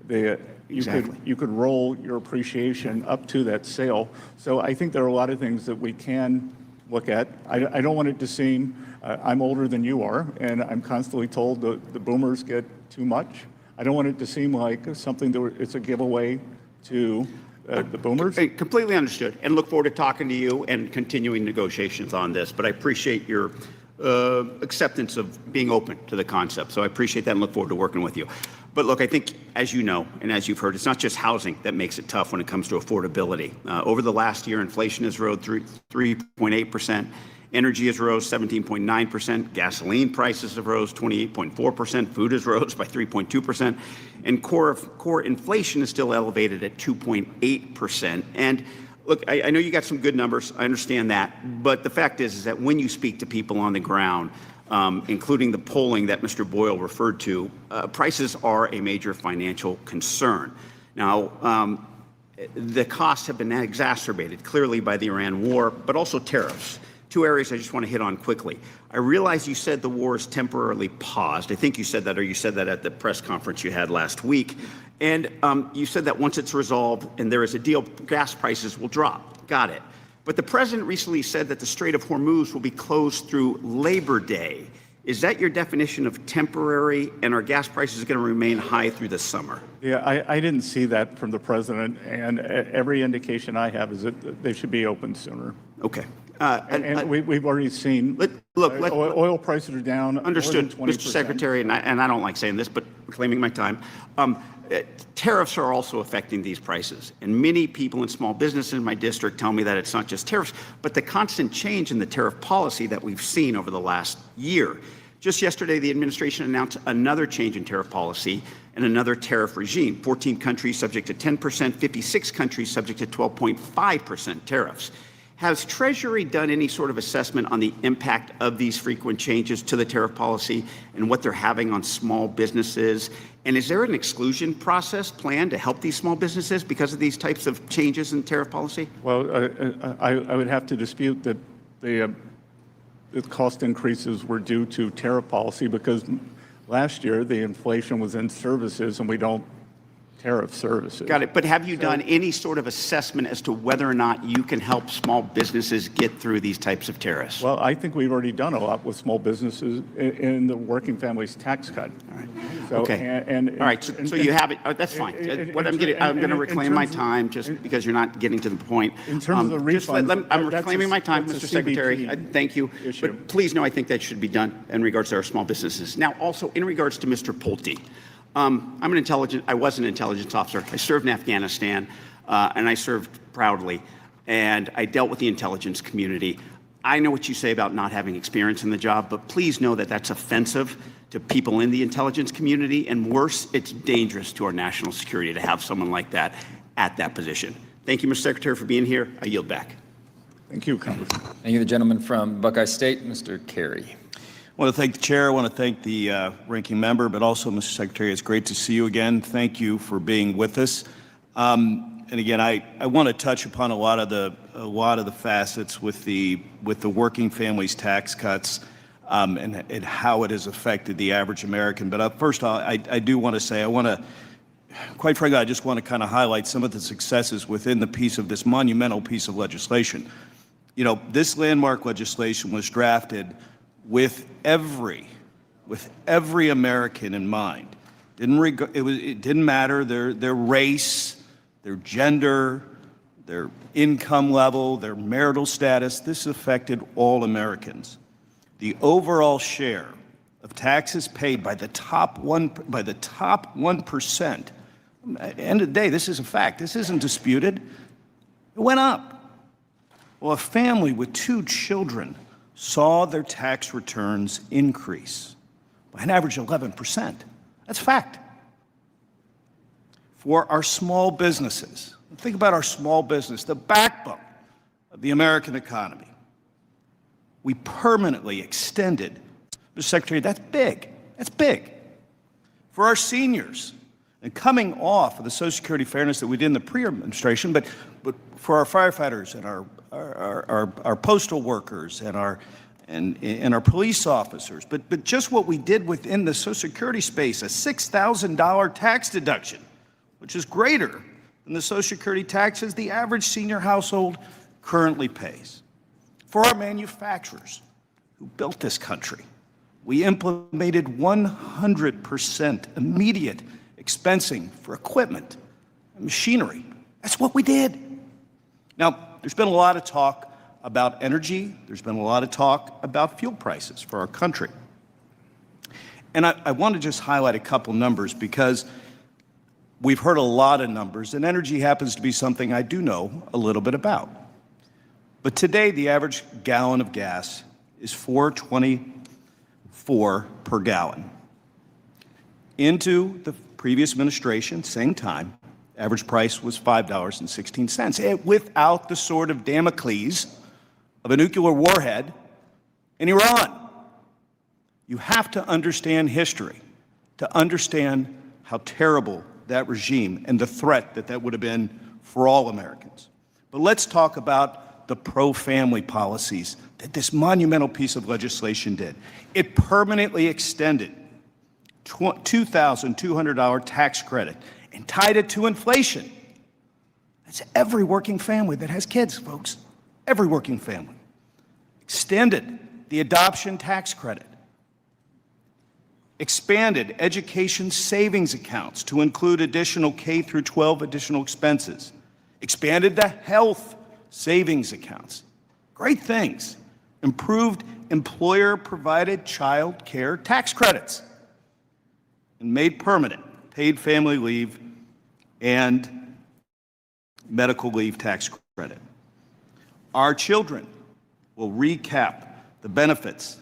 You could roll your appreciation up to that sale. So I think there are a lot of things that we can look at. I don't want it to seem, I'm older than you are, and I'm constantly told the boomers get too much. I don't want it to seem like something that it's a giveaway to the boomers. Completely understood, and look forward to talking to you and continuing negotiations on this. But I appreciate your acceptance of being open to the concept. So I appreciate that and look forward to working with you. But look, I think, as you know, and as you've heard, it's not just housing that makes it tough when it comes to affordability. Over the last year, inflation has rose 3.8%. Energy has rose 17.9%. Gasoline prices have rose 28.4%. Food has rose by 3.2%. And core inflation is still elevated at 2.8%. And look, I know you got some good numbers. I understand that. But the fact is that when you speak to people on the ground, including the polling that Mr. Boyle referred to, prices are a major financial concern. Now, the costs have been exacerbated clearly by the Iran war, but also tariffs. Two areas I just want to hit on quickly. I realize you said the war is temporarily paused. I think you said that, or you said that at the press conference you had last week. And you said that once it's resolved and there is a deal, gas prices will drop. Got it. But the president recently said that the Strait of Hormuz will be closed through Labor Day. Is that your definition of temporary, and are gas prices going to remain high through the summer? Yeah, I didn't see that from the president, and every indication I have is that they should be open sooner. Okay. And we've already seen, oil prices are down. Understood, more than 20%. Mr. Secretary, and I don't like saying this, but reclaiming my time. Tariffs are also affecting these prices. And many people in small businesses in my district tell me that it's not just tariffs, but the constant change in the tariff policy that we've seen over the last year. Just yesterday, the administration announced another change in tariff policy and another tariff regime. 14 countries subject to 10%, 56 countries subject to 12.5% tariffs. Has Treasury done any sort of assessment on the impact of these frequent changes to the tariff policy and what they're having on small businesses? And is there an exclusion process planned to help these small businesses because of these types of changes in tariff policy? Well, I would have to dispute that the cost increases were due to tariff policy, because last year the inflation was in services and we don't tariff services. Got it. But have you done any sort of assessment as to whether or not you can help small businesses get through these types of tariffs? Well, I think we've already done a lot with small businesses in the working families tax cut. All right. So, okay. All right. So you have it. Oh, that's fine. What I'm going to reclaim my time just because you're not getting to the point. In terms of the refund, I'm reclaiming my time, Mr. Secretary. Thank you. Issue. But please know I think that should be done in regards to our small businesses. Now, also in regards to Mr. Pulte. I was an intelligence officer. I served in Afghanistan, and I served proudly, and I dealt with the intelligence community. I know what you say about not having experience in the job, but please know that that's offensive to people in the intelligence community, and worse, it's dangerous to our national security to have someone like that at that position. Thank you, Mr. Secretary, for being here. I yield back. Thank you, Congressman. Thank you, the gentleman from Buckeye State, Mr. Carey. I want to thank the chair. I want to thank the ranking member, but also, Mr. Secretary, it's great to see you again. Thank you for being with us. And again, I want to touch upon a lot of the facets with the working families tax cuts and how it has affected the average American. But first, I do want to say, quite frankly, I just want to kind of highlight some of the successes within this monumental piece of legislation. You know, this landmark legislation was drafted with every American in mind. It didn't matter their race, their gender, their income level, their marital status. This affected all Americans. The overall share of taxes paid by the top 1%. At the end of the day, this is a fact. This isn't disputed. It went up. Well, a family with 2 children saw their tax returns increase by an average of 11%. That's fact. For our small businesses, think about our small business, the backbone of the American economy. We permanently extended, Mr. Secretary, that's big. That's big. For our seniors, and coming off of the Social Security fairness that we did in the pre-administration, but for our firefighters and our postal workers and and our police officers, but just what we did within the Social Security space, a $6,000 tax deduction, which is greater than the Social Security taxes the average senior household currently pays. For our manufacturers who built this country, we implemented 100% immediate expensing for equipment and machinery. That's what we did. Now, there's been a lot of talk about energy. There's been a lot of talk about fuel prices for our country. And I want to just highlight a couple numbers because we've heard a lot of numbers, and energy happens to be something I do know a little bit about. But today, the average gallon of gas is $4.24 per gallon. Into the previous administration, same time, average price was $5.16, without the sword of Damocles of a nuclear warhead in Iran. You have to understand history to understand how terrible that regime and the threat that would have been for all Americans. But let's talk about the pro-family policies that this monumental piece of legislation did. It permanently extended $2,200 tax credit and tied it to inflation. That's every working family that has kids, folks. Every working family. Extended the adoption tax credit. Expanded education savings accounts to include additional K through 12 additional expenses. Expanded the health savings accounts. Great things. Improved employer-provided child care tax credits. And made permanent paid family leave and medical leave tax credit. Our children will recap the benefits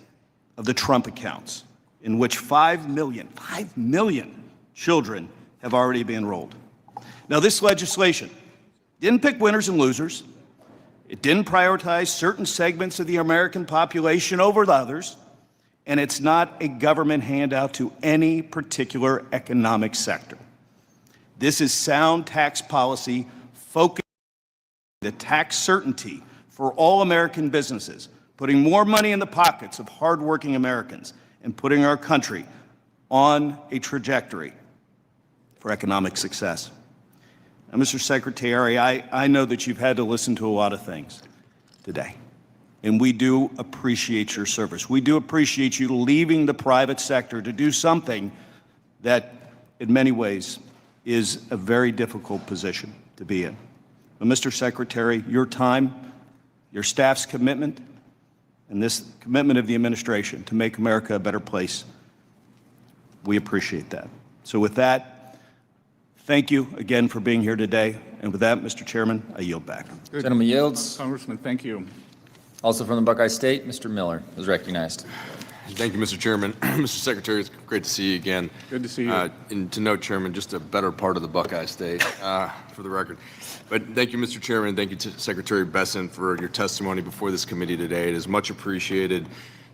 of the Trump accounts, in which 5 million children have already been enrolled. Now, this legislation didn't pick winners and losers. It didn't prioritize certain segments of the American population over others, and it's not a government handout to any particular economic sector. This is sound tax policy focused on the tax certainty for all American businesses, putting more money in the pockets of hardworking Americans and putting our country on a trajectory for economic success. Now, Mr. Secretary, I know that you've had to listen to a lot of things today, and we do appreciate your service. We do appreciate you leaving the private sector to do something that, in many ways, is a very difficult position to be in. But, Mr. Secretary, your time, your staff's commitment, and this commitment of the administration to make America a better place, we appreciate that. So with that, thank you again for being here today. And with that, Mr. Chairman, I yield back. Good. Gentleman yields. Congressman, thank you. Also from the Buckeye State, Mr. Miller is recognized. Thank you, Mr. Chairman. Mr. Secretary, it's great to see you again. Good to see you. And to note, Chairman, just a better part of the Buckeye State, for the record. But thank you, Mr. Chairman. Thank you to Secretary Bessent for your testimony before this committee today. It is much appreciated.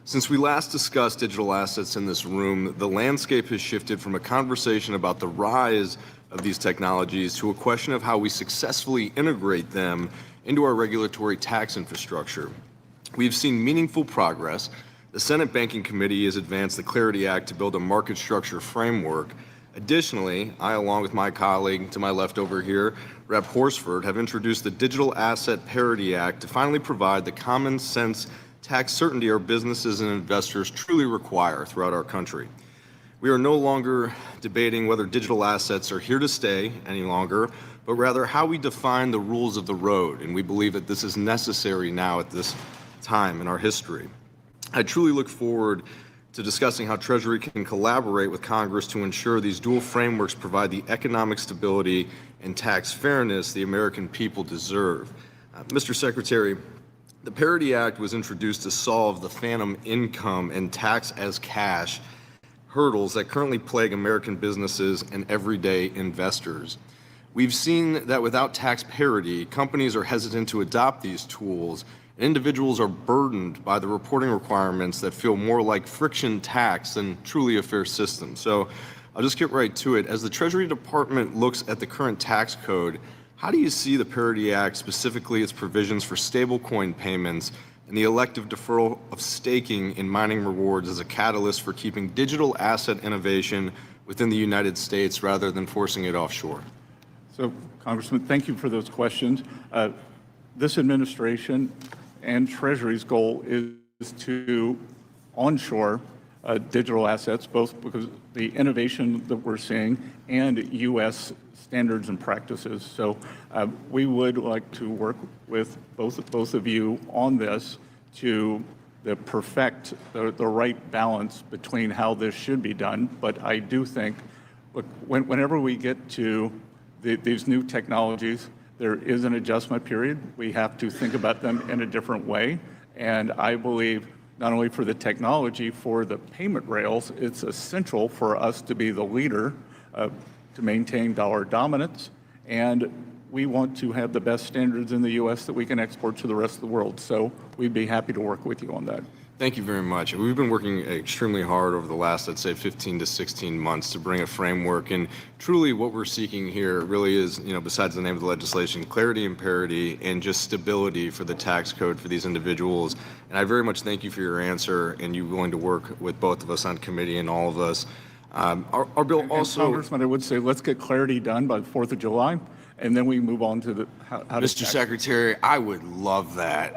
Since we last discussed digital assets in this room, the landscape has shifted from a conversation about the rise of these technologies to a question of how we successfully integrate them into our regulatory tax infrastructure. We've seen meaningful progress. The Senate Banking Committee has advanced the Clarity Act to build a market structure framework. Additionally, I, along with my colleague to my left over here, Rep. Horsford, have introduced the Digital Asset Parity Act to finally provide the common sense tax certainty our businesses and investors truly require throughout our country. We are no longer debating whether digital assets are here to stay any longer, but rather how we define the rules of the road, and we believe that this is necessary now at this time in our history. I truly look forward to discussing how Treasury can collaborate with Congress to ensure these dual frameworks provide the economic stability and tax fairness the American people deserve. Mr. Secretary, the Parity Act was introduced to solve the phantom income and tax as cash hurdles that currently plague American businesses and everyday investors. We've seen that without tax parity, companies are hesitant to adopt these tools. Individuals are burdened by the reporting requirements that feel more like friction tax than truly a fair system. So I'll just get right to it. As the Treasury Department looks at the current tax code, how do you see the Parity Act, specifically its provisions for stablecoin payments and the elective deferral of staking in mining rewards as a catalyst for keeping digital asset innovation within the United States rather than forcing it offshore? So, Congressman, thank you for those questions. This administration and Treasury's goal is to onshore digital assets, both because the innovation that we're seeing and U.S. standards and practices. So we would like to work with both of you on this to perfect the right balance between how this should be done. But I do think, look, whenever we get to these new technologies, there is an adjustment period. We have to think about them in a different way. And I believe not only for the technology, for the payment rails, it's essential for us to be the leader to maintain dollar dominance. And we want to have the best standards in the U.S. that we can export to the rest of the world. So we'd be happy to work with you on that. Thank you very much. We've been working extremely hard over the last, I'd say, 15 to 16 months to bring a framework. And truly what we're seeking here really is, besides the name of the legislation, clarity and parity and just stability for the tax code for these individuals. And I very much thank you for your answer and you willing to work with both of us on committee and all of us. Our bill also... Congressman, I would say let's get clarity done by the 4th of July. And then we move on to how Mr. Secretary, I would love that.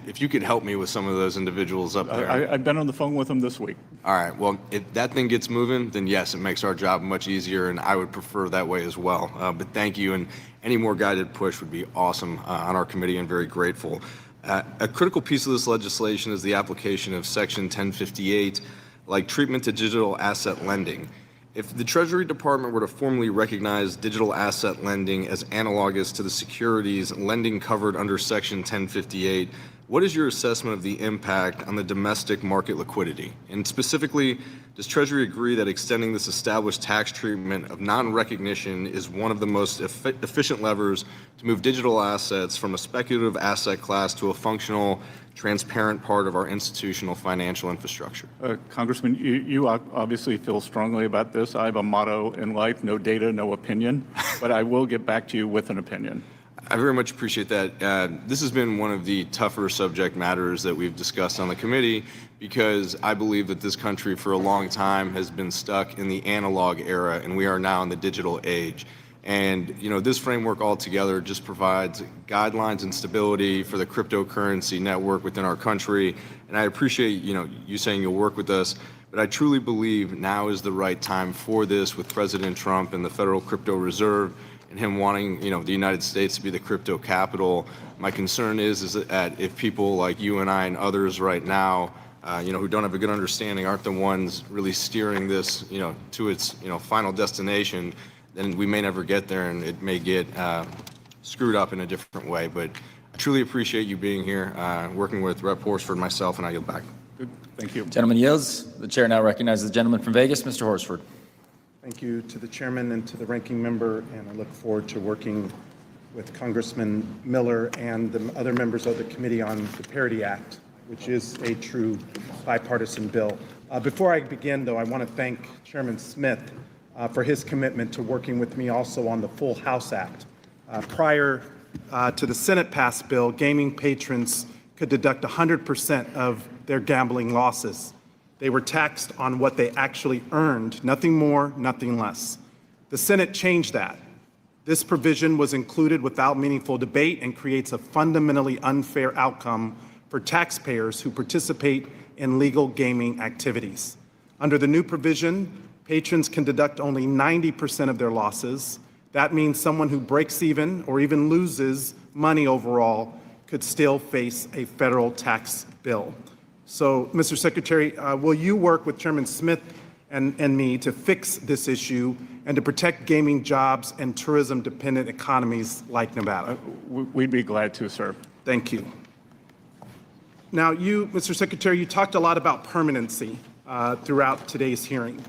If you could help me with some of those individuals up there. I've been on the phone with them this week. All right. Well, if that thing gets moving, then yes, it makes our job much easier, and I would prefer that way as well. But thank you, and any more guided push would be awesome on our committee, and very grateful. A critical piece of this legislation is the application of Section 1058, like treatment to digital asset lending. If the Treasury Department were to formally recognize digital asset lending as analogous to the securities lending covered under Section 1058, what is your assessment of the impact on the domestic market liquidity? And specifically, does Treasury agree that extending this established tax treatment of non-recognition is one of the most efficient levers to move digital assets from a speculative asset class to a functional, transparent part of our institutional financial infrastructure? Congressman, you obviously feel strongly about this. I have a motto in life: no data, no opinion. But I will get back to you with an opinion. I very much appreciate that. This has been one of the tougher subject matters that we've discussed on the committee, because I believe that this country for a long time has been stuck in the analog era, and we are now in the digital age. And this framework altogether just provides guidelines and stability for the cryptocurrency network within our country. And I appreciate you saying you'll work with us, but I truly believe now is the right time for this, with President Trump and the Federal Crypto Reserve and him wanting the United States to be the crypto capital. My concern is that if people like you and I and others right now who don't have a good understanding aren't the ones really steering this to its final destination, then we may never get there, and it may get screwed up in a different way. But I truly appreciate you being here, working with Rep. Horsford and myself, and I yield back. Good. Thank you. Gentleman yields. The chair now recognizes the gentleman from Vegas, Mr. Horsford. Thank you to the chairman and to the ranking member, and I look forward to working with Congressman Miller and the other members of the Committee on the Parity Act, which is a true bipartisan bill. Before I begin, though, I want to thank Chairman Smith for his commitment to working with me also on the Full House Act. Prior to the Senate-passed bill, gaming patrons could deduct 100% of their gambling losses. They were taxed on what they actually earned, nothing more, nothing less. The Senate changed that. This provision was included without meaningful debate and creates a fundamentally unfair outcome for taxpayers who participate in legal gaming activities. Under the new provision, patrons can deduct only 90% of their losses. That means someone who breaks even or even loses money overall could still face a federal tax bill. So, Mr. Secretary, will you work with Chairman Smith and me to fix this issue and to protect gaming jobs and tourism-dependent economies like Nevada? We'd be glad to, sir. Thank you. Now, you, Mr. Secretary, you talked a lot about permanency throughout today's hearing.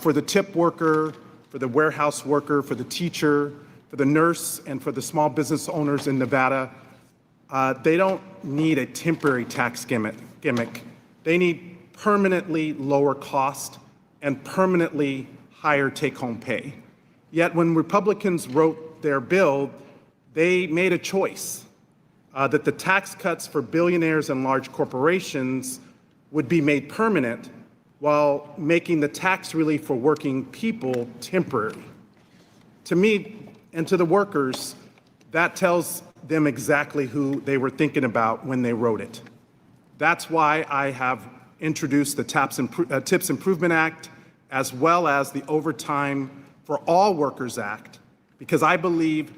For the tip worker, for the warehouse worker, for the teacher, for the nurse, and for the small business owners in Nevada, they don't need a temporary tax gimmick. They need permanently lower cost and permanently higher take-home pay. Yet when Republicans wrote their bill, they made a choice. that the tax cuts for billionaires and large corporations would be made permanent while making the tax relief for working people temporary. To me and to the workers, that tells them exactly who they were thinking about when they wrote it. That's why I have introduced the TIPS Improvement Act, as well as the Overtime for All Workers Act, because I believe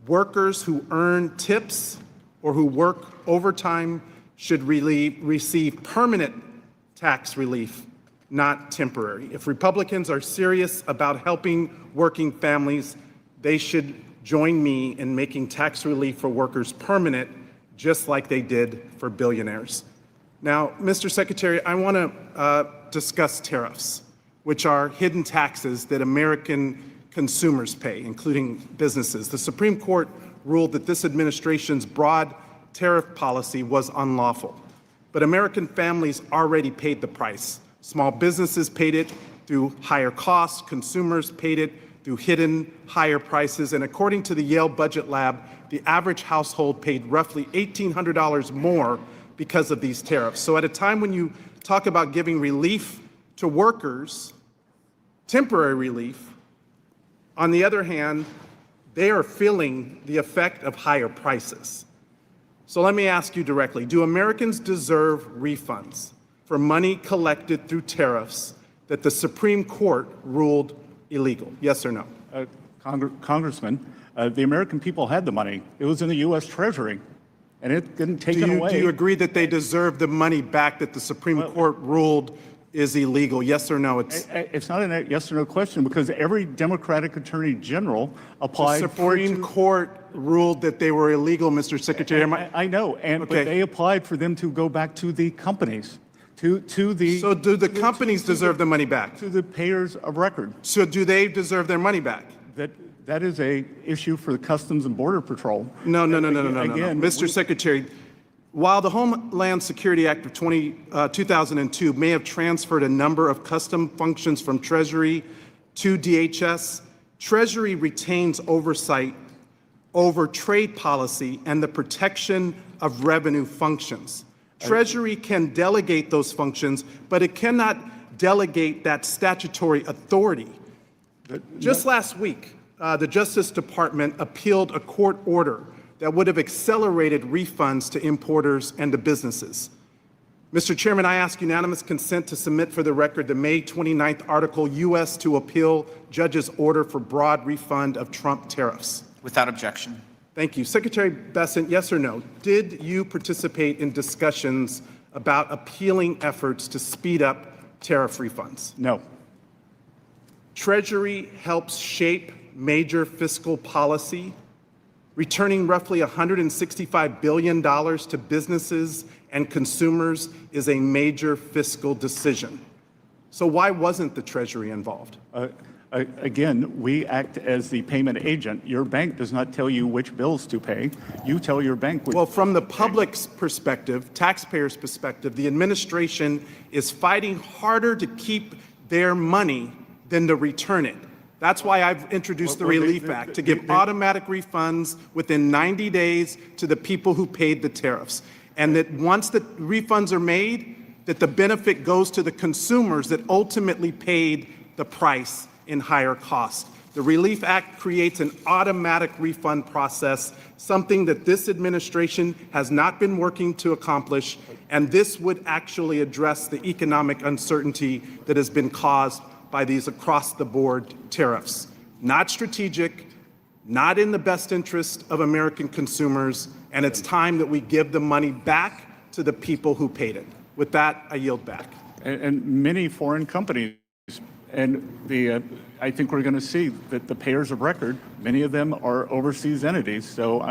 workers who earn tips or who work overtime should receive permanent tax relief, not temporary. If Republicans are serious about helping working families, they should join me in making tax relief for workers permanent, just like they did for billionaires. Now, Mr. Secretary, I want to discuss tariffs, which are hidden taxes that American consumers pay, including businesses. The Supreme Court ruled that this administration's broad tariff policy was unlawful. But American families already paid the price. Small businesses paid it through higher costs, consumers paid it through hidden higher prices, and according to the Yale Budget Lab, the average household paid roughly $1,800 more because of these tariffs. So at a time when you talk about giving relief to workers, temporary relief, on the other hand, they are feeling the effect of higher prices. So let me ask you directly, do Americans deserve refunds for money collected through tariffs that the Supreme Court ruled illegal? Yes or no? Congressman, the American people had the money. It was in the U.S. Treasury, and it didn't take it away. Do you agree that they deserve the money back that the Supreme Court ruled is illegal? Yes or no? It's not a yes or no question, because every Democratic Attorney General applied the Supreme Court ruled that they were illegal, Mr. Secretary. I know, but they applied for them to go back to the companies. So do the companies deserve the money back? To the payers of record. So do they deserve their money back? That is a issue for the Customs and Border Patrol. No. Again, Mr. Secretary, while the Homeland Security Act of 2002 may have transferred a number of custom functions from Treasury to DHS, Treasury retains oversight over trade policy and the protection of revenue functions. Treasury can delegate those functions, but it cannot delegate that statutory authority. Just last week, the Justice Department appealed a court order that would have accelerated refunds to importers and to businesses. Mr. Chairman, I ask unanimous consent to submit for the record the May 29th article, U.S. to appeal judge's order for broad refund of Trump tariffs. Without objection. Thank you. Secretary Bessent, yes or no? Did you participate in discussions about appealing efforts to speed up tariff refunds? No. Treasury helps shape major fiscal policy, returning roughly $165 billion to businesses and consumers is a major fiscal decision. So why wasn't the Treasury involved? Again, we act as the payment agent. Your bank does not tell you which bills to pay. You tell your bank which. Well, from the public's perspective, taxpayers' perspective, the administration is fighting harder to keep their money than to return it. That's why I've introduced the Relief Act, to give automatic refunds within 90 days to the people who paid the tariffs. And that once the refunds are made, that the benefit goes to the consumers that ultimately paid the price in higher cost. The Relief Act creates an automatic refund process, something that this administration has not been working to accomplish, and this would actually address the economic uncertainty that has been caused by these across-the-board tariffs. Not strategic, not in the best interest of American consumers, and it's time that we give the money back to the people who paid it. With that, I yield back. And many foreign companies, and I think we're going to see that the payers of record, many of them are overseas entities. So,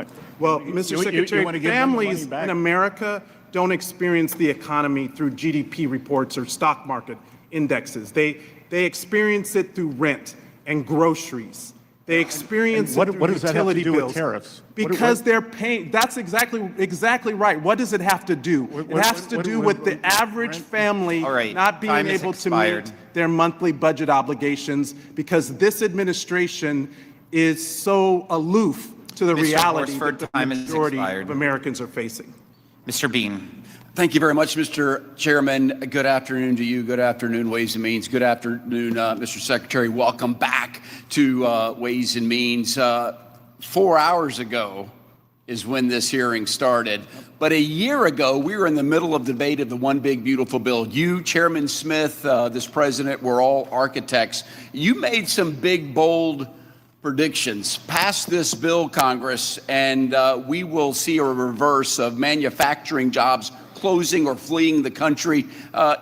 Mr. Secretary, families in America don't experience the economy through GDP reports or stock market indexes. They experience it through rent and groceries. They experience it through utility bills. With tariffs? Because they're paying. That's exactly right. What does it have to do? It has to do with the average family not being able to meet their monthly budget obligations because this administration is so aloof to the Mr. reality Horsford, that the time has majority expired. of Americans are facing. Mr. Bean. Thank you very much, Mr. Chairman. Good afternoon to you. Good afternoon, Ways and Means. Good afternoon, Mr. Secretary. Welcome back to Ways and Means. 4 hours ago is when this hearing started. But a year ago, we were in the middle of debate of the One Big Beautiful Bill. You, Chairman Smith, this president, were all architects. You made some big, bold predictions. Pass this bill, Congress, and we will see a reverse of manufacturing jobs closing or fleeing the country.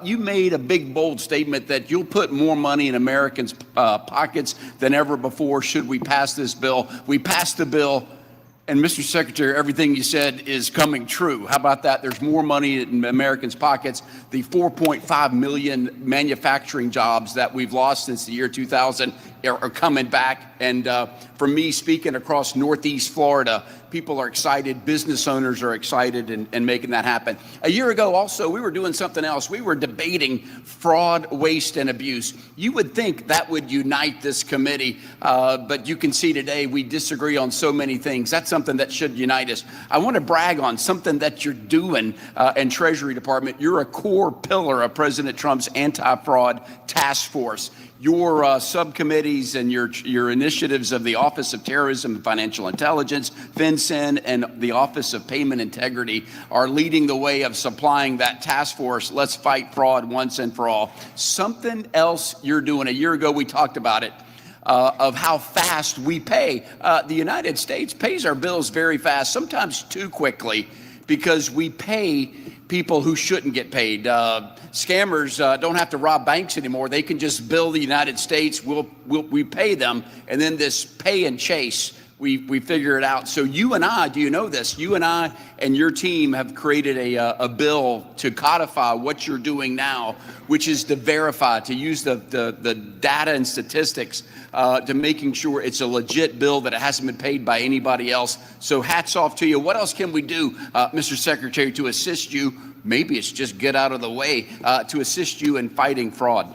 You made a big, bold statement that you'll put more money in Americans' pockets than ever before should we pass this bill. We passed the bill. And Mr. Secretary, everything you said is coming true. How about that? There's more money in Americans' pockets. The 4.5 million manufacturing jobs that we've lost since the year 2000 are coming back. And for me, speaking across Northeast Florida, people are excited. Business owners are excited and making that happen. A year ago, also, we were doing something else. We were debating fraud, waste, and abuse. You would think that would unite this committee, but you can see today we disagree on so many things. That's something that should unite us. I want to brag on something that you're doing in Treasury Department. You're a core pillar of President Trump's anti-fraud task force. Your subcommittees and your initiatives of the Office of Terrorism and Financial Intelligence, FinCEN, and the Office of Payment Integrity are leading the way of supplying that task force. Let's fight fraud once and for all. Something else you're doing. A year ago, we talked about it. Of how fast we pay. The United States pays our bills very fast, sometimes too quickly, because we pay people who shouldn't get paid. Scammers don't have to rob banks anymore. They can just bill the United States. We pay them, and then this pay and chase, we figure it out. So you and I, do you know this? You and I and your team have created a bill to codify what you're doing now, which is to verify, to use the data and statistics to making sure it's a legit bill, that it hasn't been paid by anybody else. So hats off to you. What else can we do, Mr. Secretary, to assist you? Maybe it's just get out of the way to assist you in fighting fraud.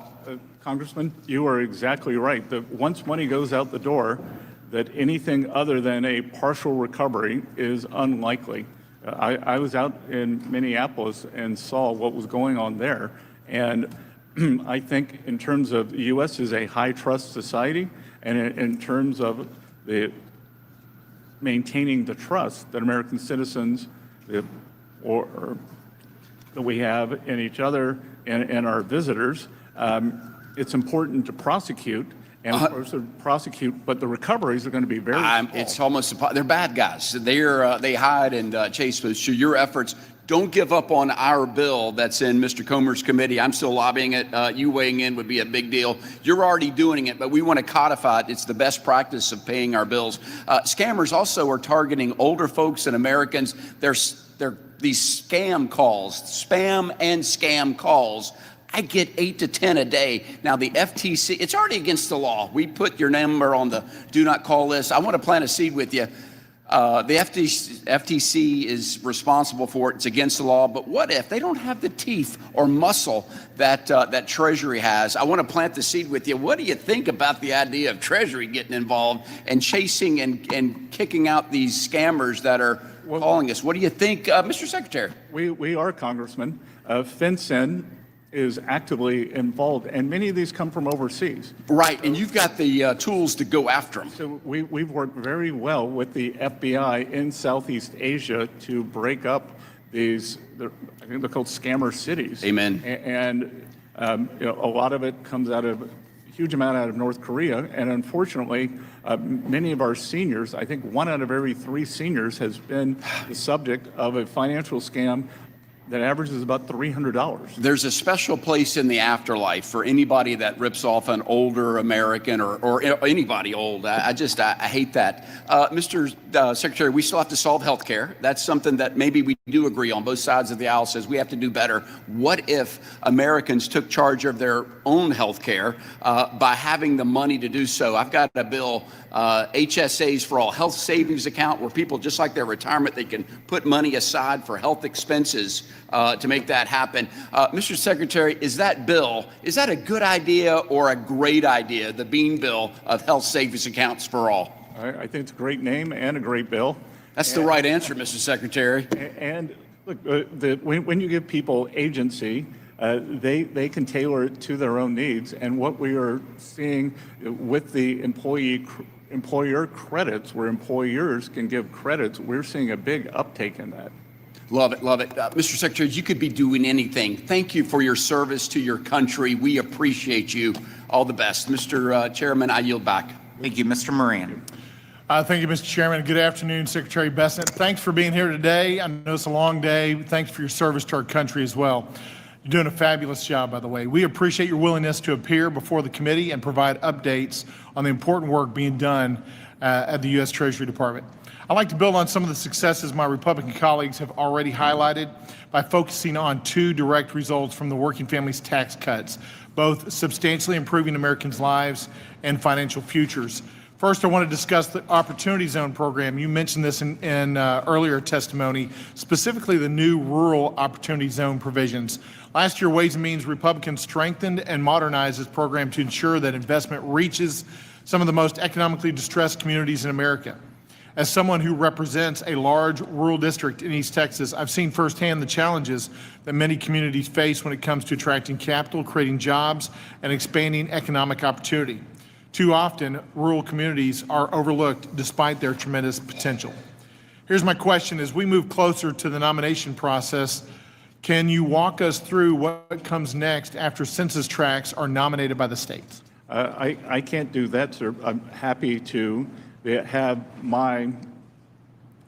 Congressman, you are exactly right. That once money goes out the door, that anything other than a partial recovery is unlikely. I was out in Minneapolis and saw what was going on there. And I think in terms of the U.S. is a high trust society, and in terms of the maintaining the trust that American citizens or that we have in each other and our visitors, it's important to prosecute. And of course, to prosecute, but the recoveries are going to be very small. It's almost, they're bad guys. They hide and chase. So your efforts, don't give up on our bill that's in Mr. Comer's committee. I'm still lobbying it. You weighing in would be a big deal. You're already doing it, but we want to codify it. It's the best practice of paying our bills. Scammers also are targeting older folks and Americans. They're these scam calls, spam and scam calls. I get 8 to 10 a day. Now, the FTC, it's already against the law. We put your number on the do not call list. I want to plant a seed with you. The FTC is responsible for it. It's against the law. But what if they don't have the teeth or muscle that Treasury has? I want to plant the seed with you. What do you think about the idea of Treasury getting involved and chasing and kicking out these scammers that are calling us? What do you think, Mr. Secretary? We are, Congressman. FinCEN is actively involved, and many of these come from overseas. Right, and you've got the tools to go after them. So we've worked very well with the FBI in Southeast Asia to break up these, I think they're called scammer cities. Amen. And a lot of it comes out of, a huge amount out of North Korea, and unfortunately, many of our seniors, I think 1 out of every 3 seniors has been the subject of a financial scam that averages about $300. There's a special place in the afterlife for anybody that rips off an older American or anybody old. I hate that. Mr. Secretary, we still have to solve health care. That's something that maybe we do agree on. Both sides of the aisle says we have to do better. What if Americans took charge of their own health care by having the money to do so? I've got a bill, HSAs for all, health savings account, where people, just like their retirement, they can put money aside for health expenses to make that happen. Mr. Secretary, is that a good idea or a great idea, the Bean bill of health savings accounts for all? I think it's a great name and a great bill. That's the right answer, Mr. Secretary. And look, when you give people agency, they can tailor it to their own needs. And what we are seeing with the employer credits, where employers can give credits, we're seeing a big uptake in that. Love it, love it. Mr. Secretary, you could be doing anything. Thank you for your service to your country. We appreciate you. All the best. Mr. Chairman, I yield back. Thank you, Mr. Moran. Thank you, Mr. Chairman. Good afternoon, Secretary Bessent. Thanks for being here today. I know it's a long day. Thanks for your service to our country as well. You're doing a fabulous job, by the way. We appreciate your willingness to appear before the committee and provide updates on the important work being done at the U.S. Treasury Department. I'd like to build on some of the successes my Republican colleagues have already highlighted by focusing on two direct results from the Working Families Tax Cuts, both substantially improving Americans' lives and financial futures. First, I want to discuss the Opportunity Zone program. You mentioned this in earlier testimony, specifically the new Rural Opportunity Zone provisions. Last year, Ways and Means Republicans strengthened and modernized this program to ensure that investment reaches some of the most economically distressed communities in America. As someone who represents a large rural district in East Texas, I've seen firsthand the challenges that many communities face when it comes to attracting capital, creating jobs, and expanding economic opportunity. Too often, rural communities are overlooked despite their tremendous potential. Here's my question. As we move closer to the nomination process, can you walk us through what comes next after census tracts are nominated by the states? I can't do that, sir. I'm happy to have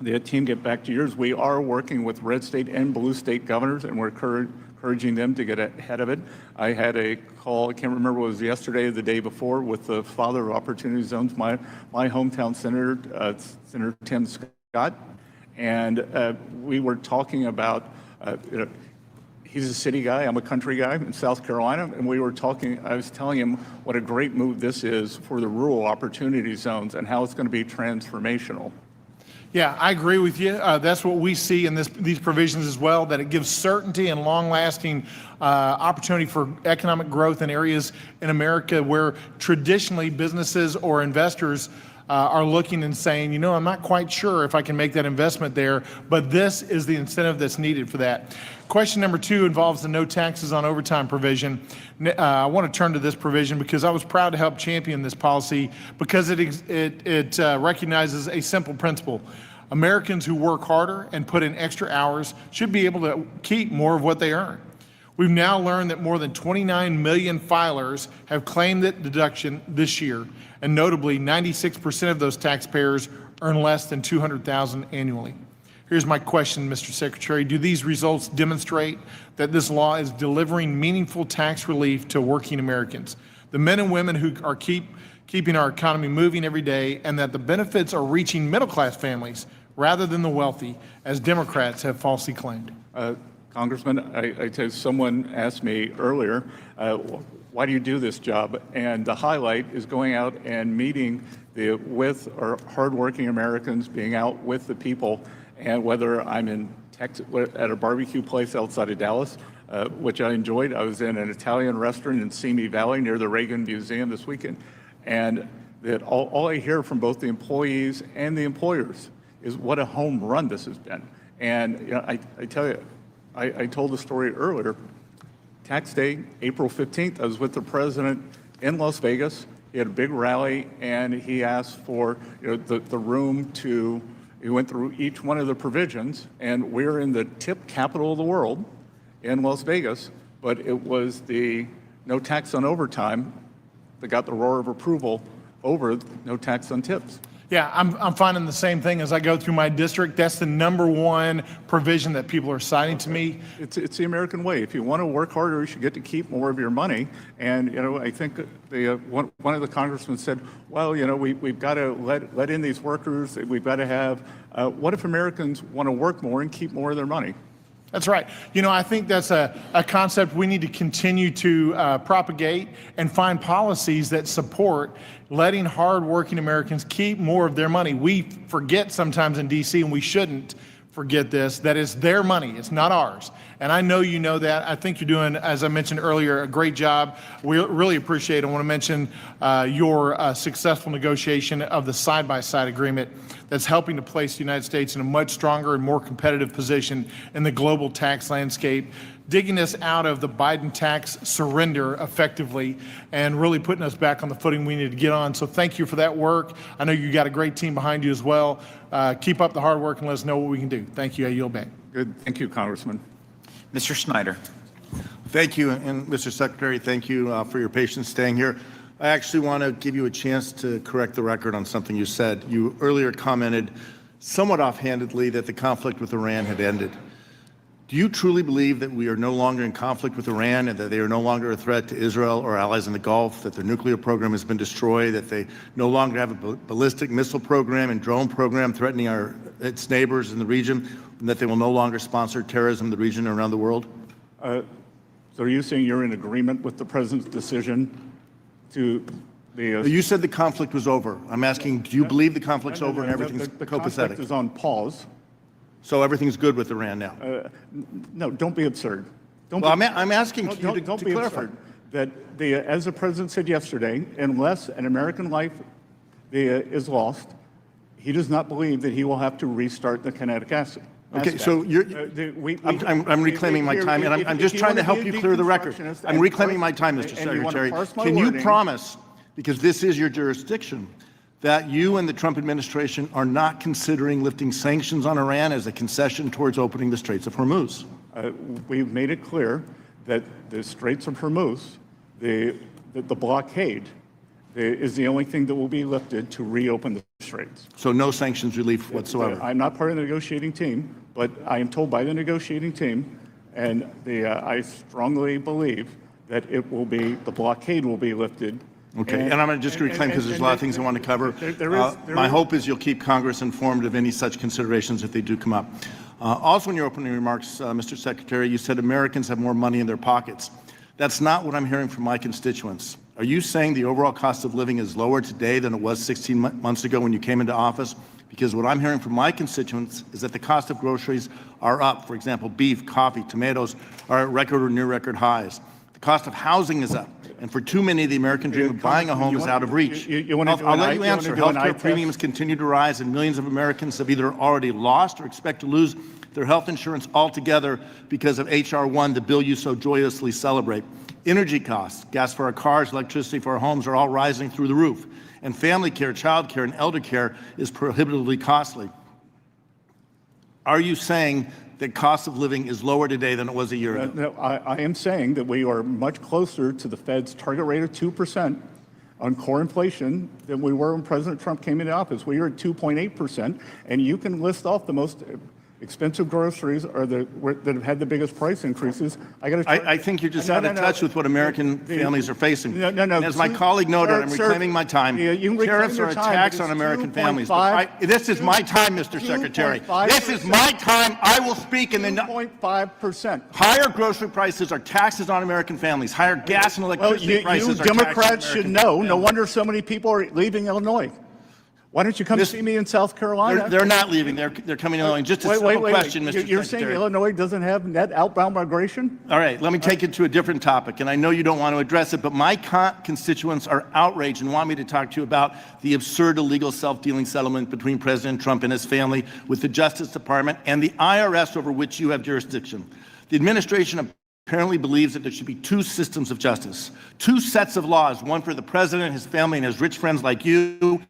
the team get back to yours. We are working with red state and blue state governors, and we're encouraging them to get ahead of it. I had a call, I can't remember if it was yesterday or the day before, with the father of Opportunity Zones, my hometown senator, Senator Tim Scott, and we were talking about, he's a city guy, I'm a country guy in South Carolina, and we were talking, I was telling him what a great move this is for the rural opportunity zones and how it's going to be transformational. Yeah, I agree with you. That's what we see in these provisions as well, that it gives certainty and long-lasting opportunity for economic growth in areas in America where traditionally businesses or investors are looking and saying, you know, I'm not quite sure if I can make that investment there, but this is the incentive that's needed for that. Question number 2 involves the no taxes on overtime provision. I want to turn to this provision because I was proud to help champion this policy because it recognizes a simple principle. Americans who work harder and put in extra hours should be able to keep more of what they earn. We've now learned that more than 29 million filers have claimed that deduction this year, and notably 96% of those taxpayers earn less than $200,000 annually. Here's my question, Mr. Secretary. Do these results demonstrate that this law is delivering meaningful tax relief to working Americans, the men and women who are keeping our economy moving every day, and that the benefits are reaching middle-class families rather than the wealthy, as Democrats have falsely claimed? Congressman, I tell you, someone asked me earlier, why do you do this job? And the highlight is going out and meeting with our hardworking Americans, being out with the people, and whether I'm in Texas at a barbecue place outside of Dallas, which I enjoyed. I was in an Italian restaurant in Simi Valley near the Reagan Museum this weekend, and that all I hear from both the employees and the employers is what a home run this has been. And you know, I tell you, I told the story earlier. Tax day, April 15th, I was with the president in Las Vegas. He had a big rally, and he asked for the room to, he went through each one of the provisions, and we're in the tip capital of the world in Las Vegas, but it was the no tax on overtime that got the roar of approval over no tax on tips. Yeah, I'm finding the same thing as I go through my district. That's the #1 provision that people are citing to me. It's the American way. If you want to work harder, you should get to keep more of your money. And I think one of the congressmen said, well, we've got to let in these workers. We've got to have. What if Americans want to work more and keep more of their money? That's right. I think that's a concept we need to continue to propagate and find policies that support letting hardworking Americans keep more of their money. We forget sometimes in D.C., and we shouldn't, forget this, that is their money, it's not ours. And I know you know that. I think you're doing, as I mentioned earlier, a great job. We really appreciate it. I want to mention your successful negotiation of the side-by-side agreement that's helping to place the United States in a much stronger and more competitive position in the global tax landscape, digging us out of the Biden tax surrender effectively and really putting us back on the footing we need to get on. So thank you for that work. I know you got a great team behind you as well. Keep up the hard work and let us know what we can do. Thank you. I yield back. Good. Thank you, Congressman. Mr. Snyder. Thank you, and Mr. Secretary, thank you for your patience staying here. I actually want to give you a chance to correct the record on something you said. You earlier commented somewhat offhandedly that the conflict with Iran had ended. Do you truly believe that we are no longer in conflict with Iran and that they are no longer a threat to Israel or allies in the Gulf, that their nuclear program has been destroyed, that they no longer have a ballistic missile program and drone program threatening its neighbors in the region, and that they will no longer sponsor terrorism in the region and around the world? So are you saying you're in agreement with the president's decision to the... You said the conflict was over. I'm asking, do you believe the conflict's over and everything's the copacetic? conflict is on pause. So everything's good with Iran now? No, don't be absurd. I'm asking you to be clarify. absurd. That as the president said yesterday, unless an American life is lost, he does not believe that he will have to restart the kinetic acid. Okay, so I'm reclaiming my time, and I'm just trying to help you clear the record. I'm reclaiming my time, Mr. Secretary. Can you promise, because this is your jurisdiction, that you and the Trump administration are not considering lifting sanctions on Iran as a concession towards opening the Straits of Hormuz? We've made it clear that the Straits of Hormuz, the blockade, is the only thing that will be lifted to reopen the straits. So no sanctions relief whatsoever? I'm not part of the negotiating team, but I am told by the negotiating team, and I strongly believe that the blockade will be lifted. Okay, and I'm going to just reclaim because there's a lot of things I want to cover. My hope is you'll keep Congress informed of any such considerations if they do come up. Also in your opening remarks, Mr. Secretary, you said Americans have more money in their pockets. That's not what I'm hearing from my constituents. Are you saying the overall cost of living is lower today than it was 16 months ago when you came into office? Because what I'm hearing from my constituents is that the cost of groceries are up. For example, beef, coffee, tomatoes are at record or near record highs. The cost of housing is up. And for too many, the American dream of buying a home is out of reach. I'll let you answer. Healthcare premiums continue to rise, and millions of Americans have either already lost or expect to lose their health insurance altogether because of H.R. 1, the bill you so joyously celebrate. Energy costs, gas for our cars, electricity for our homes are all rising through the roof. And family care, child care, and elder care is prohibitively costly. Are you saying that cost of living is lower today than it was a year ago? No, I am saying that we are much closer to the Fed's target rate of 2% on core inflation than we were when President Trump came into office. We are at 2.8%, and you can list off the most expensive groceries that have had the biggest price increases. I think you're just out of touch with what American families are facing. No. As my colleague noted, I'm reclaiming my time. Tariffs are a tax on American families. This is my time, Mr. Secretary. This is my time. I will speak and then 2.5%. Higher grocery prices are taxes on American families. Higher gas and electricity prices are taxes on Democrats should American know. families. No wonder so many people are leaving Illinois. Why don't you come see me in South Carolina? They're not leaving. They're coming to Illinois. Just a simple question, Mr. Secretary. You're saying Illinois doesn't have net outbound migration? All right, let me take it to a different topic, and I know you don't want to address it, but my constituents are outraged and want me to talk to you about the absurd illegal self-dealing settlement between President Trump and his family with the Justice Department and the IRS over which you have jurisdiction. The administration apparently believes that there should be two systems of justice, two sets of laws, one for the president, his family, and his rich friends like you,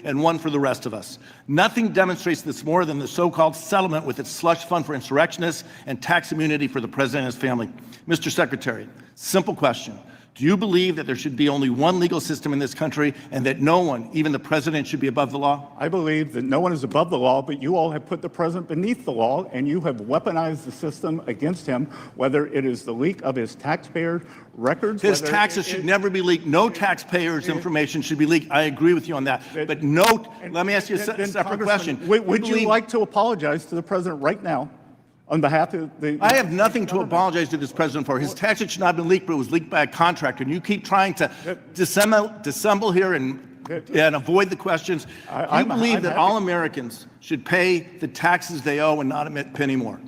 and one for the rest of us. Nothing demonstrates this more than the so-called settlement with its slush fund for insurrectionists and tax immunity for the president and his family. Mr. Secretary, simple question. Do you believe that there should be only one legal system in this country and that no one, even the president, should be above the law? I believe that no one is above the law, but you all have put the president beneath the law, and you have weaponized the system against him, whether it is the leak of his taxpayer records. His taxes should never be leaked. No taxpayers' information should be leaked. I agree with you on that. But let me ask you a separate question. Would you like to apologize to the president right now? On behalf of the... I have nothing to apologize to this president for. His taxes should not have been leaked, but it was leaked by a contractor. And you keep trying to dissemble here and and avoid the questions. Do you believe that all Americans should pay the taxes they owe and not emit a penny more?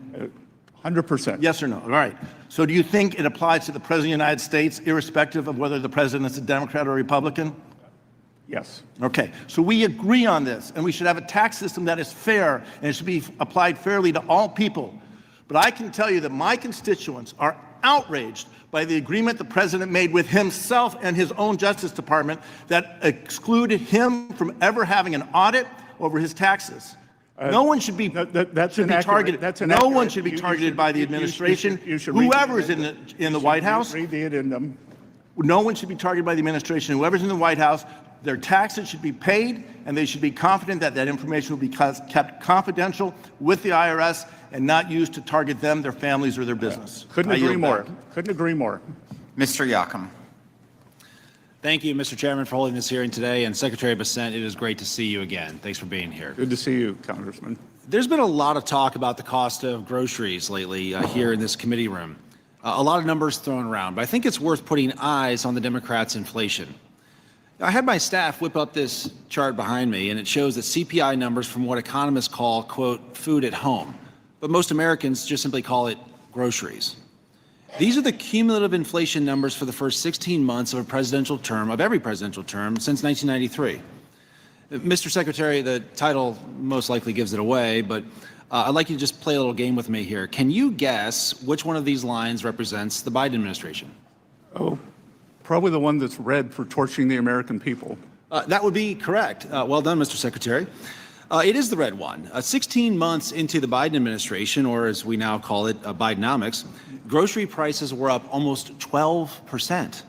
100%. Yes or no? All right. So do you think it applies to the President of the United States, irrespective of whether the President is a Democrat or a Republican? Yes. Okay. So we agree on this, and we should have a tax system that is fair, and it should be applied fairly to all people. But I can tell you that my constituents are outraged by the agreement the President made with himself and his own Justice Department that excluded him from ever having an audit over his taxes. No one should be targeted. No one should be targeted by the administration. Whoever is in the White House. Read the addendum. No one should be targeted by the administration. Whoever's in the White House, their taxes should be paid, and they should be confident that that information will be kept confidential with the IRS and not used to target them, their families, or their business. Couldn't agree more. Couldn't agree more. Mr. Yakum. Thank you, Mr. Chairman, for holding this hearing today. And Secretary Bessent, it is great to see you again. Thanks for being here. Good to see you, Congressman. There's been a lot of talk about the cost of groceries lately here in this committee room. A lot of numbers thrown around, but I think it's worth putting eyes on the Democrats' inflation. I had my staff whip up this chart behind me, and it shows that CPI numbers from what economists call, quote, food at home, but most Americans just simply call it groceries. These are the cumulative inflation numbers for the first 16 months of a presidential term, of every presidential term since 1993. Mr. Secretary, the title most likely gives it away, but I'd like you to just play a little game with me here. Can you guess which one of these lines represents the Biden administration? Oh, probably the one that's red for torching the American people. That would be correct. Well done, Mr. Secretary. It is the red one. 16 months into the Biden administration, or as we now call it, Bidenomics, grocery prices were up almost 12%.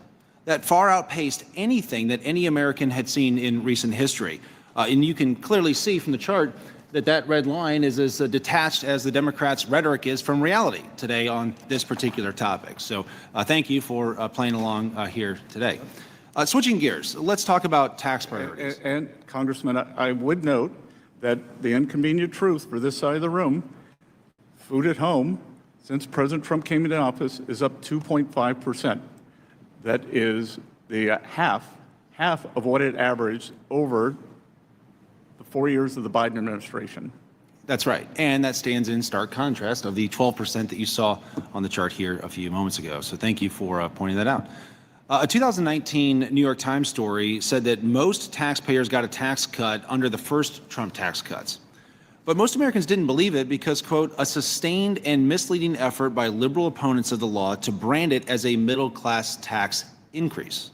That far outpaced anything that any American had seen in recent history. And you can clearly see from the chart that that red line is as detached as the Democrats' rhetoric is from reality today on this particular topic. So thank you for playing along here today. Switching gears, let's talk about tax priorities. And Congressman, I would note that the inconvenient truth for this side of the room, food at home, since President Trump came into office, is up 2.5%. That is the half of what it averaged over the 4 years of the Biden administration. That's right. And that stands in stark contrast of the 12% that you saw on the chart here a few moments ago. So thank you for pointing that out. A 2019 New York Times story said that most taxpayers got a tax cut under the first Trump tax cuts. But most Americans didn't believe it because, quote, a sustained and misleading effort by liberal opponents of the law to brand it as a middle-class tax increase.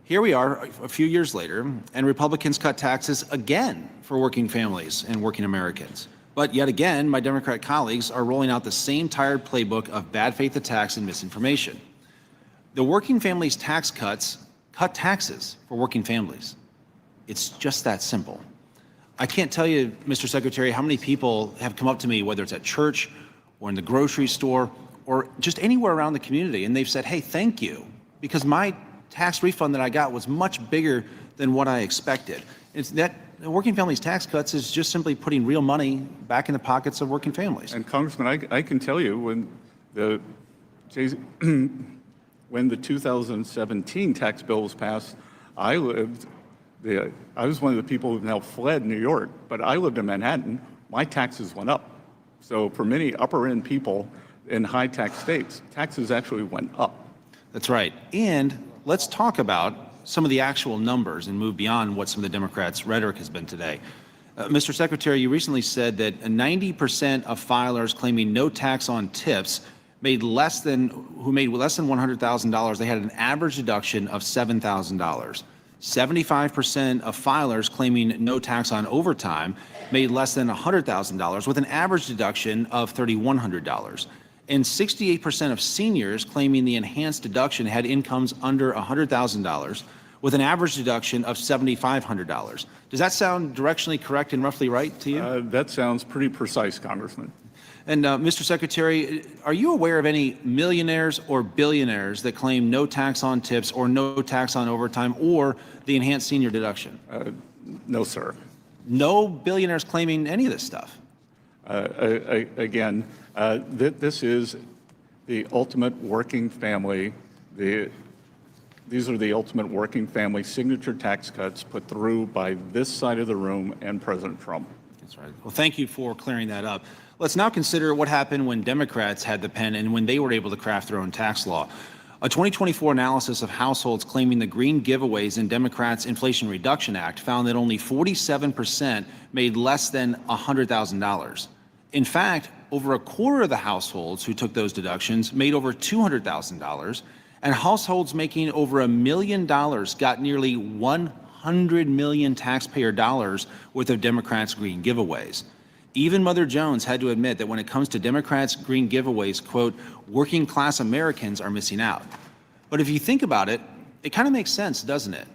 Here we are a few years later, and Republicans cut taxes again for working families and working Americans. But yet again, my Democrat colleagues are rolling out the same tired playbook of bad faith attacks and misinformation. The working families tax cuts cut taxes for working families. It's just that simple. I can't tell you, Mr. Secretary, how many people have come up to me, whether it's at church or in the grocery store or just anywhere around the community, and they've said, hey, thank you, because my tax refund that I got was much bigger than what I expected. It's that working families tax cuts is just simply putting real money back in the pockets of working families. And Congressman, I can tell you when the 2017 tax bill was passed, I was one of the people who've now fled New York, but I lived in Manhattan. My taxes went up. So for many upper-end people in high-tax states, taxes actually went up. That's right. And let's talk about some of the actual numbers and move beyond what some of the Democrats' rhetoric has been today. Mr. Secretary, you recently said that 90% of filers claiming no tax on tips who made less than $100,000, they had an average deduction of $7,000. 75% of filers claiming no tax on overtime made less than $100,000 with an average deduction of $3,100. And 68% of seniors claiming the enhanced deduction had incomes under $100,000 with an average deduction of $7,500. Does that sound directionally correct and roughly right to you? That sounds pretty precise, Congressman. And Mr. Secretary, are you aware of any millionaires or billionaires that claim no tax on tips or no tax on overtime or the enhanced senior deduction? No, sir. No billionaires claiming any of this stuff? Again, this is the ultimate working family. These are the ultimate working family signature tax cuts put through by this side of the room and President Trump. That's right. Well, thank you for clearing that up. Let's now consider what happened when Democrats had the pen and when they were able to craft their own tax law. A 2024 analysis of households claiming the green giveaways in Democrats' Inflation Reduction Act found that only 47% made less than $100,000. In fact, over a quarter of the households who took those deductions made over $200,000, and households making over $1 million got nearly 100 million taxpayer dollars worth of Democrats' green giveaways. Even Mother Jones had to admit that when it comes to Democrats' green giveaways, quote, working class Americans are missing out. But if you think about it, it kind of makes sense, doesn't it?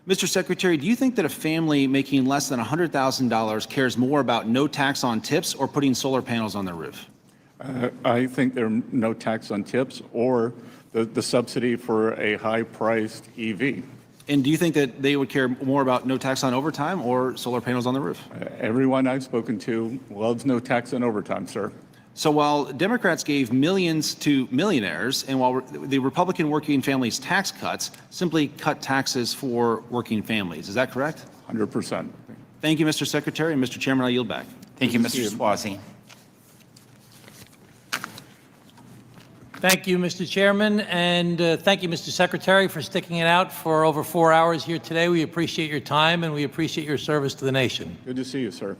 Mr. Secretary, do you think that a family making less than $100,000 cares more about no tax on tips or putting solar panels on their roof? I think there are no tax on tips or the subsidy for a high-priced EV. And do you think that they would care more about no tax on overtime or solar panels on the roof? Everyone I've spoken to loves no tax on overtime, sir. So while Democrats gave millions to millionaires, and while the Republican working families tax cuts simply cut taxes for working families, is that correct? 100%. Thank you, Mr. Secretary. And Mr. Chairman, I yield back. Thank you, Mr. Swazi. Thank you, Mr. Chairman, and thank you, Mr. Secretary, for sticking it out for over 4 hours here today. We appreciate your time, and we appreciate your service to the nation. Good to see you, sir.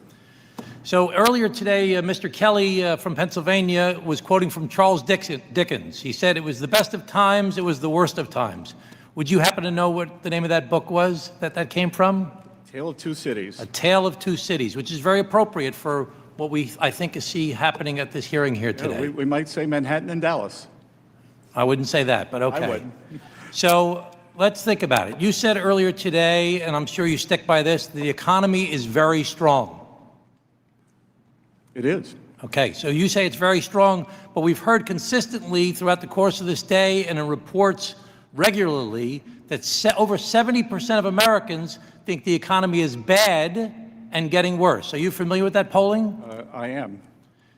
So earlier today, Mr. Kelly from Pennsylvania was quoting from Charles Dickens. He said, "It was the best of times, it was the worst of times." Would you happen to know what the name of that book was that came from? Tale of Two Cities. A Tale of Two Cities, which is very appropriate for what I think, see happening at this hearing here today. We might say Manhattan and Dallas. I wouldn't say that, but okay. I would. So let's think about it. You said earlier today, and I'm sure you stick by this, the economy is very strong. It is. Okay, so you say it's very strong, but we've heard consistently throughout the course of this day and in reports regularly that over 70% of Americans think the economy is bad and getting worse. Are you familiar with that polling? I am.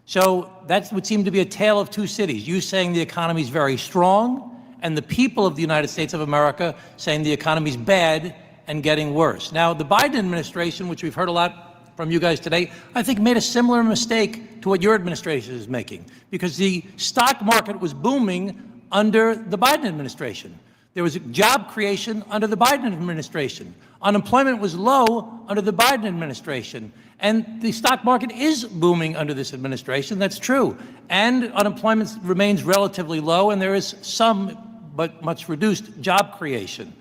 So that would seem to be a tale of two cities. You saying the economy is very strong, and the people of the United States of America saying the economy is bad and getting worse. Now, the Biden administration, which we've heard a lot from you guys today, I think made a similar mistake to what your administration is making, because the stock market was booming under the Biden administration. There was job creation under the Biden administration. Unemployment was low under the Biden administration. And the stock market is booming under this administration. That's true. And unemployment remains relatively low, and there is some, but much reduced, job creation.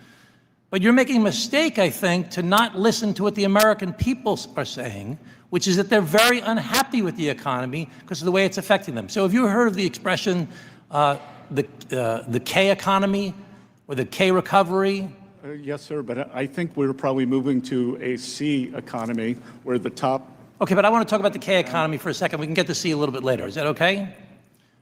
But you're making a mistake, I think, to not listen to what the American people are saying, which is that they're very unhappy with the economy because of the way it's affecting them. So have you heard of the expression, the K economy or the K recovery? Yes, sir, but I think we're probably moving to a C economy where the top... Okay, but I want to talk about the K economy for a second. We can get to C a little bit later. Is that okay?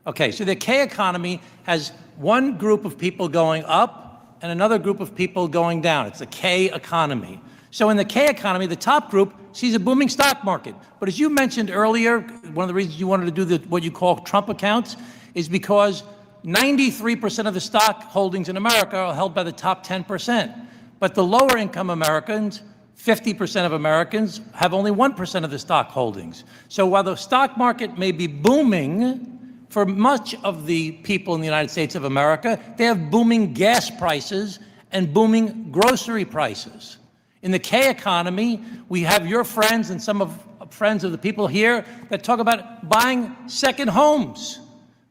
Okay, so the K economy has one group of people going up and another group of people going down. It's the K economy. So in the K economy, the top group sees a booming stock market. But as you mentioned earlier, one of the reasons you wanted to do what you call Trump accounts is because 93% of the stock holdings in America are held by the top 10%. But the lower income Americans, 50% of Americans, have only 1% of the stock holdings. So while the stock market may be booming for much of the people in the United States of America, they have booming gas prices and booming grocery prices. In the K economy, we have your friends and some of friends of the people here that talk about buying second homes.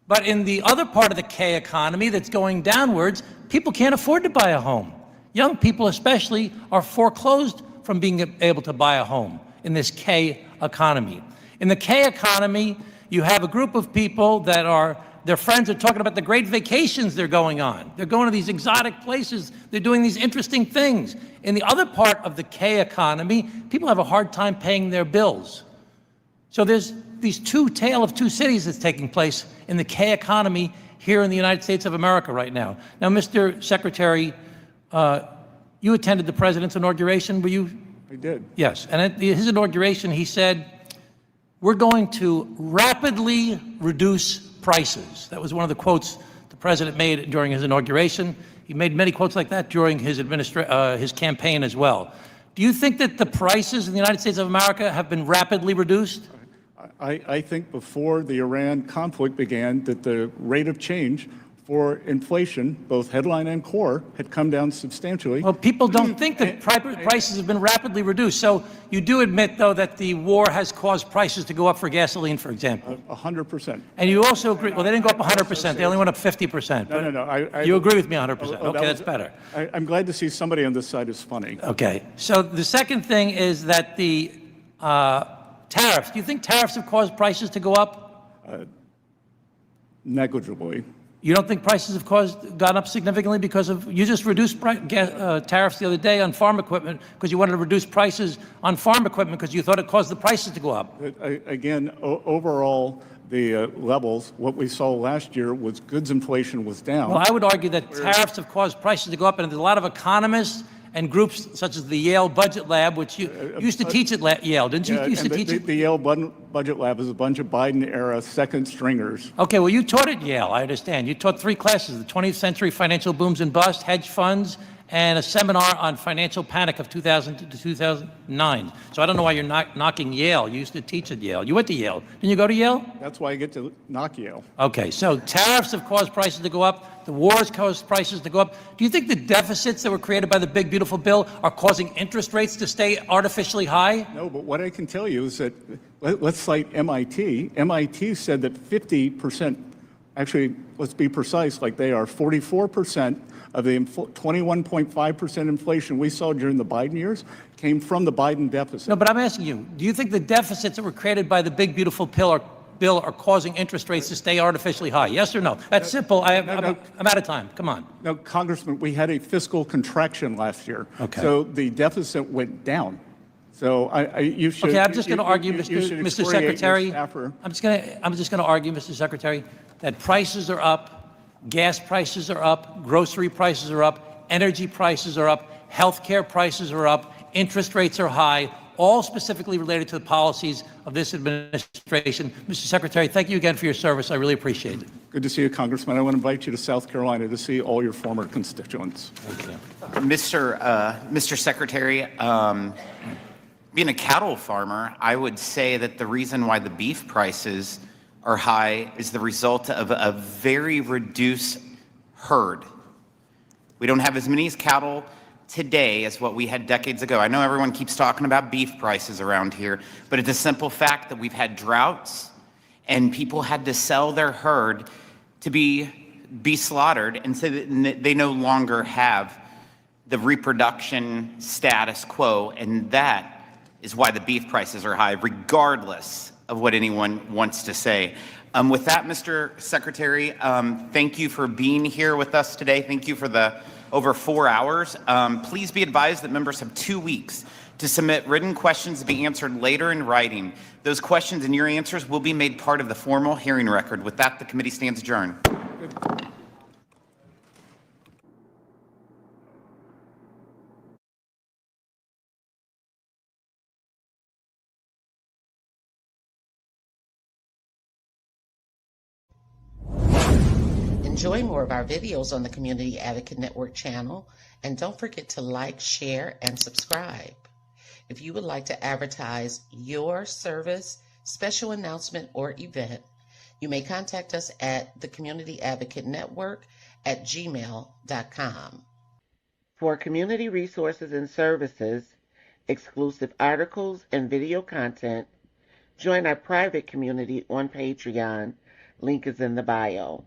But in the other part of the K economy that's going downwards, people can't afford to buy a home. Young people especially are foreclosed from being able to buy a home in this K economy. In the K economy, you have a group of people that their friends are talking about the great vacations they're going on. They're going to these exotic places. They're doing these interesting things. In the other part of the K economy, people have a hard time paying their bills. So there's these tale of two cities that's taking place in the K economy here in the United States of America right now. Now, Mr. Secretary, you attended the president's inauguration, were you? I did. Yes, and at his inauguration, he said, we're going to rapidly reduce prices. That was one of the quotes the president made during his inauguration. He made many quotes like that during his campaign as well. Do you think that the prices in the United States of America have been rapidly reduced? I think before the Iran conflict began that the rate of change for inflation, both headline and core, had come down substantially. Well, people don't think that prices have been rapidly reduced. So you do admit, though, that the war has caused prices to go up for gasoline, for example. 100%. And you also agree, well, they didn't go up 100%. They only went up 50%. No. You agree with me 100%. Okay, that's better. I'm glad to see somebody on this side is funny. Okay. So the second thing is that the tariffs. Do you think tariffs have caused prices to go up? Negligibly. You don't think prices have gone up significantly because of, you just reduced tariffs the other day on farm equipment because you wanted to reduce prices on farm equipment because you thought it caused the prices to go up. Again, overall, the levels, what we saw last year was goods inflation was down. Well, I would argue that tariffs have caused prices to go up, and there's a lot of economists and groups such as the Yale Budget Lab, which you used to teach at Yale, didn't you? Used to teach it? The Yale Budget Lab is a bunch of Biden-era second stringers. Okay, well, you taught at Yale, I understand. You taught 3 classes, the 20th century financial booms and bust, hedge funds, and a seminar on financial panic of 2000 to 2009. So I don't know why you're not knocking Yale. You used to teach at Yale. You went to Yale. Didn't you go to Yale? That's why I get to knock Yale. Okay, so tariffs have caused prices to go up. The wars caused prices to go up. Do you think the deficits that were created by the big, beautiful bill are causing interest rates to stay artificially high? No, but what I can tell you is that, let's cite MIT. MIT said that 50%, actually, let's be precise, like they are, 44% of the 21.5% inflation we saw during the Biden years came from the Biden deficit. No, but I'm asking you, do you think the deficits that were created by the big, beautiful bill are causing interest rates to stay artificially high? Yes or no? That's simple. I'm out of time. Come on. No, Congressman, we had a fiscal contraction last year. Okay. So the deficit went down. So you should. Okay, I'm just going to argue, Mr. Secretary. I'm just going to argue, Mr. Secretary, that prices are up, gas prices are up, grocery prices are up, energy prices are up, healthcare prices are up, interest rates are high, all specifically related to the policies of this administration. Mr. Secretary, thank you again for your service. I really appreciate it. Good to see you, Congressman. I want to invite you to South Carolina to see all your former constituents. Thank you. Mr. Secretary, being a cattle farmer, I would say that the reason why the beef prices are high is the result of a very reduced herd. We don't have as many cattle today as what we had decades ago. I know everyone keeps talking about beef prices around here, but it's a simple fact that we've had droughts and people had to sell their herd to be slaughtered, and so they no longer have the reproduction status quo, and that is why the beef prices are high, regardless of what anyone wants to say. With that, Mr. Secretary, thank you for being here with us today. Thank you for the over 4 hours. Please be advised that members have 2 weeks to submit written questions to be answered later in writing. Those questions and your answers will be made part of the formal hearing record. With that, the committee stands adjourned. Enjoy more of our videos on the Community Advocate Network channel, and don't forget to like, share, and subscribe. If you would like to advertise your service, special announcement, or event, you may contact us at the Community Advocate Network at gmail.com. For community resources and services, exclusive articles, and video content, join our private community on Patreon. Link is in the bio.